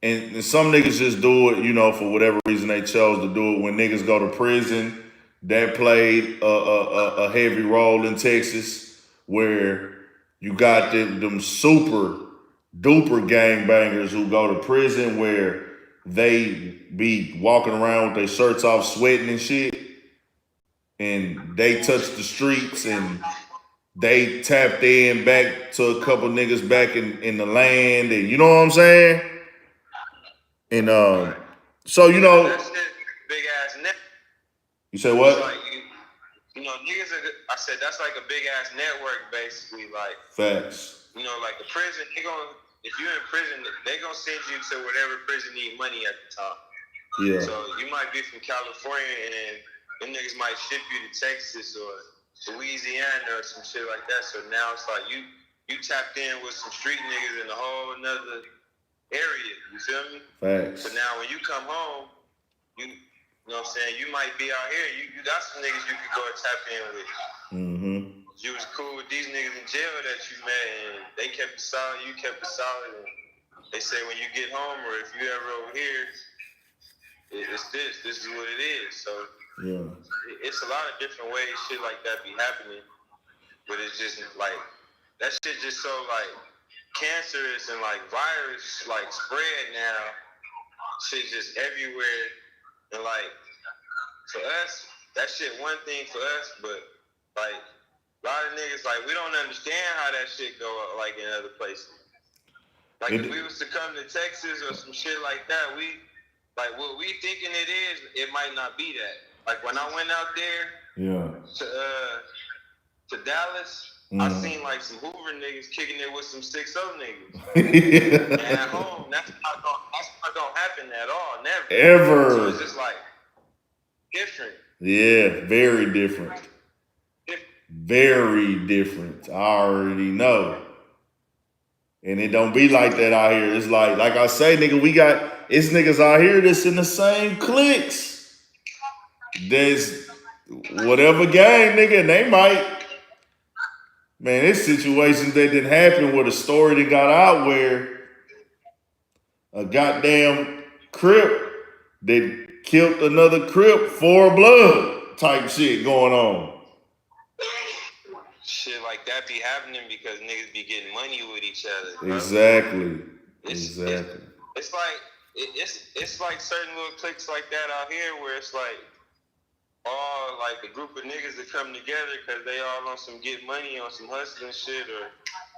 and some niggas just do it, you know, for whatever reason they chose to do it. When niggas go to prison, that played a heavy role in Texas, where you got them super duper gangbangers who go to prison where they be walking around with their shirts off, sweating and shit, and they touch the streets and they tapped in back to a couple niggas back in the land, and you know what I'm saying? And so you know, that shit, big ass net. You say what? Like you know, niggas I said that's like a big ass network basically. Like facts. You know, like the prison, if you're in prison, they gonna send you to whatever prison need money at the time. Yeah. So you might be from California and them niggas might ship you to Texas or Louisiana or some shit like that. So now it's like you tapped in with some street niggas in a whole another area. You You feel me? Facts. But now when you come home, you know what I'm saying, you might be out here, you got some niggas you could go and tap in with. Mm-hmm. You was cool with these niggas in jail that you met, and they kept it solid, you kept it solid, and they say when you get home, or if you ever over here, it's this is what it is. So yeah, it's a lot of different ways shit like that be happening, but it's just like, that shit just so like cancerous and like virus like spread now. Shit just everywhere, and like for us, that shit one thing for us, but like a lot of niggas like we don't understand how that shit go like in other places. Like if we was to come to Texas or some shit like that, we like what we thinking it is, it might not be that. Like when I went out there, to Dallas, I seen like some Hoover niggas kicking it with some 6-0 niggas. And at home, that's not gonna happen at all, never. Ever. So it's just like different. Yeah, very different. Very different. I already know. And it don't be like that out here. It's like I say, nigga, it's niggas out here that's in the same cliques. There's whatever gang, nigga, and they might, man, there's situations that didn't happen with a story that got out where a goddamn Crip that killed another Crip for blood type shit going on. Shit like that be happening because niggas be getting money with each other, bro. Exactly. It's like certain little cliques like that out here where it's like all like a group of niggas that come together because they all on some get money, on some hustling shit, or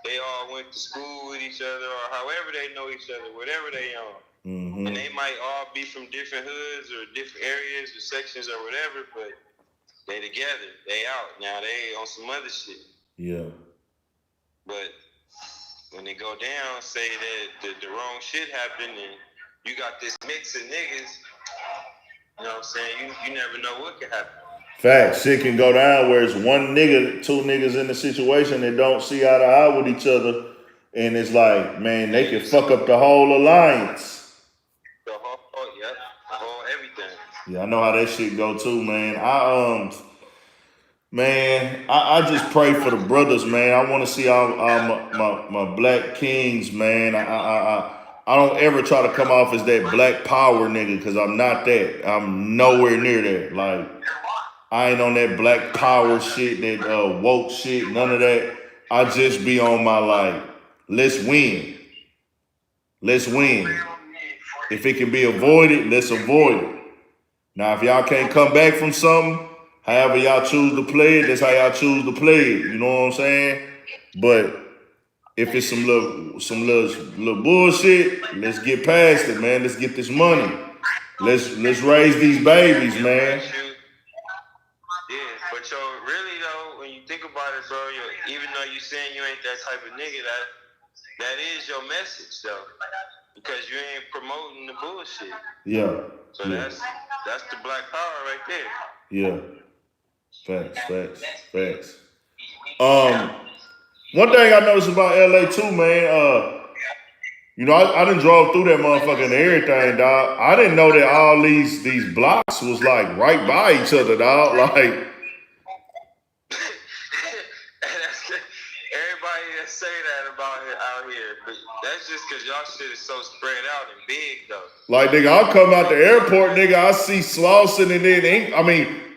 they all went to school with each other, or however they know each other, whatever they on. Mm-hmm. And they might all be from different hoods or different areas or sections or whatever, but they together, they out. Now they on some other shit. Yeah. But when they go down, say that the wrong shit happened and you got this mix of niggas, you know what I'm saying? You never know what could happen. Facts. Shit can go down where it's one nigga, two niggas in the situation that don't see eye to eye with each other. And it's like, man, they can fuck up the whole alliance. The whole everything. Yeah, I know how that shit go too, man. I just pray for the brothers, man. I want to see all my black kings, man. I don't ever try to come off as that black power nigga because I'm not that. I'm nowhere near that. Like, I ain't on that black power shit, that woke shit, none of that. I just be on my like, let's win. Let's win. If it can be avoided, let's avoid it. Now, if y'all can't come back from something, however y'all choose to play it, that's how y'all choose to play it. You know what I'm saying? But if it's some little bullshit, let's get past it, man. Let's get this money. Let's raise these babies, man. Yeah, but really though, when you think about it, bro, even though you saying you ain't that type of nigga, that is your message though, because you ain't promoting the bullshit. Yeah. So that's the black power right there. Yeah. Facts. One thing I noticed about LA too, man, you know, I done drove through that motherfucker and everything, dog. I didn't know that all these blocks was like right by each other, dog. Like, everybody that say that about it out here, but that's just because y'all shit is so spread out and big, though. Like, nigga, I'll come out the airport, nigga, I see Slauson and then,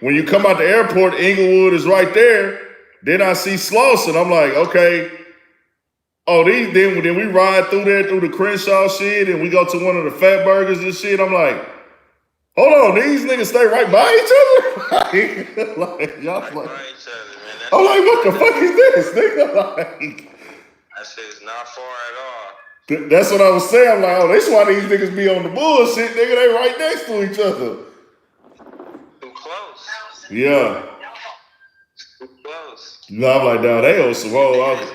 when you come out the airport, Inglewood is right there. Then I see Slauson. I'm like, okay. Oh, then we ride through there, through the Crenshaw shit, and we go to one of the Fat Burgers and shit. I'm like, hold on, these niggas stay right by each other? like, y'all right like, by each other, man. I'm like, what the fuck is this, nigga? Like, that shit is not far at all. That's what I was saying. I'm like, oh, that's why these niggas be on the bullshit, nigga. They right next to each other. Too close. Yeah. Too close. No, I'm like, nah, they on some whole other.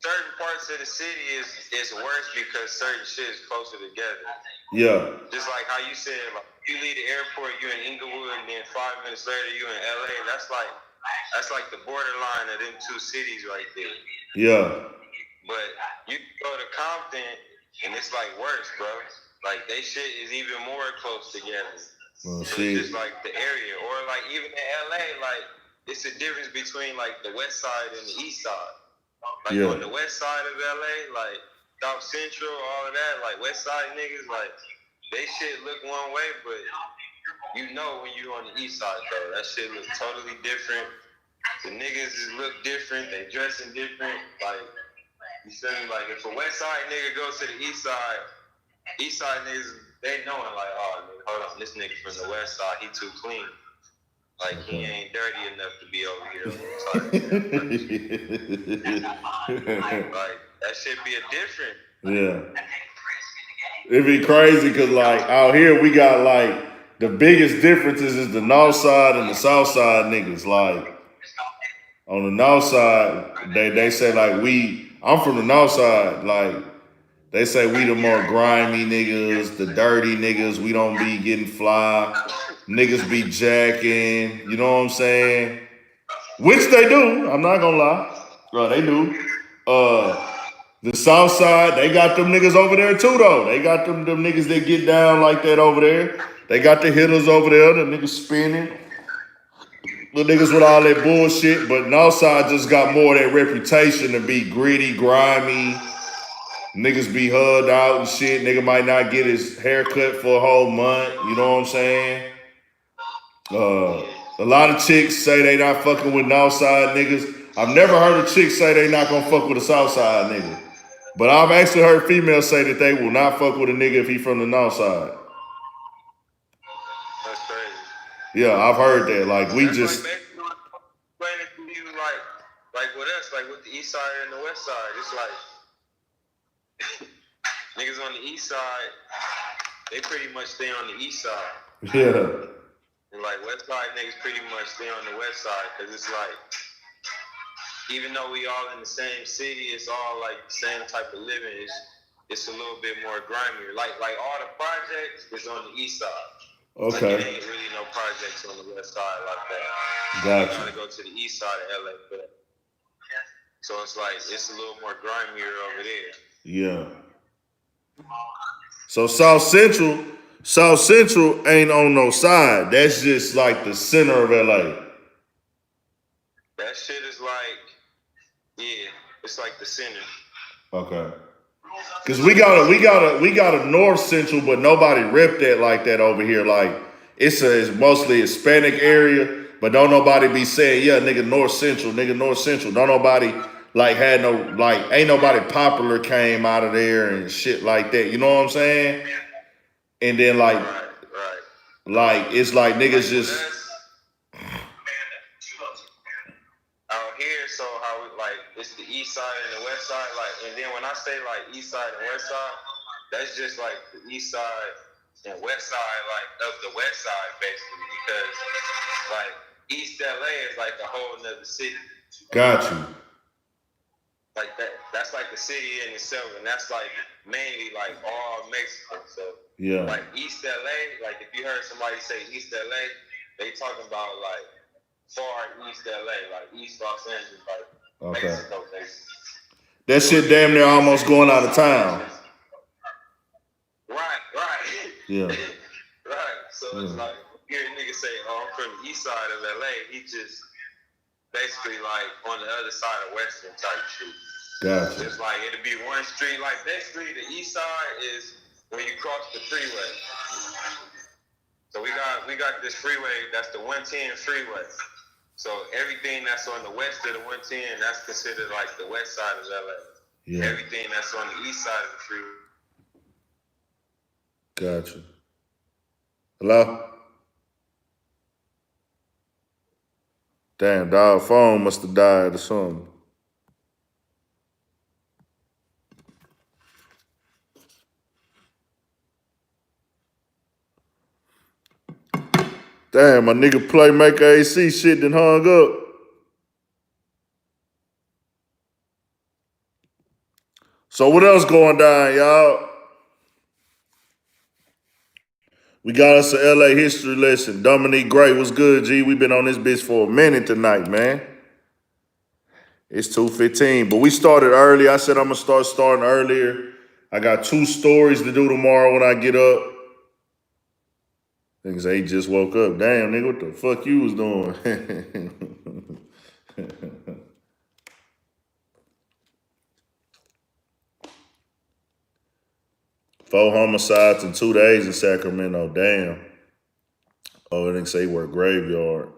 Certain parts of the city is worse because certain shit is closer together. Yeah. Just like how you said, like, you leave the airport, you in Inglewood, and then 5 minutes later you in LA. That's like the borderline of them two cities right there. Yeah. But you can go to Compton And it's like worse, bro. Like they shit is even more close together. Well, So it's just like the area, or like even in LA, like it's a difference between like the west side and the east side. Like on the west side of LA, like South Central, all of that, like west side niggas, like they shit look one way, but you know when you on the east side though, that shit look totally different. The niggas look different, they dressing different. Like you feel me? Like if a west side nigga goes to the east side niggas, they knowing like, oh, nigga, hold on, this nigga from the west side, he too clean. Like he ain't dirty enough to be over here. Like that shit be a different. Yeah. It'd be crazy because like out here we got like the biggest differences is the north side and the south side niggas. Like on the north side, they say like I'm from the north side, like they say we the more grimy niggas, the dirty niggas, we don't be getting fly. Niggas be jacking, you know what I'm saying? Which they do, I'm not gonna lie. Bro, they do. The south side, they got them niggas over there too though. They got them niggas that get down like that over there. They got the hitters over there, the niggas spinning. The niggas with all that bullshit, but north side just got more of that reputation to be gritty, grimy. Niggas be hugged out and shit. Nigga might not get his hair cut for a whole month. You know what I'm saying? A lot of chicks say they not fucking with north side niggas. I've never heard a chick say they not gonna fuck with a south side nigga. But I've actually heard females say that they will not fuck with a nigga if he from the north side. That's crazy. Yeah, I've heard that. Like we that's just like explaining to you like with us, like with the east side and the west side. It's like niggas on the east side, they pretty much stay on the east side. Yeah. And like west side niggas pretty much stay on the west side because it's like even though we all in the same city, it's all like the same type of living. It's a little bit more grimier. Like all the projects is on the east side. Okay. Like, it ain't really no projects on the west side like that. Gotcha. You gotta go to the east side of LA, but so it's like it's a little more grimier over there. Yeah. So South Central ain't on no side. That's just like the center of LA. That shit is like, yeah, it's like the center. Okay. Cause we got a North Central, but nobody rep that like that over here. Like it's mostly Hispanic area, but don't nobody be saying, yeah, nigga North Central. Don't nobody like had no like ain't nobody popular came out of there and shit like that. You know what I'm saying? And then like like it's like niggas just out here, so how we like it's the east side and the west side, like, and then when I say like east side and west side, that's just like the east side and west side like of the west side basically, because like East LA is like a whole nother city. got you. Like that's like the city in itself, and that's like mainly like all Mexico. So Yeah. like East LA, like if you heard somebody say East LA, they talking about like far East LA, like East Los Angeles, like Mexico, basically. That shit damn near almost going out of town. Right. Yeah. Right. So it's like you hear a nigga say, "Oh, I'm from the east side of LA." He just basically like on the other side of Western type shit. Gotcha. It's like it'll be one street. Like basically the east side is when you cross the freeway. So we got this freeway, that's the 110 freeway. So everything that's on the west of the 110, that's considered like the west side of LA. Yeah. Everything that's on the east side of the freeway. Gotcha. Hello? Damn, dog, phone must have died or something. Damn, my nigga Playmaker AC shit done hung up. So what else going down, y'all? We got us a LA history lesson. Dominique Gray, what's good, G? We been on this bitch for a minute tonight, man. It's 2:15, but we started early. I said I'm gonna start starting earlier. I got 2 stories to do tomorrow when I get up. Niggas say he just woke up. Damn, nigga, what the fuck you was doing? 4 homicides in 2 days in Sacramento. Damn. Oh, they say he work graveyard.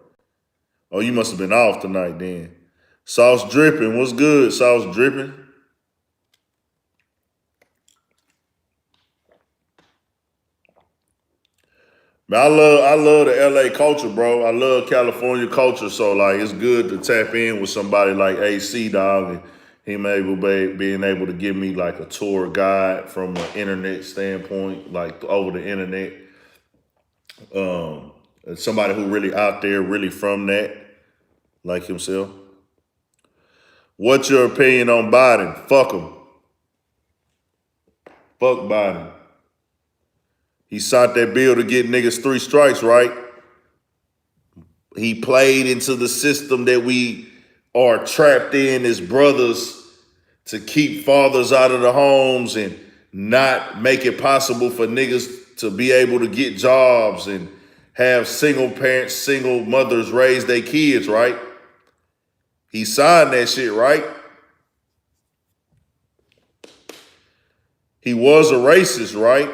Oh, you must have been off tonight then. Sauce dripping. What's good, sauce dripping? Man, I love the LA culture, bro. I love California culture. So like it's good to tap in with somebody like AC Dog and him being able to give me like a tour guide from an internet standpoint, like over the internet. Somebody who really out there, really from that, like himself. What's your opinion on Biden? Fuck him. Fuck Biden. He signed that bill to get niggas 3 strikes, right? He played into the system that we are trapped in as brothers to keep fathers out of the homes and not make it possible for niggas to be able to get jobs and have single parents, single mothers raise their kids, right? He signed that shit, right? He was a racist, right?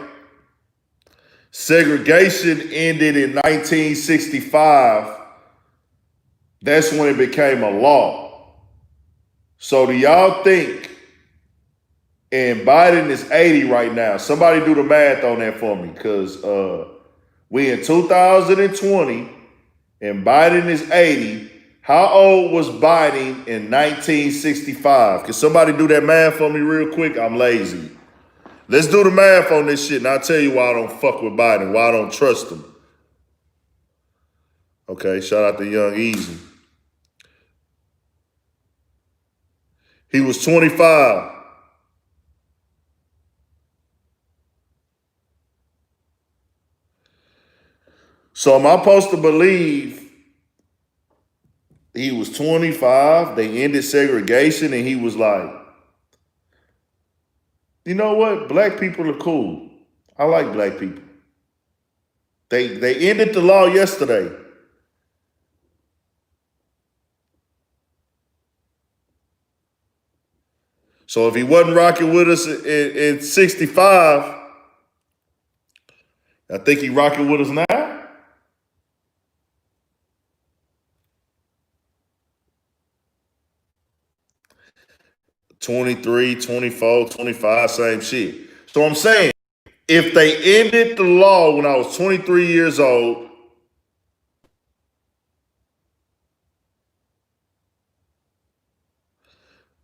Segregation ended in 1965. That's when it became a law. So do y'all think, and Biden is 80 right now. Somebody do the math on that for me, because we in 2020 and Biden is 80. How old was Biden in 1965? Can somebody do that math for me real quick? I'm lazy. Let's do the math on this shit, and I'll tell you why I don't fuck with Biden, why I don't trust him. Okay, shout out to Young Easy. He was 25. So am I supposed to believe he was 25, they ended segregation, and he was like, you know what? Black people are cool. I like black people. They ended the law yesterday. So if he wasn't rocking with us in 65, I think he rocking with us now. '23, '24, '25, same shit. So I'm saying, if they ended the law when I was 23 years old,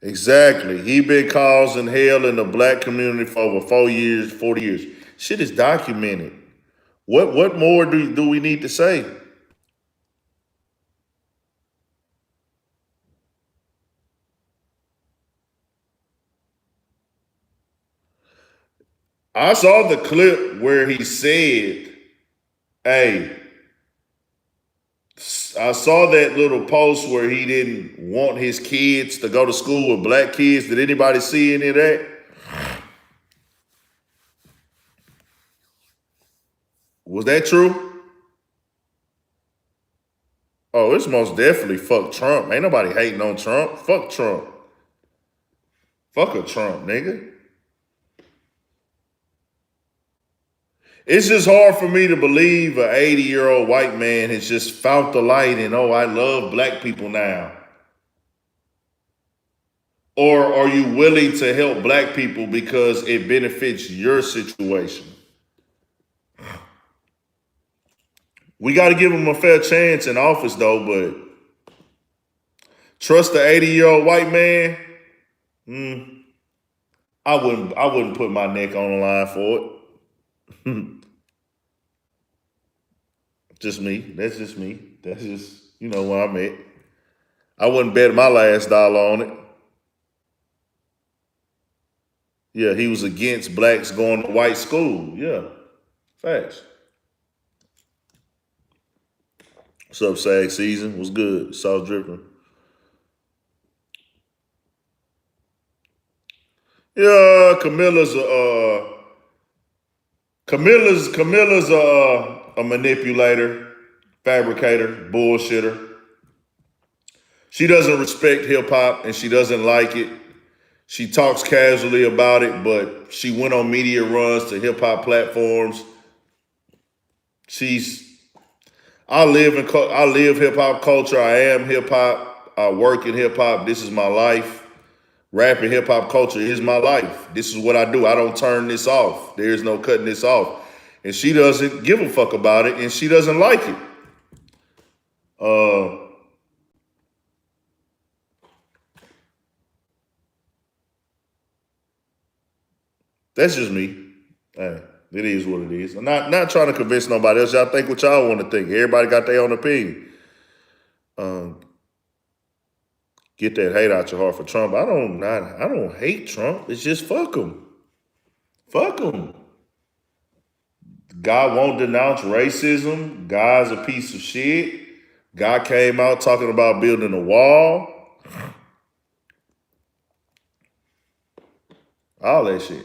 exactly, he been causing hell in the black community for over 4 years, 40 years. Shit is documented. What more do we need to say? I saw the clip where he said, hey, I saw that little post where he didn't want his kids to go to school with black kids. Did anybody see any of that? Was that true? Oh, it's most definitely fuck Trump. Ain't nobody hating on Trump. Fuck Trump. Fuck a Trump, nigga. It's just hard for me to believe an 80-year-old white man has just found the light and, oh, I love black people now. Or are you willing to help black people because it benefits your situation? We got to give him a fair chance in office, though, but trust the 80-year-old white man? I wouldn't put my neck on the line for it. Just me. That's just me. That's just, where I'm at. I wouldn't bet my last dollar on it. Yeah, he was against blacks going to white school. Yeah, facts. What's up, Sag Season? What's good? South dripping. Yeah, Camilla's a manipulator, fabricator, bullshitter. She doesn't respect hip hop and she doesn't like it. She talks casually about it, but she went on media runs to hip hop platforms. She's I live hip hop culture. I am hip hop. I work in hip hop. This is my life. Rap and hip hop culture is my life. This is what I do. I don't turn this off. There is no cutting this off. And she doesn't give a fuck about it, and she doesn't like it. Uh, that's just me. Hey, it is what it is. I'm not trying to convince nobody else. Y'all think what y'all want to think. Everybody got their own opinion. Um, get that hate out your heart for Trump. I don't hate Trump. It's just fuck him. Fuck him. God won't denounce racism. God's a piece of shit. God came out talking about building a wall. All that shit.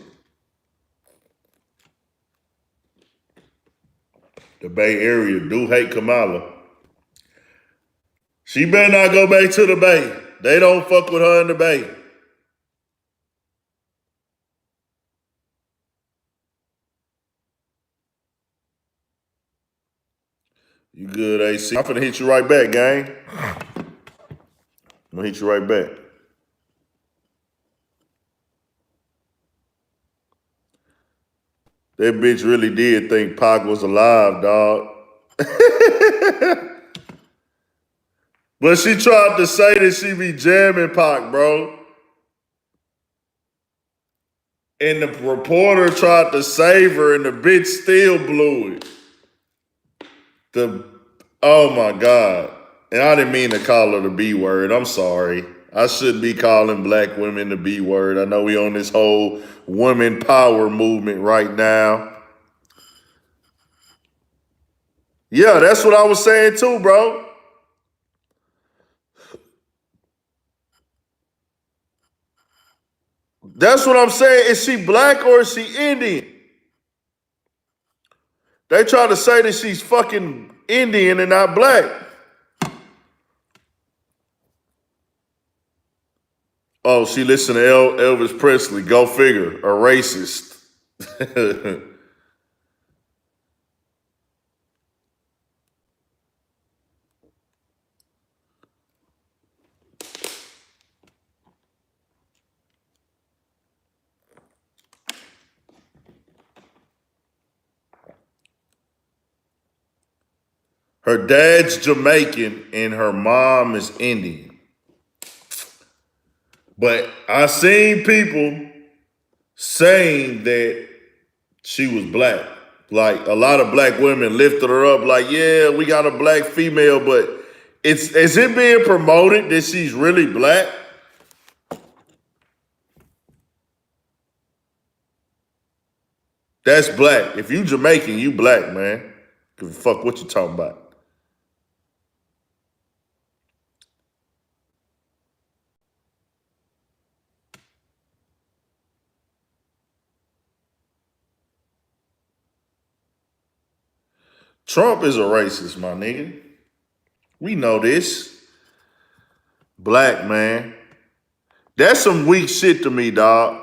The Bay Area do hate Kamala. She better not go back to the Bay. They don't fuck with her in the Bay. You good, AC? I'm finna hit you right back, gang. I'm gonna hit you right back. That bitch really did think Pac was alive, dog. But she tried to say that she be jamming Pac, bro. And the reporter tried to save her, and the bitch still blew it. The Oh my God. And I didn't mean to call her the B word. I'm sorry. I shouldn't be calling black women the B word. I know we on this whole women power movement right now. Yeah, that's what I was saying too, bro. That's what I'm saying. Is she black or is she Indian? They try to say that she's fucking Indian and not black. Oh, she listened to Elvis Presley. Go figure. A racist. Her dad's Jamaican and her mom is Indian. But I seen people saying that she was black. Like a lot of black women lifted her up, like, yeah, we got a black female, but is it being promoted that she's really black? That's black. If you Jamaican, you black, man. Give a fuck what you talking about. Trump is a racist, my nigga. We know this. Black, man. That's some weak shit to me, dog.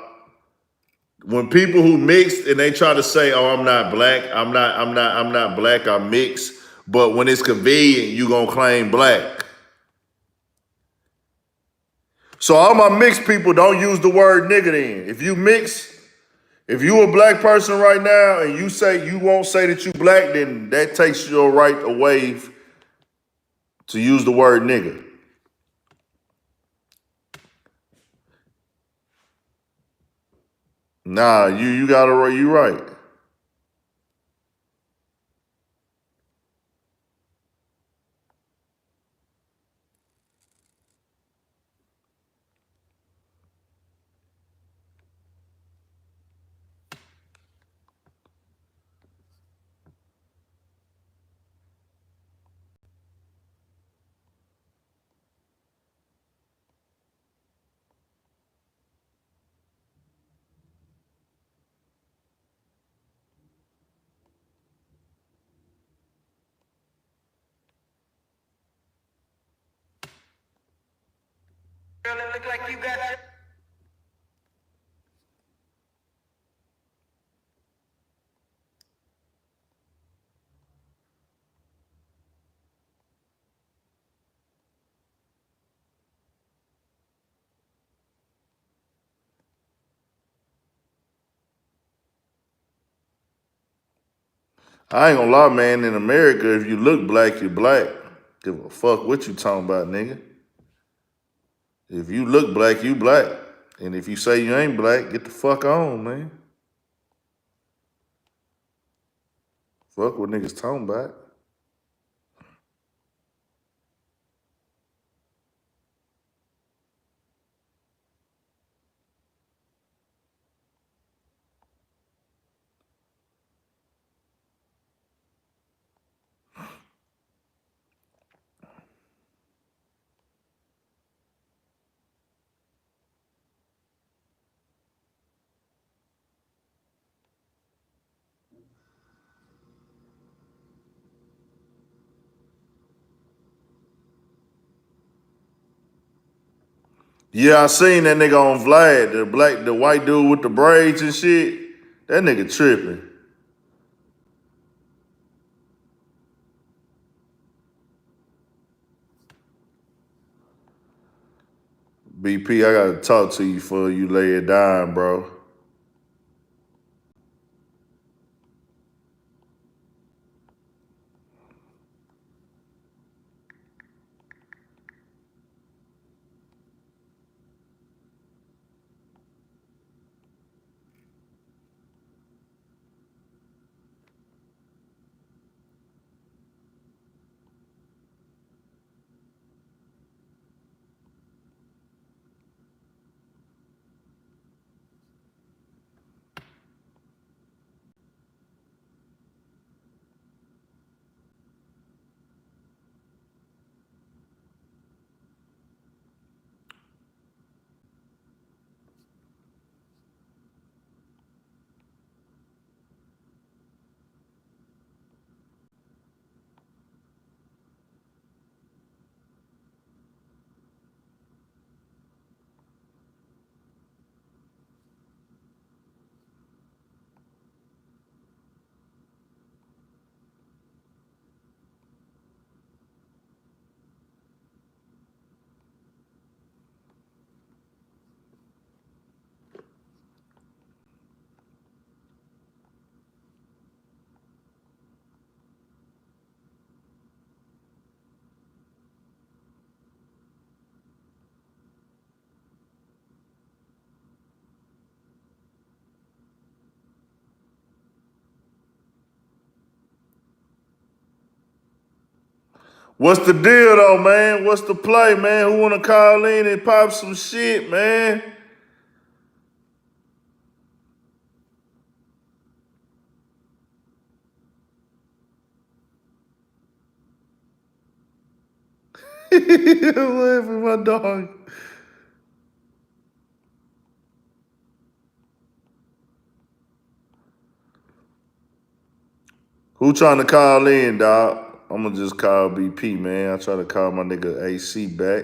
When people who mixed and they try to say, "Oh, I'm not black. I'm not black. I'm mixed." But when it's convenient, you gonna claim black. So all my mixed people don't use the word nigga then. If you mix, if you a black person right now and you say you won't say that you black, then that takes your right away to use the word nigga. Nah, you gotta you right. Girl, it look like you got your... I ain't gonna lie, man. In America, if you look black, you're black. Give a fuck what you talking about, nigga. If you look black, you black. And if you say you ain't black, get the fuck on, man. Fuck what niggas talking about. Yeah, I seen that nigga on Vlad, the white dude with the braids and shit. That nigga tripping. BP, I gotta talk to you before you lay it down, bro. What's the deal though, man? What's the play, man? Who wanna call in and pop some shit, man? Live with my dog. Who trying to call in, dog? I'm gonna just call BP, man. I try to call my nigga AC back.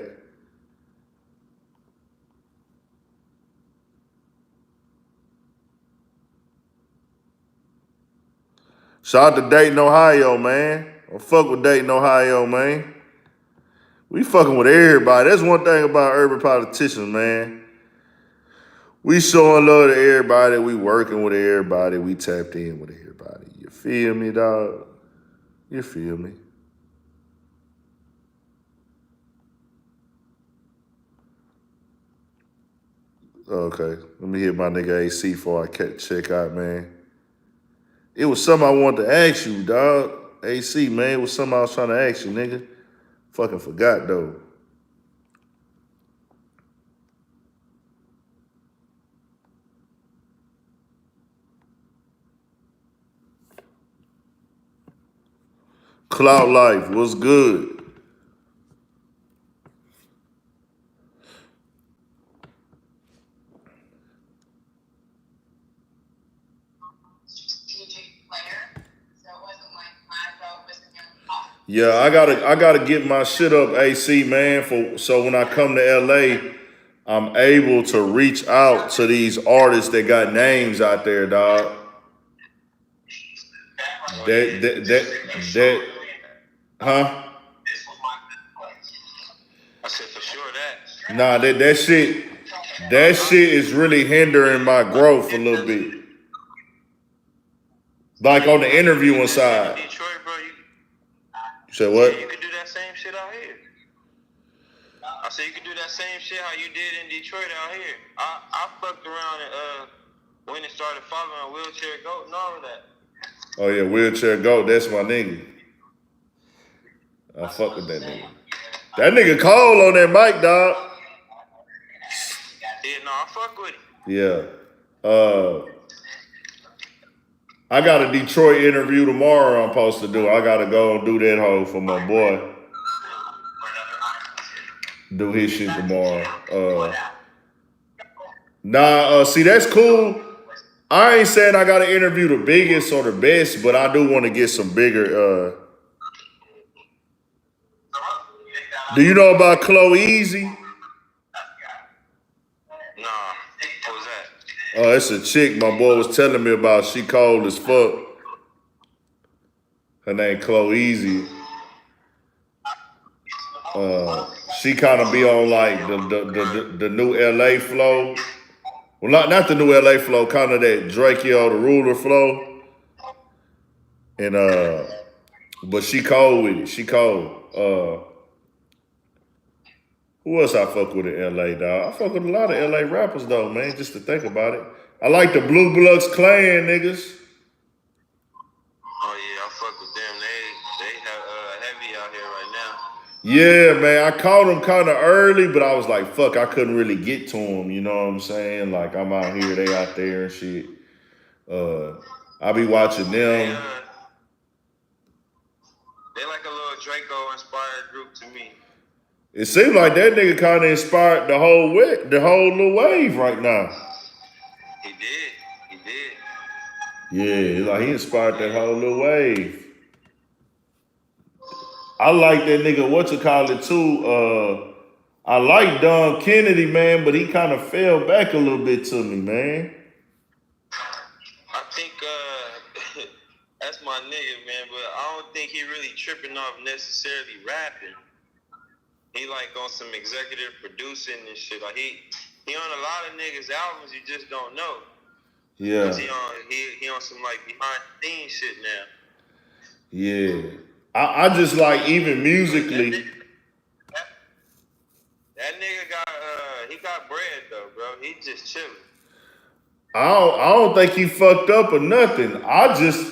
Shout out to Dayton, Ohio, man. I fuck with Dayton, Ohio, man. We fucking with everybody. That's one thing about urban politicians, man. We showing love to everybody. We working with everybody. We tapped in with everybody. You feel me, dog? You feel me? Okay, let me hit my nigga AC before I check out, man. It was something I wanted to ask you, dog. AC, man, it was something I was trying to ask you, nigga. Fucking forgot, though. Cloud Life, what's good? Yeah, I gotta get my shit up, AC, man. So when I come to LA, I'm able to reach out to these artists that got names out there, dog. That, huh? I said for sure that. Nah, that shit is really hindering my growth a little bit. Like on the interviewing side. Detroit, bro, you said what? Yeah, you could do that same shit out here. I said you could do that same shit how you did in Detroit out here. I fucked around and went and started following Wheelchair Goat and all of that. Oh yeah, Wheelchair Goat, that's my nigga. I fuck with that nigga. That nigga cold on that mic, dog. Yeah, no, I fuck with him. Yeah. I got a Detroit interview tomorrow I'm supposed to do. I gotta go and do that hoe for my boy. Do his shit tomorrow. See, that's cool. I ain't saying I gotta interview the biggest or the best, but I do want to get some bigger. Do you know about Chloe Easy? Nah, what was that? Oh, it's a chick my boy was telling me about. She cold as fuck. Her name Chloe Easy. She kind of be on like the new LA flow. Well, not the new LA flow, kind of that Drakeo the Ruler flow. And but she cold with it. She cold. Who else I fuck with in LA, dog? I fuck with a lot of LA rappers though, man, just to think about it. I like the Blue Bloods Clan niggas. Oh yeah, I fuck with them. They have heavy out here right now. Yeah, man, I caught them kind of early, but I was like, fuck, I couldn't really get to them, you know what I'm saying? Like, I'm out here, they out there and shit. I be watching them. They like a little Draco-inspired group to me. It seems like that nigga kind of inspired the whole little wave right now. He did. Yeah, like he inspired that whole little wave. I like that nigga, whatchamacallit too. I like Don Kennedy, man, but he kind of fell back a little bit to me, man. I think that's my nigga, man, but I don't think he really tripping off necessarily rapping. He like on some executive producing and shit. Like he on a lot of niggas' albums you just don't know. Yeah. He on some like behind the scenes shit now. Yeah. I just like even musically. That nigga got bread though, bro. He just chilling. I don't think he fucked up or nothing. I just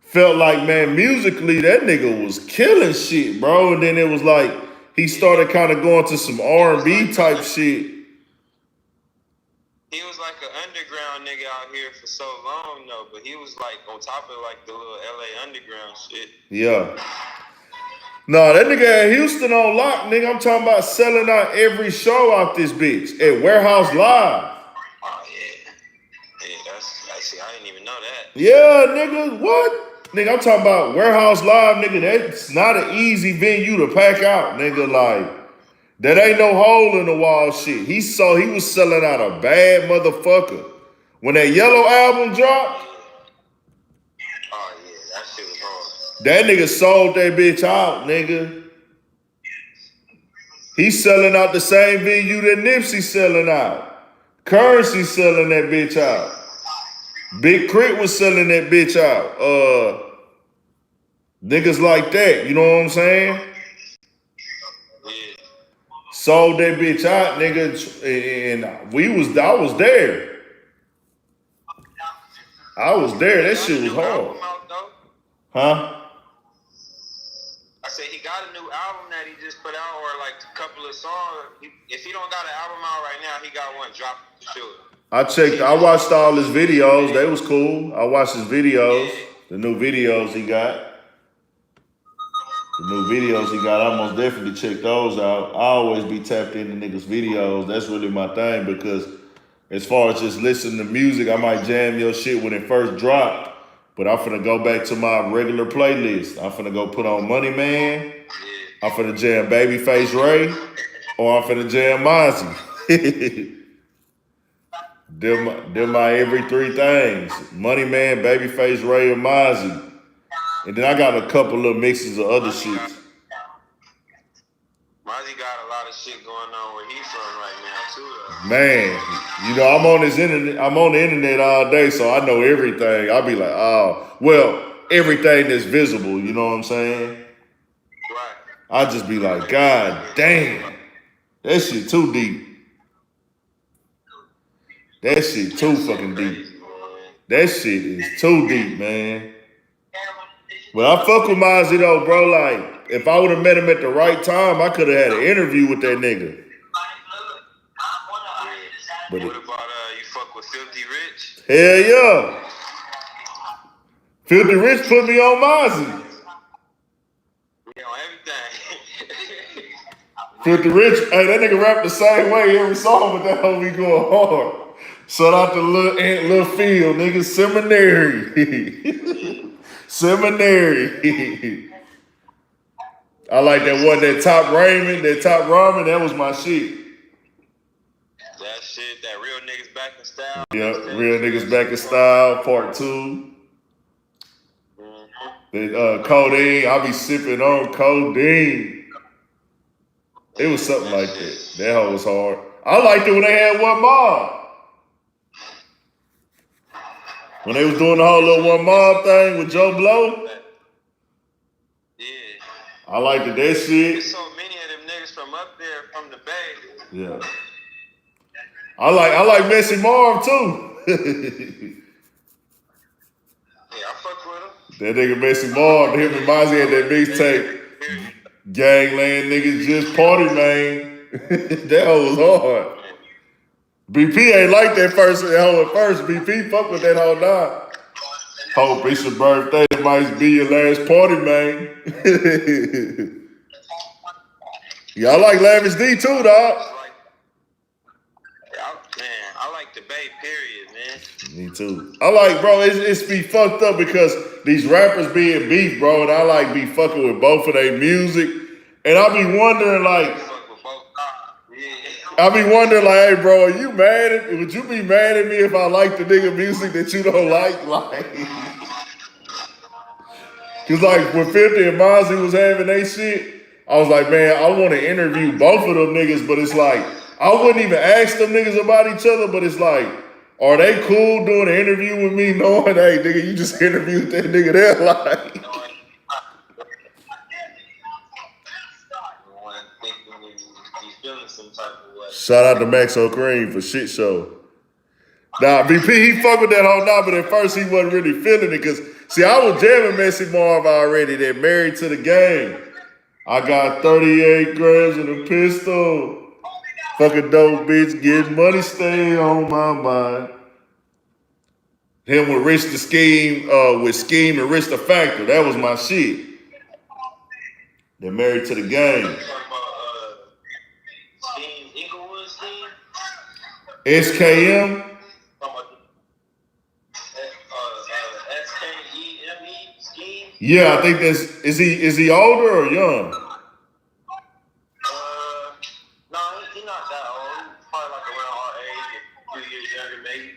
felt like, man, musically that nigga was killing shit, bro. And then it was like he started kind of going to some R&B type shit. He was like an underground nigga out here for so long, though. But he was like on top of like the little LA underground shit. Yeah. No, that nigga at Houston on lock, nigga. I'm talking about selling out every show out this bitch at Warehouse Live. Oh, yeah. Yeah, that's I didn't even know that. Yeah, nigga, what? Nigga, I'm talking about Warehouse Live, nigga. That's not an easy venue to pack out, nigga. Like, that ain't no hole in the wall shit. He was selling out a bad motherfucker. When that Yellow album dropped, oh yeah, that shit was hard. that nigga sold that bitch out, nigga. He's selling out the same venue that Nipsey selling out. Currency selling that bitch out. Big Crit was selling that bitch out. Niggas like that, you know what I'm saying? Yeah. Sold that bitch out, nigga, and I was there. I was there. That shit was hard. Huh? I said he got a new album that he just put out, or like a couple of songs. If he don't got an album out right now, he got one dropped for sure. I watched all his videos. They was cool. I watched his videos. The new videos he got. I most definitely check those out. I always be tapped into niggas' videos. That's really my thing because as far as just listening to music, I might jam your shit when it first dropped. But I'm finna go back to my regular playlist. I'm finna go put on Money Man. I'm finna jam Babyface Ray. Or I'm finna jam Mozzie. Them my every three things. Money Man, Babyface, Ray, and Mozzie. And then I got a couple little mixes of other shit. Mozzie got a lot of shit going on where he's from right now too. Man, you know, I'm on the internet all day, so I know everything. I'll be like, oh, well, everything that's visible, you know what I'm saying? Right. I just be like, God damn, that shit too deep. That shit too fucking deep. That shit is too deep, man. But I fuck with Mozzie though, bro. Like, if I would have met him at the right time, I could have had an interview with that nigga. But what about you fuck with Filthy Rich? Hell yeah. Filthy Rich put me on Mozzie. Yeah, on everything. Filthy Rich, hey, that nigga rap the same way every song, but that hoe be going hard. Shout out to Lil Phil, nigga, Seminary. Seminary. I like that Top Ramen, that was my shit. That shit, that Real Niggas Back in Style. Yeah, Real Niggas Back in Style, part 2. The codeine, I be sipping on codeine. It was something like that. That hoe was hard. I liked it when they had One Mob. When they was doing the whole little One Mob thing with Joe Blow. Yeah. I liked it, that shit. There's so many of them niggas from up there, from the Bay. Yeah. I like Messy Marv too. Yeah, I fuck with him. That nigga Messy Marv, him and Mozzie had that mixtape. Gangland niggas just party, man. That hoe was hard. BP ain't like that hoe at first. BP fuck with that hoe now. Hope it's your birthday. It might be your last party, man. Yeah, I like Lavish D too, dog. I like the Bay, period, man. Me too. I like, bro, it's be fucked up because these rappers being beef, bro, and I like be fucking with both of their music. And I be wondering, like, hey, bro, are you mad would you be mad at me if I like the nigga music that you don't like? Like, cause like when 50 and Mozzie was having they shit, I was like, man, I want to interview both of them niggas, but it's like, I wouldn't even ask them niggas about each other, but it's like, are they cool doing an interview with me knowing, hey, nigga, you just interviewed that nigga there? Like, shout out to Max O'Cream for shit show. Nah, BP, he fuck with that whole now, but at first he wasn't really feeling it, because, see, I was jamming Messy Marv already, that Married to the Game. I got 38 grams in a pistol. Fucking dope bitch, getting money, stay on my mind. Him with Rich the Scheme, with Scheme and Rich the Factor. That was my shit. They're Married to the Game. SKM? Yeah, I think is he older or young? No, he's not that old. Probably like around our age, a few years younger maybe.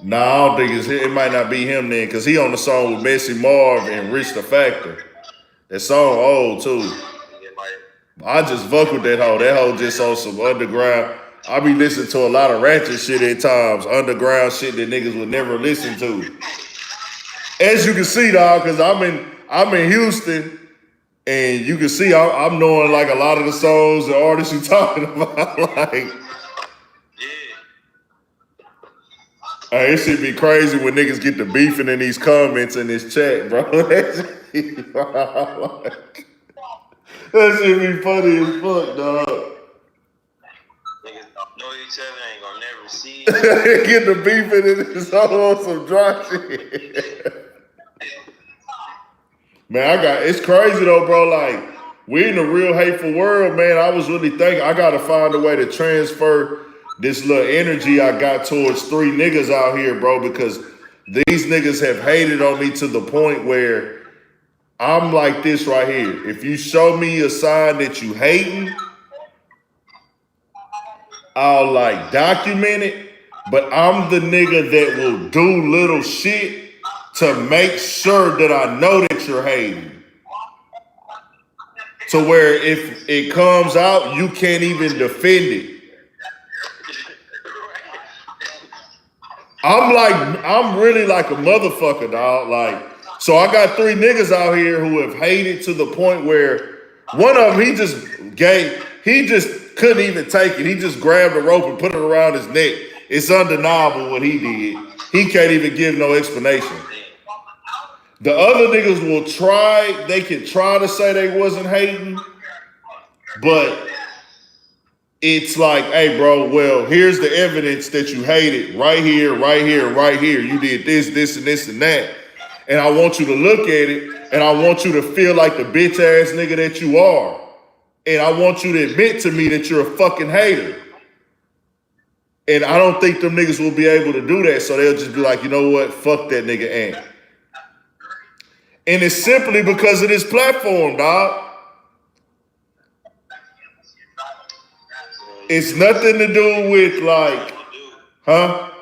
Nah, I don't think it might not be him then, because he on the song with Messy Marv and Rich the Factor. That song old too. I just fuck with that hoe. That hoe just on some underground. I be listening to a lot of ratchet shit at times. Underground shit that niggas would never listen to. As you can see, dog, because I'm in Houston, and you can see I'm knowing like a lot of the songs and artists you talking about. Like, hey, it should be crazy when niggas get to beefing in these comments in this chat, bro. That shit be funny as fuck, dog. Niggas don't know each other, ain't gonna never see. Get the beefing in this on some dry shit. Man, it's crazy though, bro. Like, we in a real hateful world, man. I was really thinking I gotta find a way to transfer this little energy I got towards 3 niggas out here, bro, because these niggas have hated on me to the point where I'm like this right here. If you show me a sign that you hating, I'll like document it, but I'm the nigga that will do little shit to make sure that I know that you're hating. To where if it comes out, you can't even defend it. I'm really like a motherfucker, dog. Like, so I got 3 niggas out here who have hated to the point where one of them, he just couldn't even take it. He just grabbed a rope and put it around his neck. It's undeniable what he did. He can't even give no explanation. The other niggas will try, they can try to say they wasn't hating, but it's like, hey, bro, well, here's the evidence that you hated right here, right here, right here. You did this, this, and this, and that. And I want you to look at it, and I want you to feel like the bitch ass nigga that you are. And I want you to admit to me that you're a fucking hater. And I don't think them niggas will be able to do that, so they'll just be like, you know what, fuck that nigga Ant. And it's simply because of this platform, dog. It's nothing to do with like, huh? I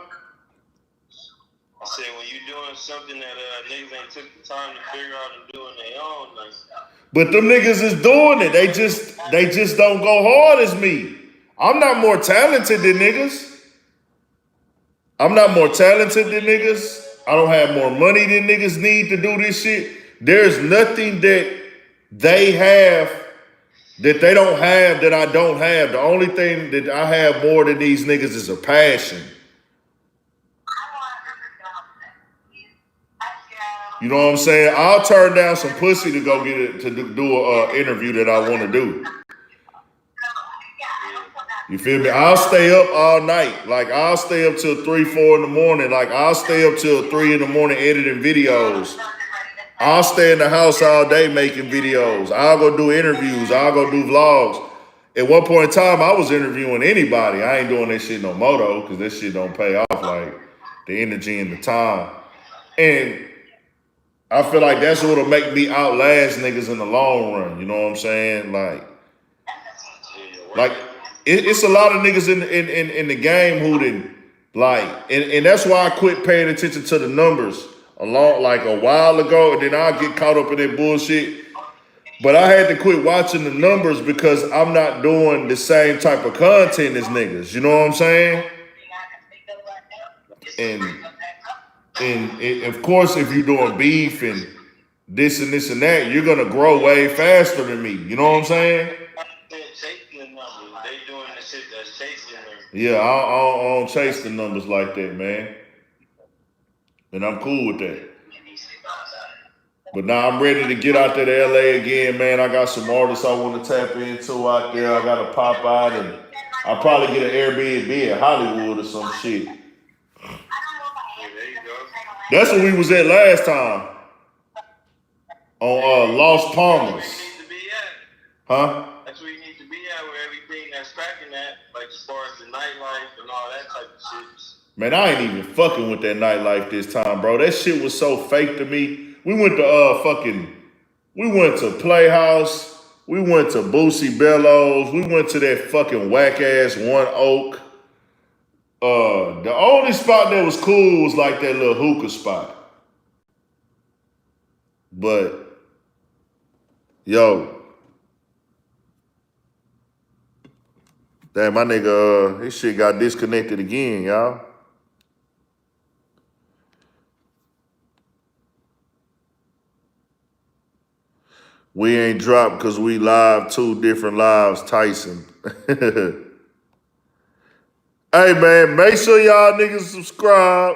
said when you doing something that niggas ain't took the time to figure out and doing their own, like. But them niggas is doing it. They just don't go hard as me. I'm not more talented than niggas. I'm not more talented than niggas. I don't have more money than niggas need to do this shit. There's nothing that they have that they don't have that I don't have. The only thing that I have more than these niggas is a passion. You know what I'm saying? I'll turn down some pussy to go get it, to do a interview that I want to do. You feel me? I'll stay up all night. Like, I'll stay up till 3, 4 in the morning. Like, I'll stay up till 3 in the morning editing videos. I'll stay in the house all day making videos. I'll go do interviews. I'll go do vlogs. At one point in time, I was interviewing anybody. I ain't doing that shit no more, though, because that shit don't pay off, like, the energy and the time. And I feel like that's what'll make me outlast niggas in the long run. You know what I'm saying? Like it's a lot of niggas in the game who didn't like, and that's why I quit paying attention to the numbers a while ago, and then I'll get caught up in that bullshit. But I had to quit watching the numbers because I'm not doing the same type of content as niggas. You know what I'm saying? And of course, if you're doing beef and this and this and that, you're gonna grow way faster than me. You know what I'm saying? They doing the shit that's chasing them. Yeah, I don't chase the numbers like that, man. And I'm cool with that. But now I'm ready to get out there to LA again, man. I got some artists I want to tap into out there. I got to pop out, and I'll probably get an Airbnb in Hollywood or some shit. That's where we was at last time. On Las Palmas. Huh? That's where you need to be at, where everything that's cracking at, like as far as the nightlife and all that type of shit. Man, I ain't even fucking with that nightlife this time, bro. That shit was so fake to me. We went to we went to Playhouse. We went to Boosie Bellows. We went to that fucking whack ass One Oak. The only spot that was cool was like that little hookah spot. But, yo, damn, my nigga, his shit got disconnected again, y'all. We ain't dropped because we live 2 different lives, Tyson. Hey, man, make sure y'all niggas subscribe.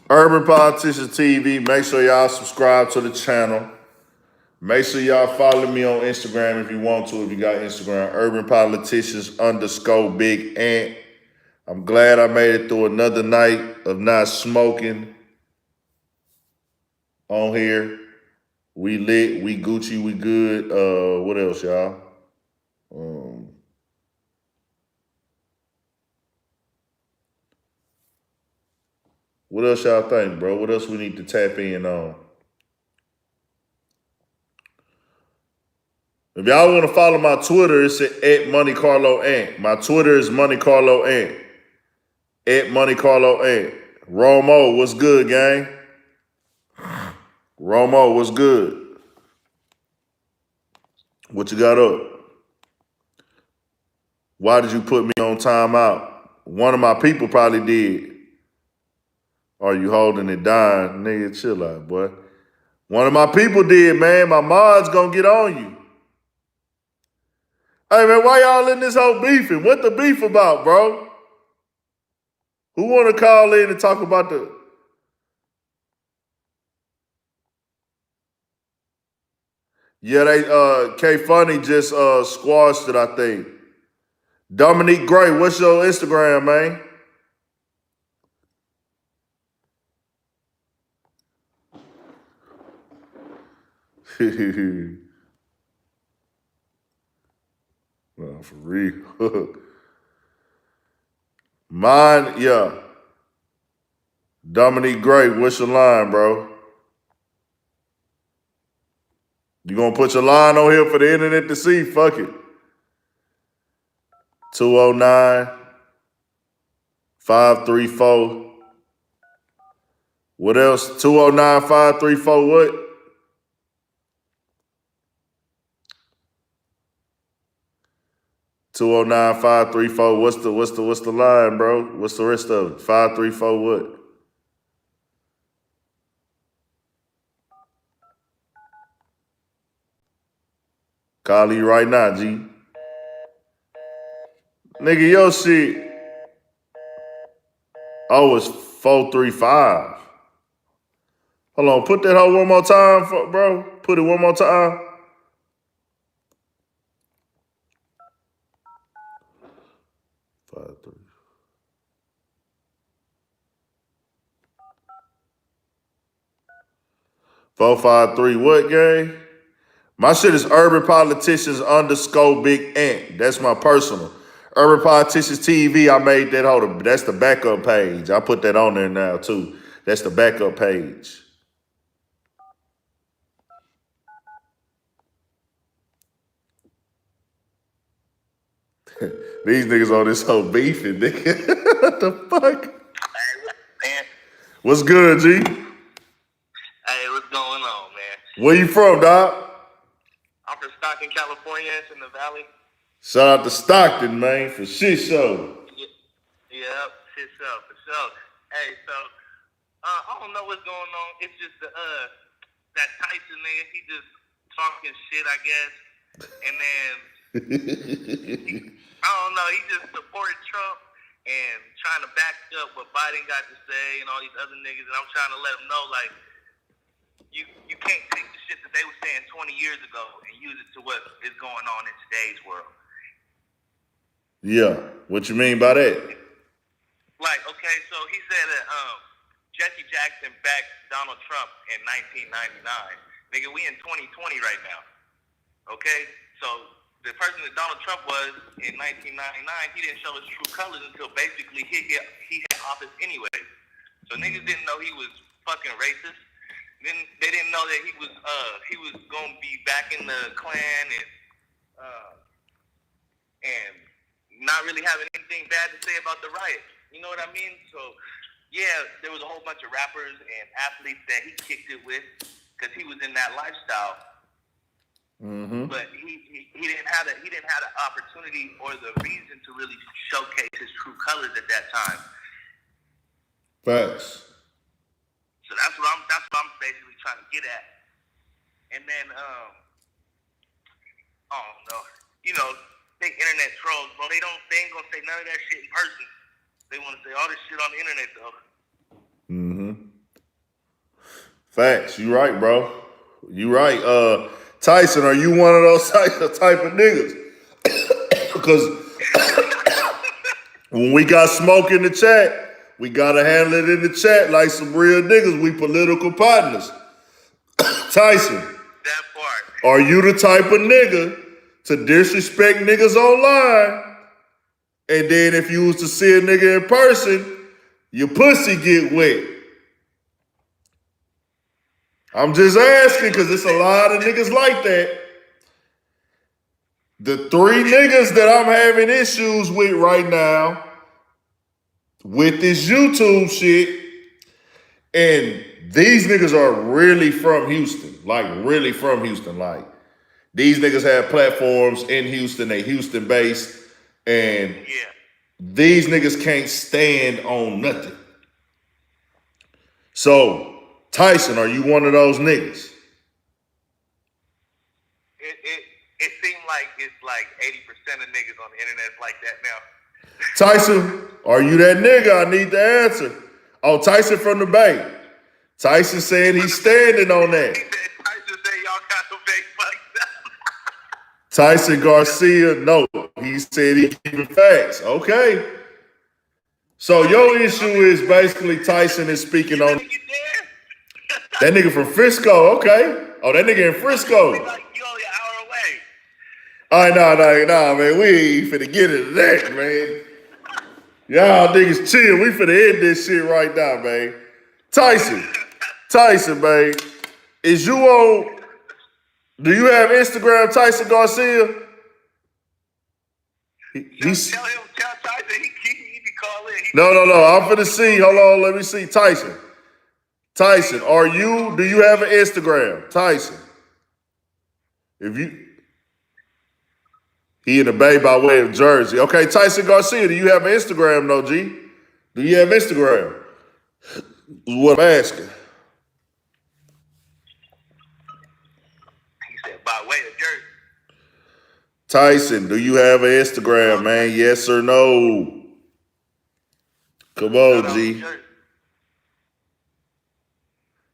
Urban Politician TV, make sure y'all subscribe to the channel. Make sure y'all follow me on Instagram if you want to, if you got Instagram. Urban Politicians _Big Ant. I'm glad I made it through another night of not smoking on here. We lit, we Gucci, we good. What else, y'all? What else y'all think, bro? What else we need to tap in on? If y'all want to follow my Twitter, it's at Money Carlo Ant. My Twitter is Money Carlo Ant. At Money Carlo Ant. Romo, what's good, gang? Romo, what's good? What you got up? Why did you put me on timeout? One of my people probably did. Are you holding it down? Nigga, chill out, boy. One of my people did, man. My mod's gonna get on you. Hey, man, why y'all in this whole beefing? What the beef about, bro? Who want to call in and talk about the... Yeah, they, K-Funny just squashed it, I think. Dominique Gray, what's your Instagram, man? No, for real. Mine, yeah. Dominique Gray, what's your line, bro? You gonna put your line on here for the internet to see? Fuck it. 209-534. What else? 209-534 what? Two oh nine 534. What's the line, bro? What's the rest of it? 534 what? Call you right now, G. Nigga, your shit. Oh, it's 435. Hold on, put that hoe one more time, bro. Put it one more time. 53. 453 what, gang? My shit is Urban Politicians _ Big Ant. That's my personal. Urban Politicians TV, I made that whole, that's the backup page. I put that on there now, too. That's the backup page. These niggas on this whole beefing, nigga. What the fuck? Man. What's good, G? Hey, what's going on, man? Where you from, dog? I'm from Stockton, California. It's in the valley. Shout out to Stockton, man, for shit show. Yep, shit show, for sure. Hey, so, I don't know what's going on. It's just that Tyson nigga, he just talking shit, I guess. And then, I don't know, he just supported Trump and trying to back up what Biden got to say and all these other niggas. And I'm trying to let him know, like, you can't take the shit that they were saying 20 years ago and use it to what is going on in today's world. Yeah, what you mean by that? Like, okay, so he said that Jesse Jackson backed Donald Trump in 1999. Nigga, we in 2020 right now. Okay? So the person that Donald Trump was in 1999, he didn't show his true colors until basically he hit office anyway. So niggas didn't know he was fucking racist. Then they didn't know that he was gonna be back in the Klan and not really having anything bad to say about the riot. You know what I mean? So yeah, there was a whole bunch of rappers and athletes that he kicked it with because he was in that lifestyle. Mm-hmm. But he didn't have the opportunity or the reason to really showcase his true colors at that time. Facts. So that's what I'm basically trying to get at. And then I don't know. You know, they internet trolls, bro. They ain't gonna say none of that shit in person. They wanna say all this shit on the internet though. Mm-hmm. Facts. You right, bro. You right. Tyson, are you one of those type of niggas? Because when we got smoke in the chat, we gotta handle it in the chat like some real niggas. We political partners. Tyson, That part. are you the type of nigga to disrespect niggas online, and then if you was to see a nigga in person, your pussy get wet? I'm just asking because it's a lot of niggas like that. The 3 niggas that I'm having issues with right now with this YouTube shit, and these niggas are really from Houston. Like, really from Houston. Like, these niggas have platforms in Houston. They Houston based. And these niggas can't stand on nothing. So, Tyson, are you one of those niggas? It seems like it's like 80% of niggas on the internet like that now. Tyson, are you that nigga? I need the answer. Oh, Tyson from the Bay. Tyson said he's standing on that. He said Tyson said y'all got the big fucked up. Tyson Garcia, no. He said he keeping facts. Okay. So your issue is basically Tyson is speaking on that nigga from Frisco. Okay. Oh, that nigga in Frisco. Like you only an hour away. All right, nah, man. We ain't finna get into that, man. Y'all niggas chill. We finna end this shit right now, man. Tyson, man. Is you on? Do you have Instagram, Tyson Garcia? Tell Tyson he can call in. No. I'm finna see. Hold on, let me see. Tyson, do you have an Instagram? Tyson. He in the Bay by way of Jersey. Okay, Tyson Garcia, do you have an Instagram, no G? Do you have Instagram? What I'm asking. He said by way of Jersey. Tyson, do you have an Instagram, man? Yes or no? Come on, G.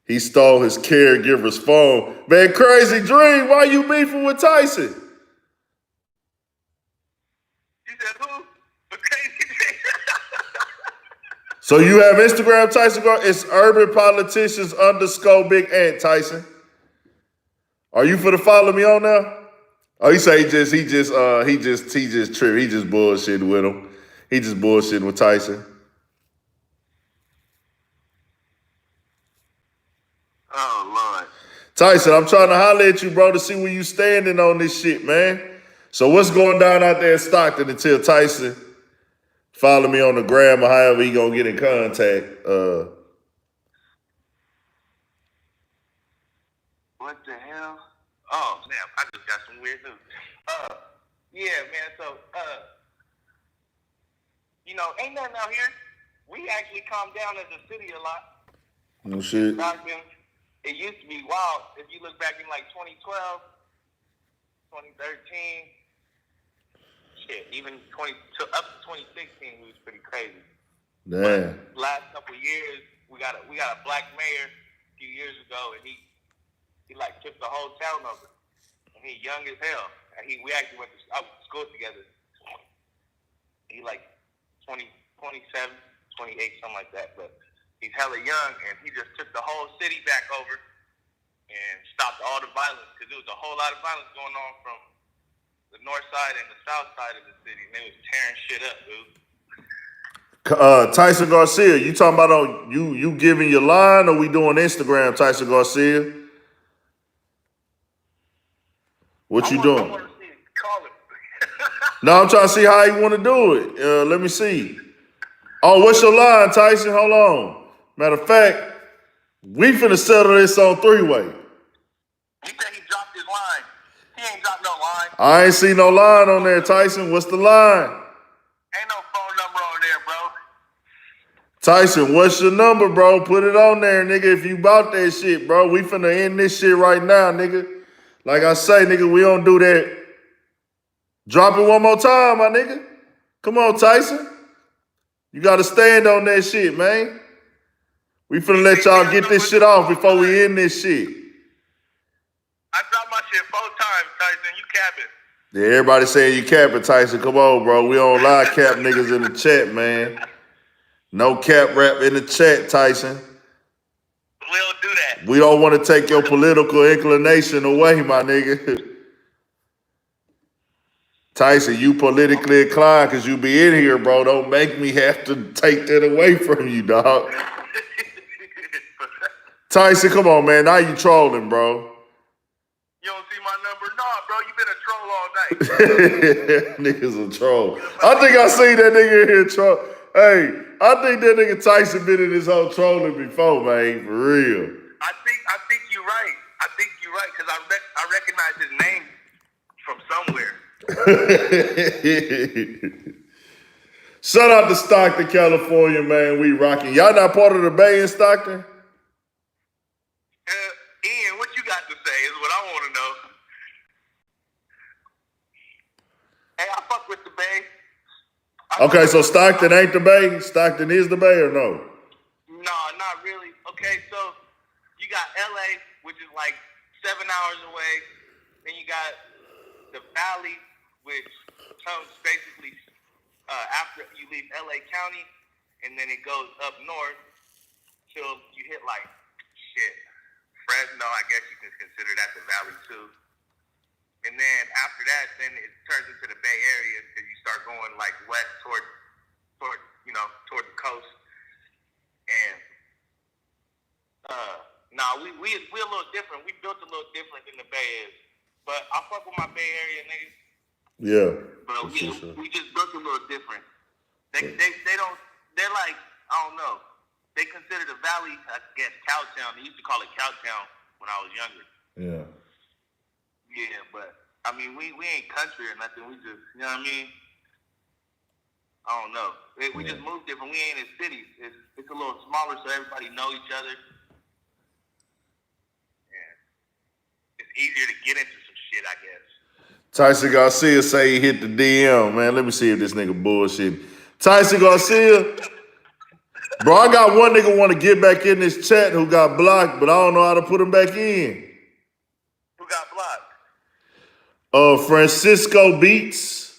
He stole his caregiver's phone. Man, Crazy Dream, why you beefing with Tyson? You said who? Crazy Dream. So you have Instagram, Tyson? It's Urban Politicians _Big Ant, Tyson. Are you for to follow me on there? Oh, he say he just tripped. He just bullshitting with him. He just bullshitting with Tyson. Oh, Lord. Tyson, I'm trying to holler at you, bro, to see where you standing on this shit, man. So what's going down out there in Stockton until Tyson follow me on the gram or however he gonna get in contact? What the hell? Oh, snap. I just got some weird news. Yeah, man. So, ain't nothing out here. We actually calmed down as a city a lot. No shit. Stockton, it used to be wild. If you look back in like 2012, 2013, shit, even up to 2016, we was pretty crazy. Damn. But last couple of years, we got a black mayor a few years ago, and he like took the whole town over. And he young as hell. And we actually went to school together. He like 27, 28, something like that. But he's hella young, and he just took the whole city back over and stopped all the violence, because there was a whole lot of violence going on from the north side and the south side of the city, and they was tearing shit up, dude. Tyson Garcia, you talking about you giving your line, or we doing Instagram, Tyson Garcia? What you doing? I want to see it. Call him. No, I'm trying to see how you want to do it. Let me see. Oh, what's your line, Tyson? Hold on. Matter of fact, we finna settle this on 3-way. He said he dropped his line. He ain't dropped no line. I ain't see no line on there, Tyson. What's the line? Ain't no phone number on there, bro. Tyson, what's your number, bro? Put it on there, nigga, if you bout that shit, bro. We finna end this shit right now, nigga. Like I say, nigga, we don't do that. Drop it one more time, my nigga. Come on, Tyson. You gotta stand on that shit, man. We finna let y'all get this shit off before we end this shit. I dropped my shit 4 times, Tyson. You capping. Yeah, everybody saying you capping, Tyson. Come on, bro. We don't lie cap niggas in the chat, man. No cap rap in the chat, Tyson. We'll do that. We don't want to take your political inclination away, my nigga. Tyson, you politically inclined because you be in here, bro. Don't make me have to take that away from you, dog. Tyson, come on, man. Now you trolling, bro. You don't see my number? Nah, bro, you been a troll all night. Nigga's a troll. I think I seen that nigga in here troll. Hey, I think that nigga Tyson been in this whole trolling before, man. For real. I think you're right. I think you're right because I recognize his name from somewhere. Shout out to Stockton, California, man. We rocking. Y'all not part of the Bay in Stockton? Ian, what you got to say is what I want to know. Hey, I fuck with the Bay. Okay, so Stockton ain't the Bay? Stockton is the Bay or no? No, not really. Okay, so you got LA, which is like 7 hours away. Then you got the Valley, which comes basically after you leave LA County, and then it goes up north till you hit like Fresno. I guess you can consider that the Valley too. And then after that, then it turns into the Bay Area because you start going like west toward the coast. And we're a little different. We built a little different than the Bay is. But I fuck with my Bay Area niggas. Yeah. But we just built a little different. They don't. They're like, I don't know. They consider the Valley, I guess, Cowtown. They used to call it Cowtown when I was younger. Yeah. Yeah, but I mean, we ain't country or nothing. We just, you know what I mean? I don't know. We just move different. We ain't in cities. It's a little smaller, so everybody know each other. Yeah. It's easier to get into some shit, I guess. Tyson Garcia say he hit the DM, man. Let me see if this nigga bullshit. Tyson Garcia, bro, I got one nigga want to get back in this chat who got blocked, but I don't know how to put him back in. Who got blocked? Francisco Beats.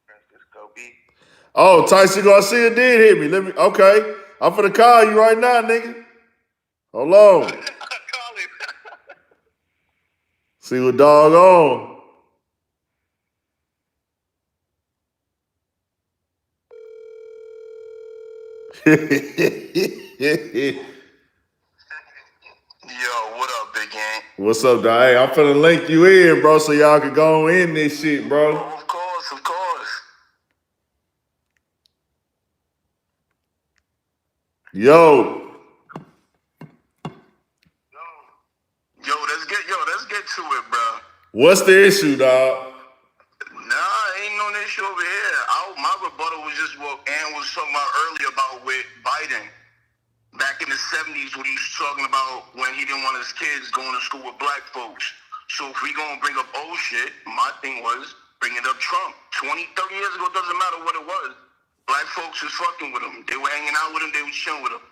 Francisco Beats. Oh, Tyson Garcia did hit me. Okay. I'm finna call you right now, nigga. Hold on. Call him. See what dog on. Yo, what up, big gang? What's up, dog? Hey, I'm finna link you in, bro, so y'all can go in this shit, bro. Oh, of course, of course. Yo. Let's get to it, bro. What's the issue, dog? Nah, ain't no issue over here. My rebuttal was just what Ann was talking about earlier about with Biden. Back in the 70s when he was talking about when he didn't want his kids going to school with black folks. So if we gonna bring up old shit, my thing was bringing up Trump. 20, 30 years ago, doesn't matter what it was. Black folks was fucking with him. They were hanging out with him. They was chilling with him.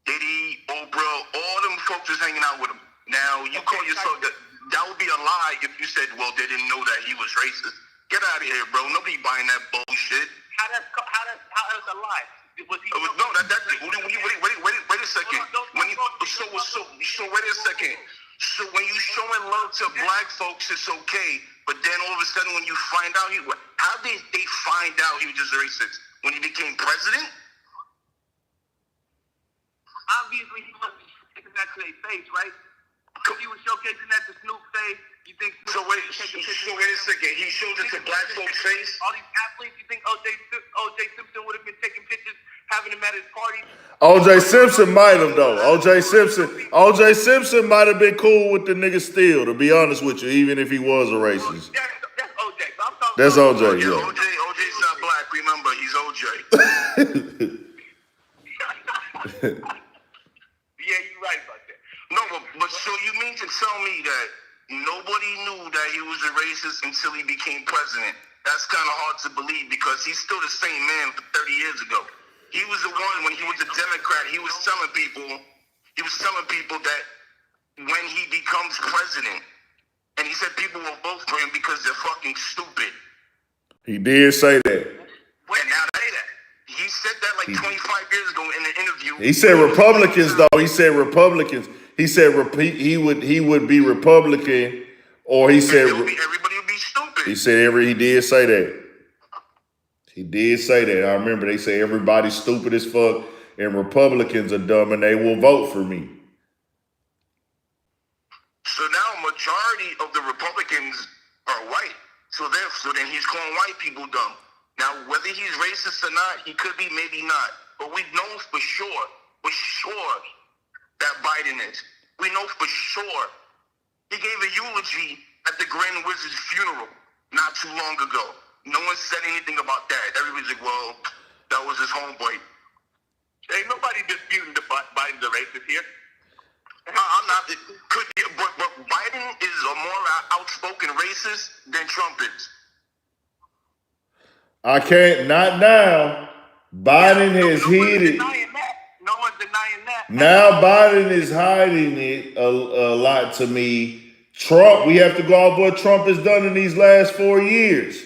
Diddy, Oprah, all them folks was hanging out with him. Now, you call yourself, that would be a lie if you said, well, they didn't know that he was racist. Get out of here, bro. Nobody buying that bullshit. How that's a lie? Was he no, that's wait a second. So wait a second. So when you showing love to black folks, it's okay. But then all of a sudden, when you find out how did they find out he was just racist? When he became president? Obviously, he wasn't taking that to their face, right? If he was showcasing that to Snoop face, you think Snoop wait a second. He showed it to black folks' face? All these athletes, you think O.J. Simpson would have been taking pictures, having him at his party? O.J. Simpson might have, though. O.J. Simpson might have been cool with the nigga still, to be honest with you, even if he was a racist. That's O.J. So I'm talking That's O.J., yeah. O.J.'s not black, remember, he's O.J. Yeah, you're right about that. No, but so you mean to tell me that nobody knew that he was a racist until he became president? That's kind of hard to believe because he's still the same man from 30 years ago. He was the one when he was a Democrat. He was telling people that when he becomes president, and he said people will vote for him because they're fucking stupid. He did say that. When now say that? He said that like 25 years ago in an interview. He said Republicans, though. He said Republicans. He said he would be Republican, or he said everybody would be stupid. He said he did say that. He did say that. I remember they say everybody's stupid as fuck. and Republicans are dumb and they will vote for me. So now majority of the Republicans are white. So then he's calling white people dumb. Now, whether he's racist or not, he could be, maybe not. But we know for sure that Biden is. We know for sure. He gave a eulogy at the Grand Wizard's funeral not too long ago. No one said anything about that. Everybody's like, well, that was his homeboy. Ain't nobody disputing the Biden's a racist here. I'm not. But Biden is a more outspoken racist than Trump is. I can't, not now. Biden has heated. No one's denying that. Now Biden is hiding it a lot to me. Trump, we have to go off what Trump has done in these last 4 years.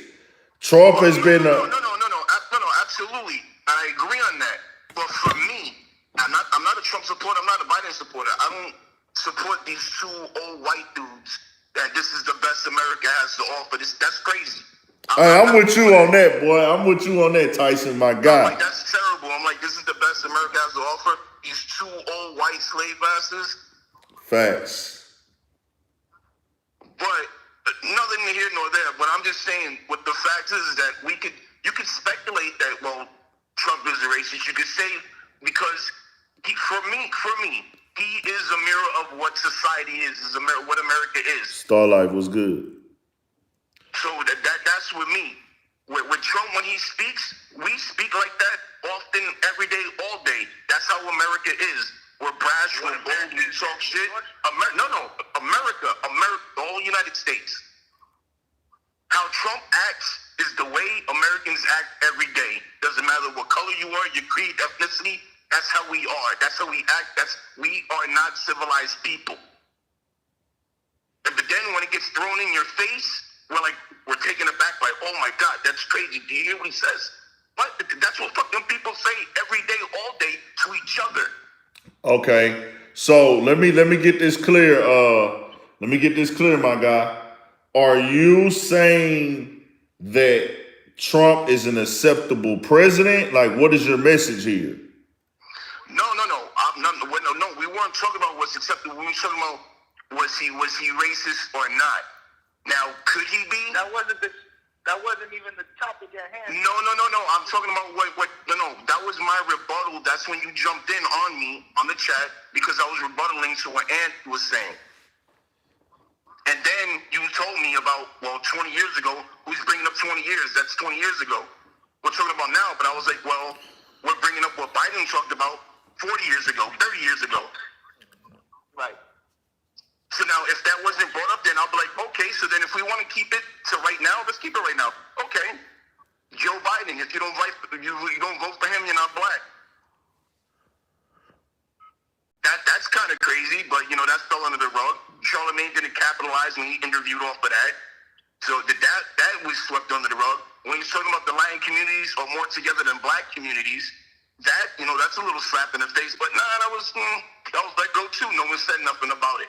Trump has been No, absolutely. I agree on that. But for me, I'm not a Trump supporter. I'm not a Biden supporter. I don't support these two old white dudes that this is the best America has to offer. That's crazy. I'm with you on that, boy. I'm with you on that, Tyson, my guy. I'm like, that's terrible. I'm like, this is the best America has to offer. These two old white slave masters. Facts. But nothing here nor there. But I'm just saying, what the fact is that you could speculate that, well, Trump is a racist. You could say, because for me, he is a mirror of what society is a mirror of what America is. Star Life was good. So that's with me. With Trump, when he speaks, we speak like that often, every day, all day. That's how America is. We're brash, we're bold, we talk shit. America, the whole United States. How Trump acts is the way Americans act every day. Doesn't matter what color you are, your creed, ethnicity. That's how we are. That's how we act. We are not civilized people. But then when it gets thrown in your face, we're taken aback by, oh my God, that's crazy. Do you hear what he says? But that's what fucking people say every day, all day to each other. Okay, so let me get this clear. My guy. Are you saying that Trump is an acceptable president? Like, what is your message here? No. We weren't talking about what's acceptable. We were talking about was he racist or not. Now, could he be? That wasn't even the topic at hand. No. I'm talking about what. No. That was my rebuttal. That's when you jumped in on me on the chat because I was rebuttaling to what Ant was saying. And then you told me about 20 years ago. Who's bringing up 20 years? That's 20 years ago. We're talking about now. But I was like, well, we're bringing up what Biden talked about 40 years ago, 30 years ago. Right. So now, if that wasn't brought up, then I'll be like, okay, so then if we want to keep it to right now, let's keep it right now. Okay. Joe Biden, if you don't vote for him, you're not black. That's kind of crazy, but, that fell under the rug. Charlemagne didn't capitalize when he interviewed off of that. So that was swept under the rug. When he's talking about the Latin communities are more together than black communities, that's a little slap in the face. But that was let go too. No one said nothing about it.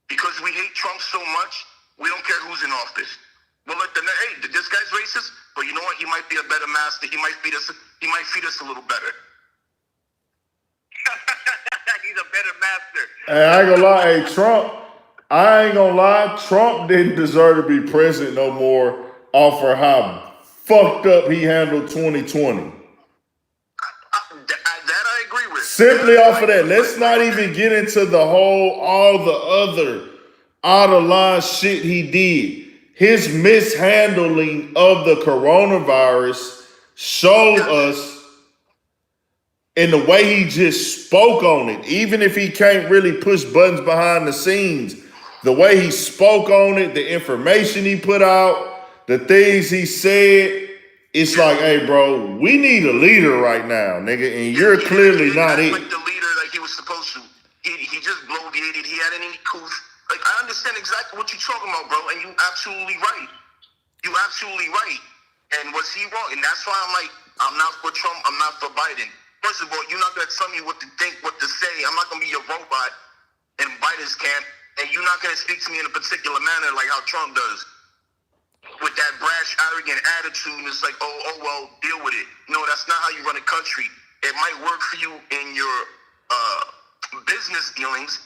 Because we hate Trump so much, we don't care who's in office. We'll let them know, hey, this guy's racist, but you know what? He might be a better master. He might feed us a little better. He's a better master. Hey, I ain't gonna lie, I ain't gonna lie, Trump didn't deserve to be president no more off of how fucked up he handled 2020. That I agree with. Simply off of that, let's not even get into all the other out of line shit he did. His mishandling of the coronavirus showed us in the way he just spoke on it, even if he can't really push buttons behind the scenes, the way he spoke on it, the information he put out, the things he said, it's like, hey, bro, we need a leader right now, nigga, and you're clearly not it. Like the leader like he was supposed to. He just bloviated. He had any couth. Like, I understand exactly what you're talking about, bro, and you absolutely right. You absolutely right. And was he wrong? And that's why I'm like, I'm not for Trump. I'm not for Biden. First of all, you're not going to tell me what to think, what to say. I'm not going to be a robot in Biden's camp, and you're not going to speak to me in a particular manner like how Trump does. With that brash, arrogant attitude, it's like, oh, well, deal with it. No, that's not how you run a country. It might work for you in your business dealings,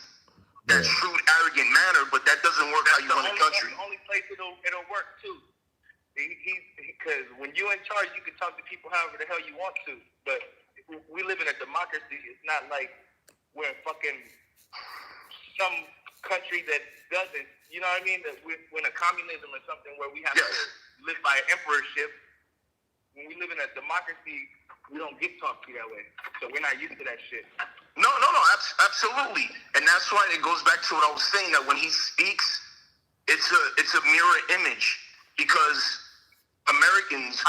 that shrewd, arrogant manner, but that doesn't work how you run the country. That's the only place it'll work too. Because when you're in charge, you can talk to people however the hell you want to. But we live in a democracy. It's not like we're in fucking some country that doesn't. You know what I mean? That we're in a communism or something where we have to live by emperorship. When we live in a democracy, we don't get talked to that way. So we're not used to that shit. No, absolutely. And that's why it goes back to what I was saying, that when he speaks, it's a mirror image. Because Americans,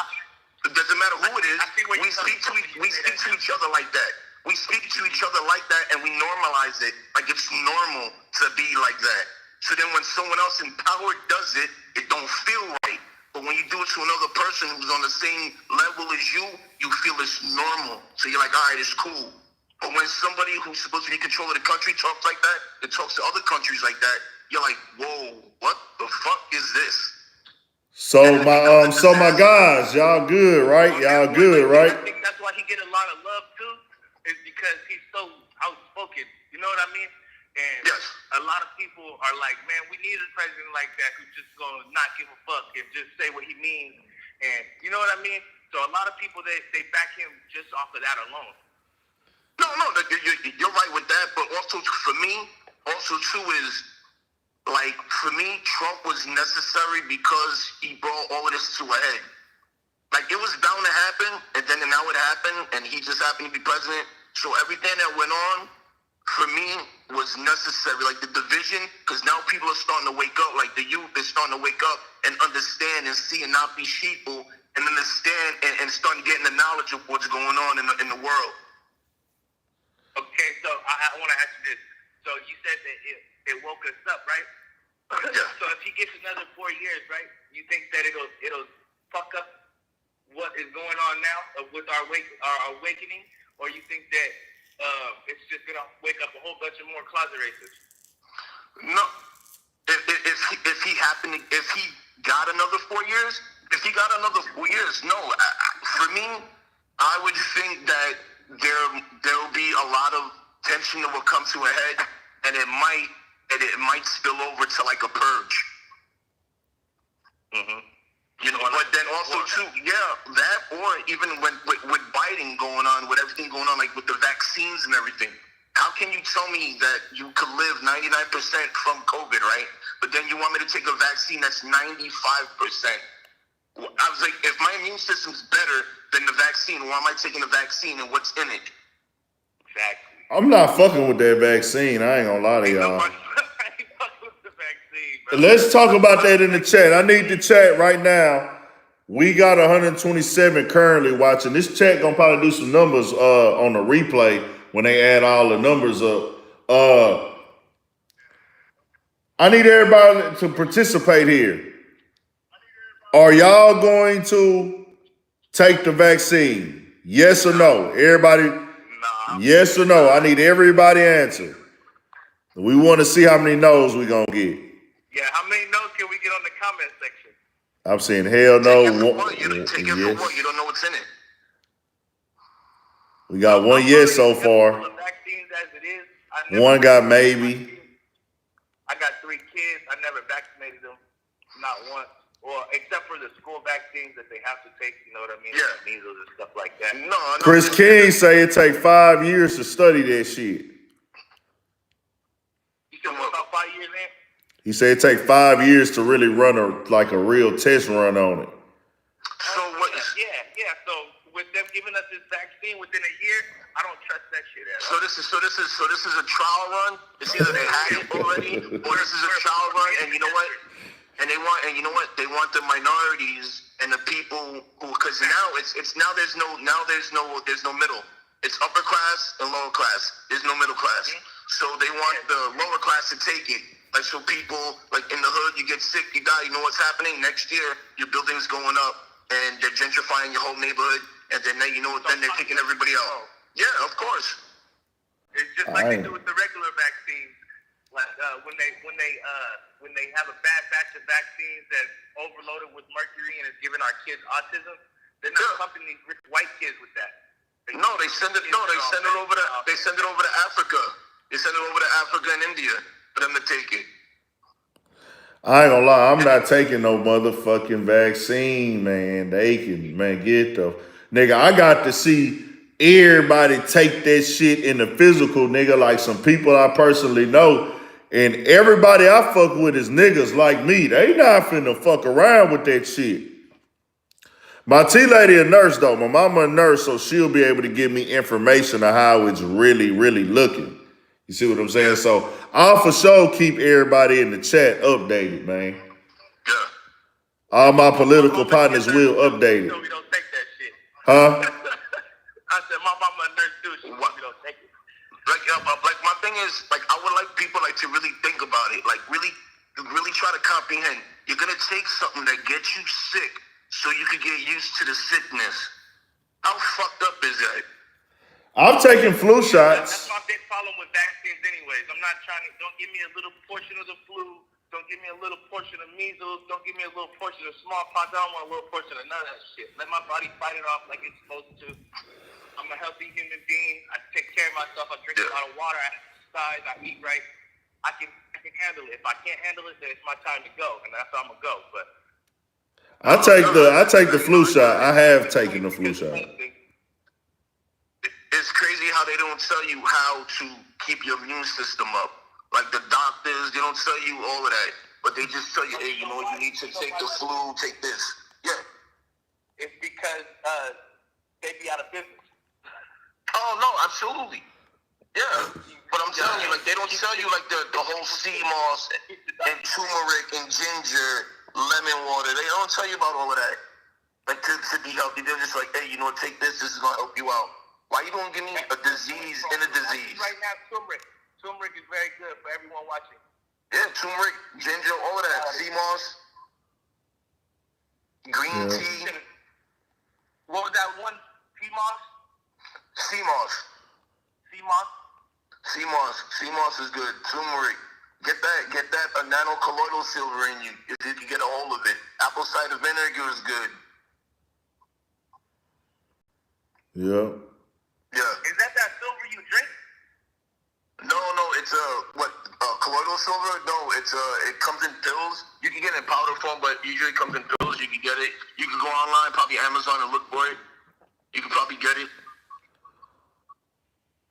it doesn't matter who it is, we speak to each other like that. We speak to each other like that, and we normalize it. Like it's normal to be like that. So then when someone else in power does it, it don't feel right. But when you do it to another person who's on the same level as you feel it's normal. So you're like, all right, it's cool. But when somebody who's supposed to be in control of the country talks like that, it talks to other countries like that, you're like, whoa, what the fuck is this? So my guys, y'all good, right? Y'all good, right? I think that's why he get a lot of love too, is because he's so outspoken. You know what I mean? And a lot of people are like, man, we need a president like that who's just gonna not give a fuck and just say what he means. And you know what I mean? So a lot of people they back him just off of that alone. No, you're right with that. But also for me, also too is, like, for me, Trump was necessary because he brought all of this to a head. Like, it was bound to happen, and then now it happened, and he just happened to be president. So everything that went on, for me, was necessary. Like, the division, because now people are starting to wake up. Like, the youth is starting to wake up and understand and see and not be sheeple and understand and starting getting the knowledge of what's going on in the world. Okay, so I want to ask you this. So you said that it woke us up, right? Yeah. So if he gets another 4 years, right? You think that it'll fuck up what is going on now with our awakening, or you think that it's just gonna wake up a whole bunch of more closet racists? No. If he got another 4 years, no. For me, I would think that there will be a lot of tension that will come to a head, and it might spill over to like a purge. Mm-hmm. You know, but then also too, that, or even with Biden going on, with everything going on, like with the vaccines and everything. How can you tell me that you could live 99% from COVID, right? But then you want me to take a vaccine that's 95%? I was like, if my immune system's better than the vaccine, why am I taking the vaccine and what's in it? Exactly. I'm not fucking with that vaccine. I ain't gonna lie to y'all. Let's talk about that in the chat. I need the chat right now. We got 127 currently watching. This chat gonna probably do some numbers on the replay when they add all the numbers up. I need everybody to participate here. Are y'all going to take the vaccine? Yes or no? Everybody, yes or no? I need everybody answer. We want to see how many no's we gonna get. Yeah, how many no's can we get on the comment section? I'm saying hell no. Take it for what? You don't know what's in it. We got one yes so far. Vaccines as it is. One got maybe. I got 3 kids. I never vaccinated them, not once. Or except for the school vaccines that they have to take, you know what I mean? Yeah. Measles and stuff like that. No. Chris King say it take 5 years to study that shit. You said what, about 5 years in? He said it take 5 years to really run a real test run on it. So what? Yeah. So with them giving us this vaccine within a year, I don't trust that shit at all. So this is a trial run. It's either they had it already, or this is a trial run. And you know what? They want the minorities and the people who, because now there's no middle. It's upper class and lower class. There's no middle class. So they want the lower class to take it. Like, so people, like in the hood, you get sick, you die. You know what's happening? Next year, your building's going up, and they're gentrifying your whole neighborhood, and then then they're kicking everybody out. Yeah, of course. It's just like they do with the regular vaccines. Like when they have a bad batch of vaccines that's overloaded with mercury and is giving our kids autism, they're not pumping these rich white kids with that. No, they send it. No, they send it over to. They send it over to Africa. They send it over to Africa and India for them to take it. I ain't gonna lie, I'm not taking no motherfucking vaccine, man. They can, man, get the nigga. I got to see everybody take that shit in the physical, nigga. Like some people I personally know, and everybody I fuck with is niggas like me. They not finna fuck around with that shit. My T lady a nurse though. My mama a nurse, so she'll be able to give me information on how it's really, really looking. You see what I'm saying? So I'll for sure keep everybody in the chat updated, man. Yeah. All my political partners will update it. So we don't take that shit. Huh? I said my mama a nurse too. She we don't take it. Like my thing is, like, I would like people like to really think about it, like really try to comprehend. You're gonna take something that gets you sick so you can get used to the sickness. How fucked up is that? I'm taking flu That's shots. my big problem with vaccines anyways. I'm not trying to, don't give me a little portion of the flu. Don't give me a little portion of measles. Don't give me a little portion of smallpox. I don't want a little portion of none of that shit. Let my body fight it off like it's supposed to. I'm a healthy human being. I take care of myself. I drink a lot of water. I exercise. I eat right. I can handle it. If I can't handle it, then it's my time to go, and that's how I'm gonna go. But I take the flu shot. I have taken the flu shot. It's crazy how they don't tell you how to keep your immune system up. Like the doctors, they don't tell you all of that, but they just tell you, hey, you know, you need to take the flu, take this. Yeah. it's because they be out of business. Oh no, absolutely. Yeah. But I'm telling you, like, they don't tell you like the whole sea moss and turmeric and ginger, lemon water. They don't tell you about all of that. Like to be healthy, they're just like, hey, you know, take this. This is gonna help you out. Why you gonna give me a disease in a disease? Right now, turmeric. Turmeric is very good for everyone watching. Yeah, turmeric, ginger, all of that. Sea moss, green tea. What was that one? Sea moss? Sea moss. Sea moss? Sea moss. Sea moss is good. Turmeric. Get that nano-colloidal silver in you if you can get a hold of it. Apple cider vinegar is good. Yeah. Yeah. Is that silver you drink? No, it's colloidal silver. No, it comes in pills. You can get it in powder form, but usually it comes in pills. You can get it. You can go online, probably Amazon, and look for it. You can probably get it.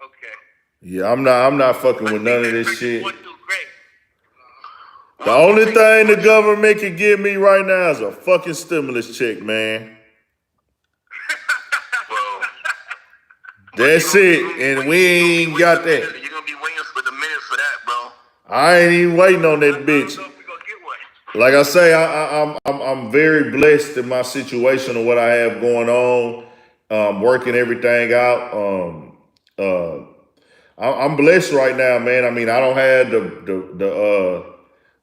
Okay. Yeah, I'm not fucking with none of this shit. What do great? The only thing the government can give me right now is a fucking stimulus check, man. Well, That's it, and we ain't got that. You're gonna be waiting for the minute for that, bro. I ain't even waiting on that bitch. I don't know if we're gonna get one. Like I say, I'm very blessed in my situation of what I have going on, working everything out. I'm blessed right now, man. I mean, I don't have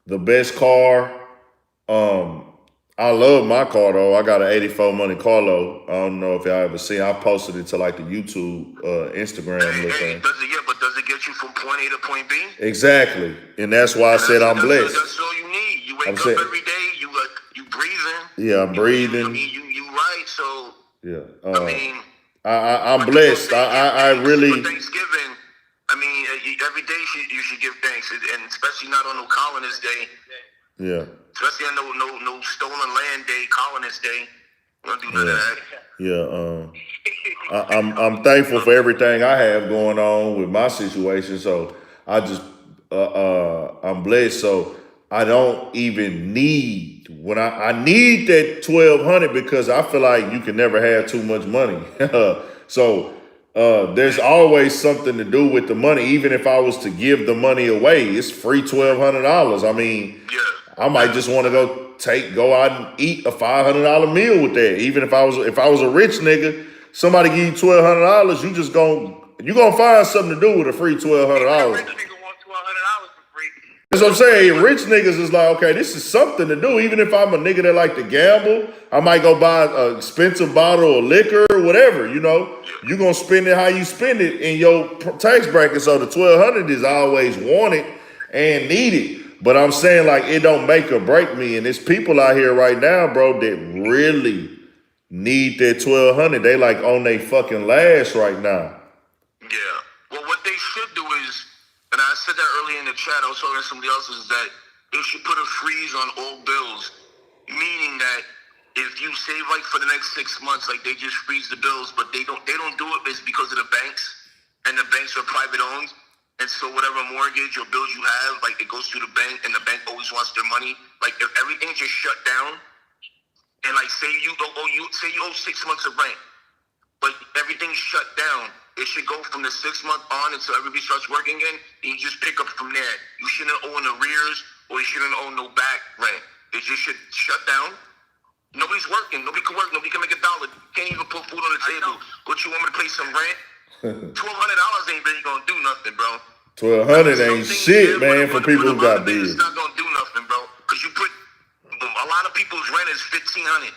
the best car. I love my car though. I got an '84 Monte Carlo. I don't know if y'all ever seen. I posted it to like the YouTube, Instagram. Hey, does it get you from point A to point B? Exactly, and that's why I said I'm blessed. That's all you need. You wake up every day. You breathing. Yeah, I'm breathing. I mean, you right. So yeah, I mean, I'm blessed. I really. For Thanksgiving, I mean, every day you should give thanks, and especially not on no colonist day. Yeah. Especially on no stolen land day, colonist day. We don't do none of that. Yeah. I'm thankful for everything I have going on with my situation. So I just I'm blessed. So I don't even need when I need that 1,200 because I feel like you can never have too much money. So there's always something to do with the money. Even if I was to give the money away, it's free $1,200. I mean, I might just want to go out and eat a $500 meal with that. Even if I was a rich nigga, somebody give you $1,200, you gonna find something to do with a free $1,200. Rich nigga want $1,200 for free. That's what I'm saying. Rich niggas is like, okay, this is something to do. Even if I'm a nigga that like to gamble, I might go buy an expensive bottle of liquor or whatever, you know. You gonna spend it how you spend it in your tax bracket. So the 1,200 is always wanted and needed. But I'm saying like it don't make or break me. And there's people out here right now, bro, that really, need that 1,200. They like on they fucking last right now. Yeah. Well, what they should do is, and I said that earlier in the chat, I was talking to somebody else, is that they should put a freeze on all bills, meaning that if you save like for the next 6 months, like they just freeze the bills, but they don't do it. It's because of the banks, and the banks are private owned, and so whatever mortgage or bills you have, like it goes through the bank, and the bank always wants their money. Like if everything just shut down, and like say you owe 6 months of rent, but everything's shut down, it should go from the 6 month on until everybody starts working again, and you just pick up from there. You shouldn't owe an arrears, or you shouldn't owe no back rent. It just should shut down. Nobody's working. Nobody can work. Nobody can make $1. Can't even put food on the table. But you want me to pay some rent? $1,200 ain't really gonna do nothing, bro. 1,200 ain't shit, man, for people who got bills. It's not gonna do nothing, bro. Because you put a lot of people's rent is $1,500.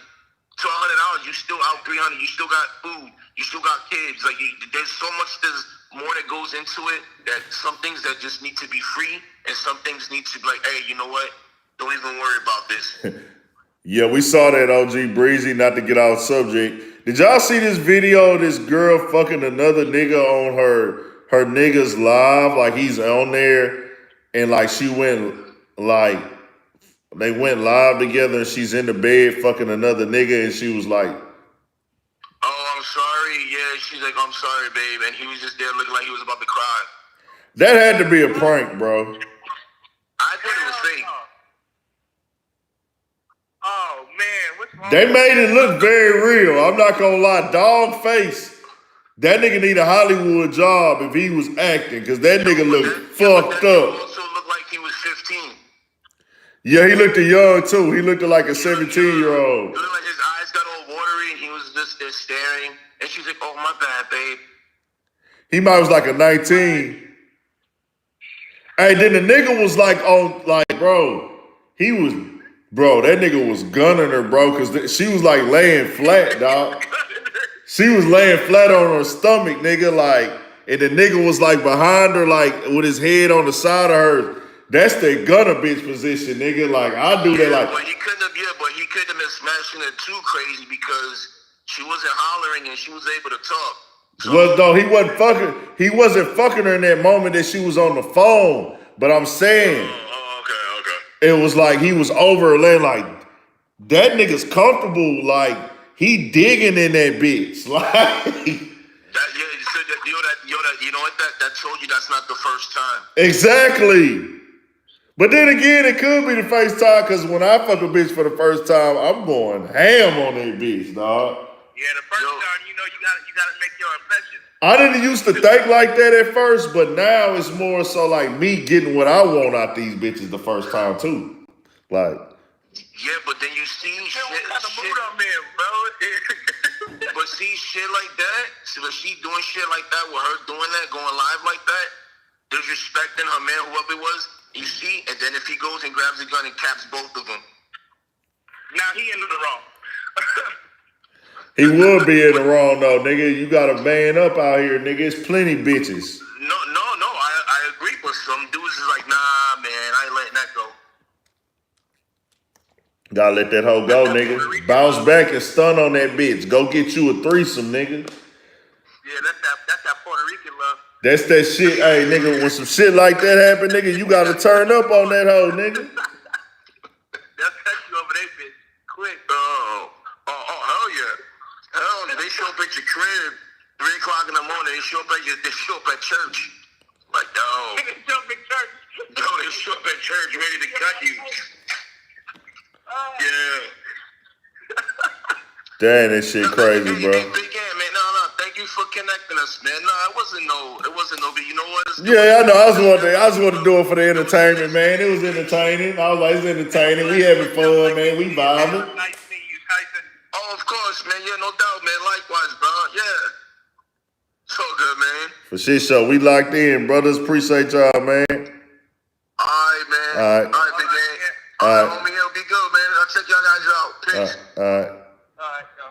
$1,200, you still out $300. You still got food. You still got kids. Like there's so much. There's more that goes into it. That some things that just need to be free, and some things need to be like, hey, you know what? Don't even worry about this. Yeah, we saw that, OG Breezy, not to get off subject. Did y'all see this video of this girl fucking another nigga on her nigga's live? Like he's on there and like she went like, they went live together and she's in the bed fucking another nigga and she was like, oh, I'm sorry. Yeah, she's like, I'm sorry, babe. And he was just there looking like he was about to cry. that had to be a prank, bro. I thought it was fake. Oh man, what's wrong? They made it look very real. I'm not gonna lie, dog face. That nigga need a Hollywood job if he was acting, because that nigga looked fucked up. He also looked like he was 15. Yeah, he looked young too. He looked like a 17-year-old. It looked like his eyes got all watery and he was just there staring. And she's like, oh, my bad, babe. He might was like a 19. Hey, then the nigga was like on, like, bro, that nigga was gunning her, bro, because she was like laying flat, dog. She was laying flat on her stomach, nigga, like, and the nigga was like behind her, like, with his head on the side of her. That's the gunner bitch position, nigga. Like, I do that, like. But he couldn't have been smashing it too crazy because she wasn't hollering and she was able to talk. So, Well, no, he wasn't fucking her in that moment that she was on the phone. But I'm saying, okay. it was like he was over her laying like, that nigga's comfortable, like, he digging in that bitch. Like, you know what? That told you that's not the first time. exactly. But then again, it could be the first time, because when I fuck a bitch for the first time, I'm going ham on that bitch, dog. Yeah, the first time, you gotta make your impression. I didn't used to think like that at first, but now it's more so like me getting what I want out these bitches the first time too. Like, yeah, but then you see shit. What kind of mood I'm in, bro? But see shit like that. See, but she doing shit like that with her doing that, going live like that, disrespecting her man, whoever it was. You see, and then if he goes and grabs a gun and caps both of them. Now he in the wrong. he would be in the wrong though, nigga. You gotta man up out here, nigga. It's plenty bitches. No, I agree, but some dudes is like, nah, man, I ain't letting that go. Gotta let that hoe go, nigga. Bounce back and stun on that bitch. Go get you a threesome, nigga. Yeah, that's that Puerto Rican love. That's that shit. Hey, nigga, when some shit like that happen, nigga, you gotta turn up on that hoe, nigga. They'll cut you over that bitch quick. Oh, hell yeah. Hell yeah. They show up at your crib, 3 o'clock in the morning, they show up at church. Like, yo. They show up at church. Yo, they show up at church ready to cut you. Yeah. Damn, that shit crazy, bro. Big man. No. Thank you for connecting us, man. No, it wasn't no, but you know what? Yeah, I know. I just wanted to do it for the entertainment, man. It was entertaining. I was like, it's entertaining. We having fun, man. We vibing. Nice meeting you, Tyson. Oh, of course, man. Yeah, no doubt, man. Likewise, bro. Yeah. So good, man. For shit show, we locked in, brothers. Appreciate y'all, man. All right, man. All right. All right, big man. All All right. right, homie. It'll be good, man. I'll check y'all guys out. Peace. All right. All right, yo.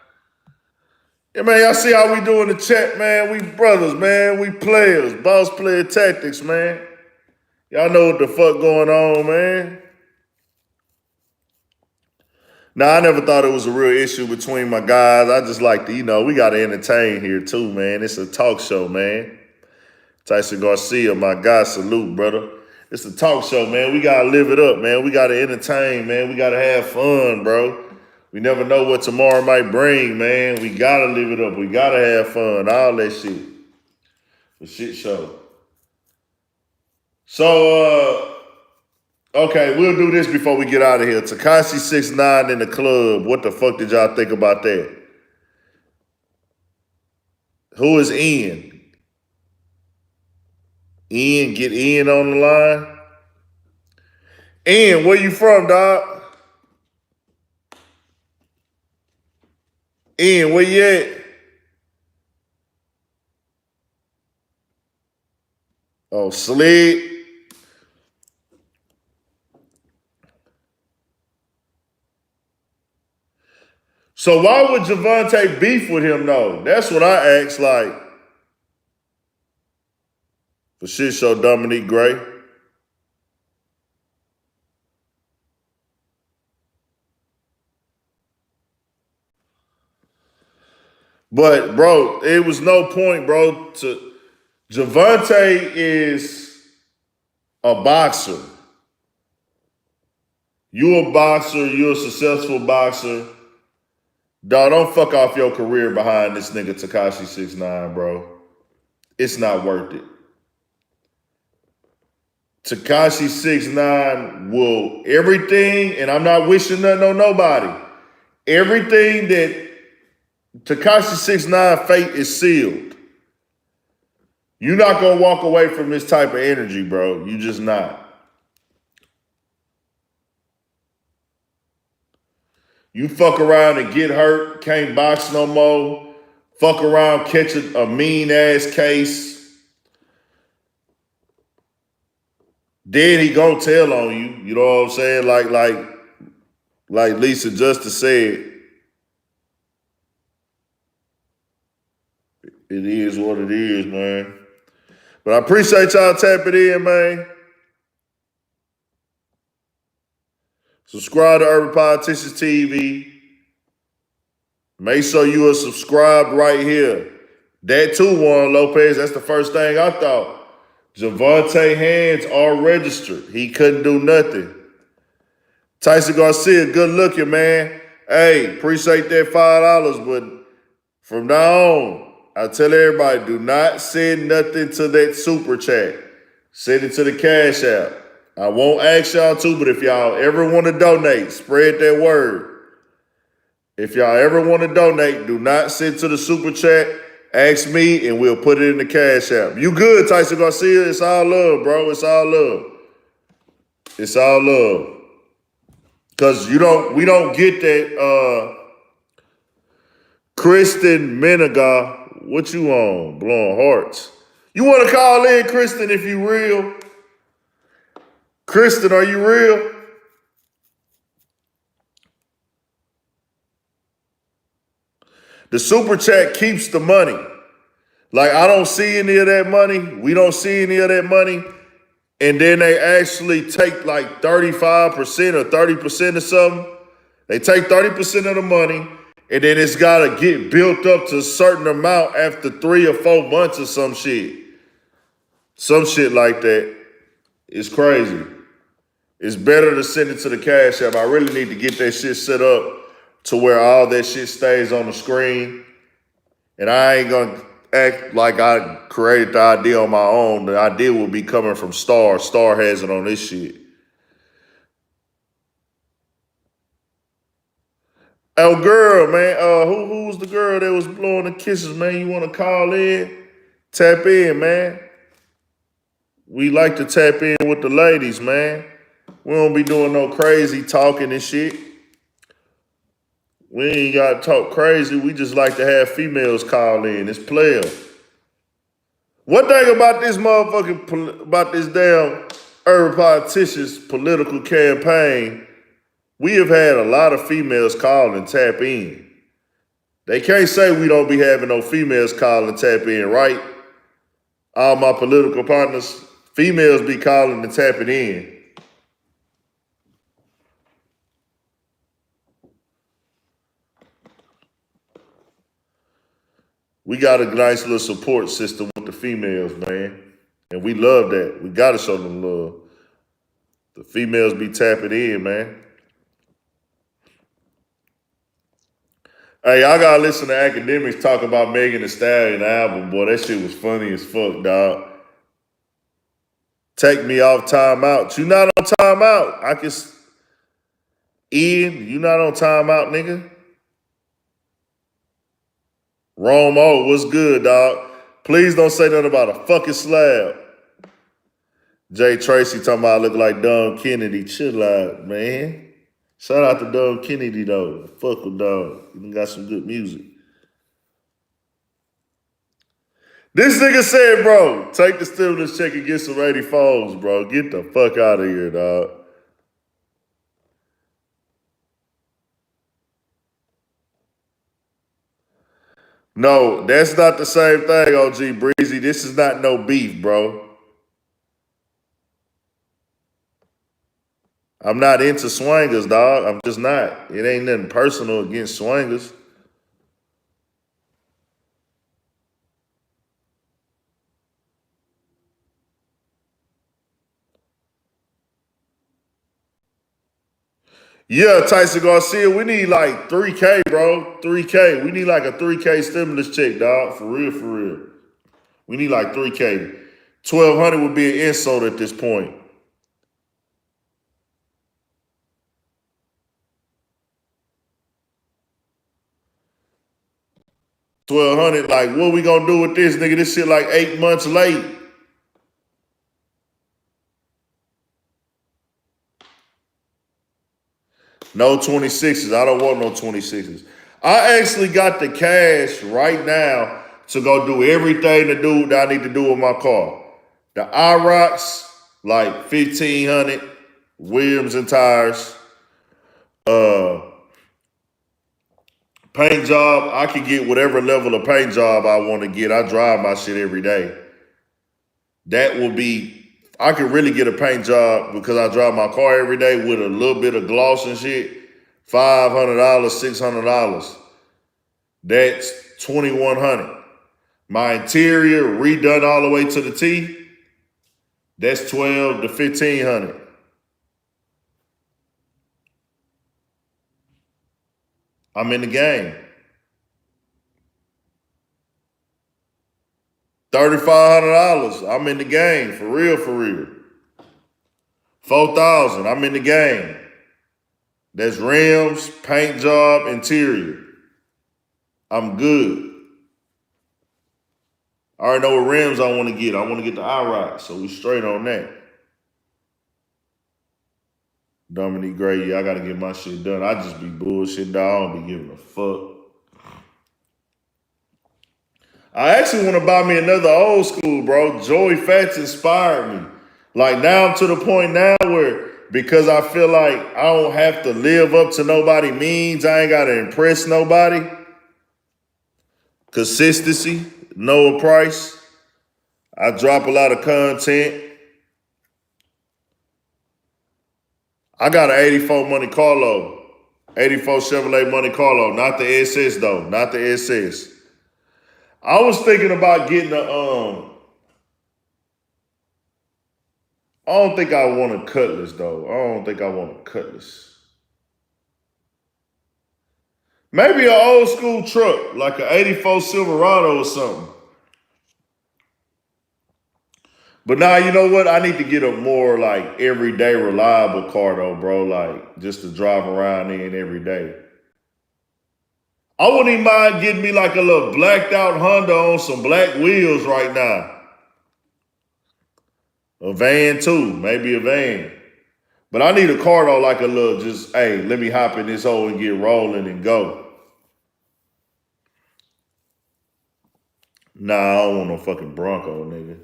Yeah, man, y'all see how we do in the chat, man. We brothers, man. We players. Boss player tactics, man. Y'all know what the fuck going on, man. Nah, I never thought it was a real issue between my guys. I just like to, we got to entertain here too, man. It's a talk show, man. Tyson Garcia, my guy, salute, brother. It's a talk show, man. We got to live it up, man. We got to entertain, man. We got to have fun, bro. We never know what tomorrow might bring, man. We got to live it up. We got to have fun, all that shit. The shit show. So, okay, we'll do this before we get out of here. Tekashi 6ix9ine in the club. What the fuck did y'all think about that? Who is Ian? Ian, get Ian on the line. Ian, where you from, dog? Ian, where you at? Oh, Slid. So why would Javante beef with him, though? That's what I asked, like. For shit show, Dominique Gray. But, bro, it was no point, bro. Javante is a boxer. You a boxer. You a successful boxer. Dog, don't fuck off your career behind this nigga Tekashi 6ix9ine, bro. It's not worth it. Tekashi 6ix9ine will everything, and I'm not wishing nothing on nobody. Everything that Tekashi 6ix9ine fate is sealed. You're not gonna walk away from this type of energy, bro. You just not. You fuck around and get hurt, can't box no more. Fuck around, catch a mean ass case. Then he gonna tell on you. You know what I'm saying? Like Lisa Justice said. It is what it is, man. But I appreciate y'all tapping in, man. Subscribe to Urban Politicians TV. Make sure you are subscribed right here. That too, Warren Lopez, that's the first thing I thought. Javante hands are registered. He couldn't do nothing. Tyson Garcia, good looking, man. Hey, appreciate that $5, but from now on, I tell everybody, do not send nothing to that super chat. Send it to the Cash App. I won't ask y'all to, but if y'all ever want to donate, spread that word. If y'all ever want to donate, do not send to the super chat. Ask me, and we'll put it in the Cash App. You good, Tyson Garcia? It's all love, bro. It's all love. It's all love. Because we don't get that Kristen Menegar. What you on? Blowing hearts. You want to call in, Kristen, if you real? Kristen, are you real? The super chat keeps the money. Like, I don't see any of that money. We don't see any of that money. And then they actually take like 35% or 30% or something. They take 30% of the money, and then it's got to get built up to a certain amount after 3 or 4 months or some shit. Some shit like that. It's crazy. It's better to send it to the Cash App. I really need to get that shit set up to where all that shit stays on the screen. And I ain't going to act like I created the idea on my own. The idea will be coming from Star. Star has it on this shit. Oh, girl, man. Who was the girl that was blowing the kisses, man? You want to call in? Tap in, man. We like to tap in with the ladies, man. We don't be doing no crazy talking and shit. We ain't got to talk crazy. We just like to have females call in. It's player. One thing about this motherfucking, about this damn Urban Politicians political campaign, we have had a lot of females call and tap in. They can't say we don't be having no females call and tap in, right? All my political partners, females be calling and tapping in. We got a nice little support system with the females, man. And we love that. We got to show them love. The females be tapping in, man. Hey, I got to listen to academics talk about Megan Thee Stallion album. Boy, that shit was funny as fuck, dog. Take me off timeout. You not on timeout. I can... Ian, you not on timeout, nigga? Romo, what's good, dog? Please don't say nothing about a fucking slab. Jay Tracy talking about I look like Don Kennedy. Chill out, man. Shout out to Don Kennedy, though. Fuck with Don. He got some good music. This nigga said, bro, take the stimulus check and get some 84s, bro. Get the fuck out of here, dog. No, that's not the same thing, OG Breezy. This is not no beef, bro. I'm not into swingers, dog. I'm just not. It ain't nothing personal against swingers. Yeah, Tyson Garcia, we need like 3K, bro. 3K. We need like a 3K stimulus check, dog. For real, for real. We need like 3K. 1,200 would be an insult at this point. 1,200, like, what we gonna do with this, nigga? This shit like 8 months late. No 26s. I don't want no 26s. I actually got the cash right now to go do everything that I need to do with my car. The IROX, like 1,500, Williams and tires. Paint job, I can get whatever level of paint job I want to get. I drive my shit every day. That will be, I could really get a paint job because I drive my car every day with a little bit of gloss and shit. $500, $600. That's $2,100. My interior redone all the way to the T. That's $1,200 to $1,500. I'm in the game. $3,500. I'm in the game. For real, for real. $4,000. I'm in the game. That's rims, paint job, interior. I'm good. I already know what rims I want to get. I want to get the IROC, so we straight on that. Dominique Gray, yeah, I got to get my shit done. I just be bullshitting, dog. I don't be giving a fuck. I actually want to buy me another old school, bro. Joey Fats inspired me. Like, now I'm to the point now where, because I feel like I don't have to live up to nobody means, I ain't got to impress nobody. Consistency, Noah Price. I drop a lot of content. I got an 84 Monte Carlo. 84 Chevrolet Monte Carlo. Not the SS, though. Not the SS. I was thinking about getting a, I don't think I want a Cutlass, though. I don't think I want a Cutlass. Maybe an old school truck, like an 84 Silverado or something. But now, you know what? I need to get a more, like, everyday reliable car, though, bro. Like, just to drive around in every day. I wouldn't even mind getting me, like, a little blacked out Honda on some black wheels right now. A van, too. Maybe a van. But I need a car, though, like a little just, hey, let me hop in this hole and get rolling and go. Nah, I don't want no fucking Bronco, nigga.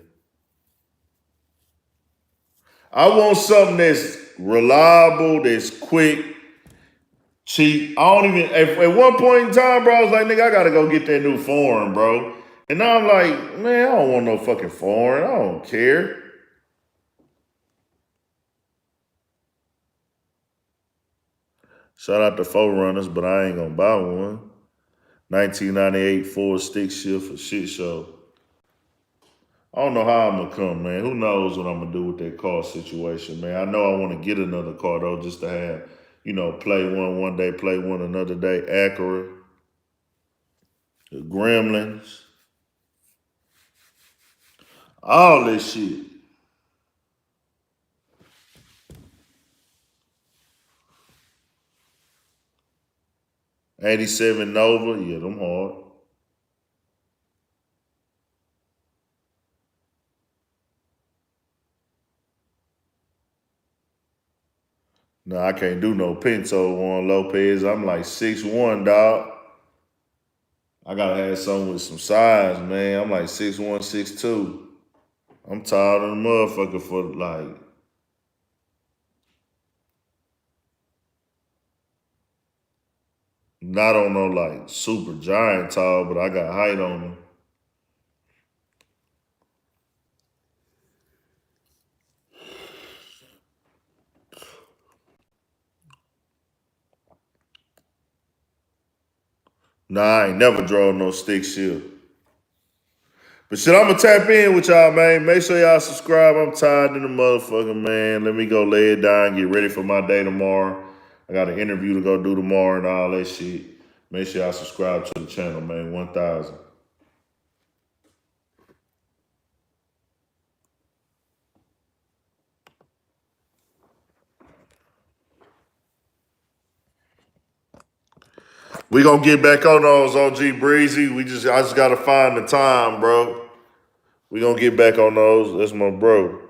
I want something that's reliable, that's quick, cheap. I don't even, at one point in time, bro, I was like, nigga, I gotta go get that new foreign, bro. And now I'm like, man, I don't want no fucking foreign. I don't care. Shout out to 4Runners, but I ain't gonna buy one. 1998 Ford stick shift for shit show. I don't know how I'm gonna come, man. Who knows what I'm gonna do with that car situation, man. I know I want to get another car though, just to have, play one day, play one another day. Acura, the Gremlins, all this shit. '87 Nova, yeah, them hard. No, I can't do no Pinto on Lopez. I'm like 6'1", dog. I gotta have something with some size, man. I'm like 6'1", 6'2". I'm tired of the motherfucker for like. Not on no like super giant tall, but I got height on them. Nah, I ain't never drove no stick shift. But shit, I'm gonna tap in with y'all, man. Make sure y'all subscribe. I'm tired of the motherfucker, man. Let me go lay it down, get ready for my day tomorrow. I got an interview to go do tomorrow and all that shit. Make sure y'all subscribe to the channel, man. 1,000. We gonna get back on those, OG Breezy. I just gotta find the time, bro. We gonna get back on those. That's my bro.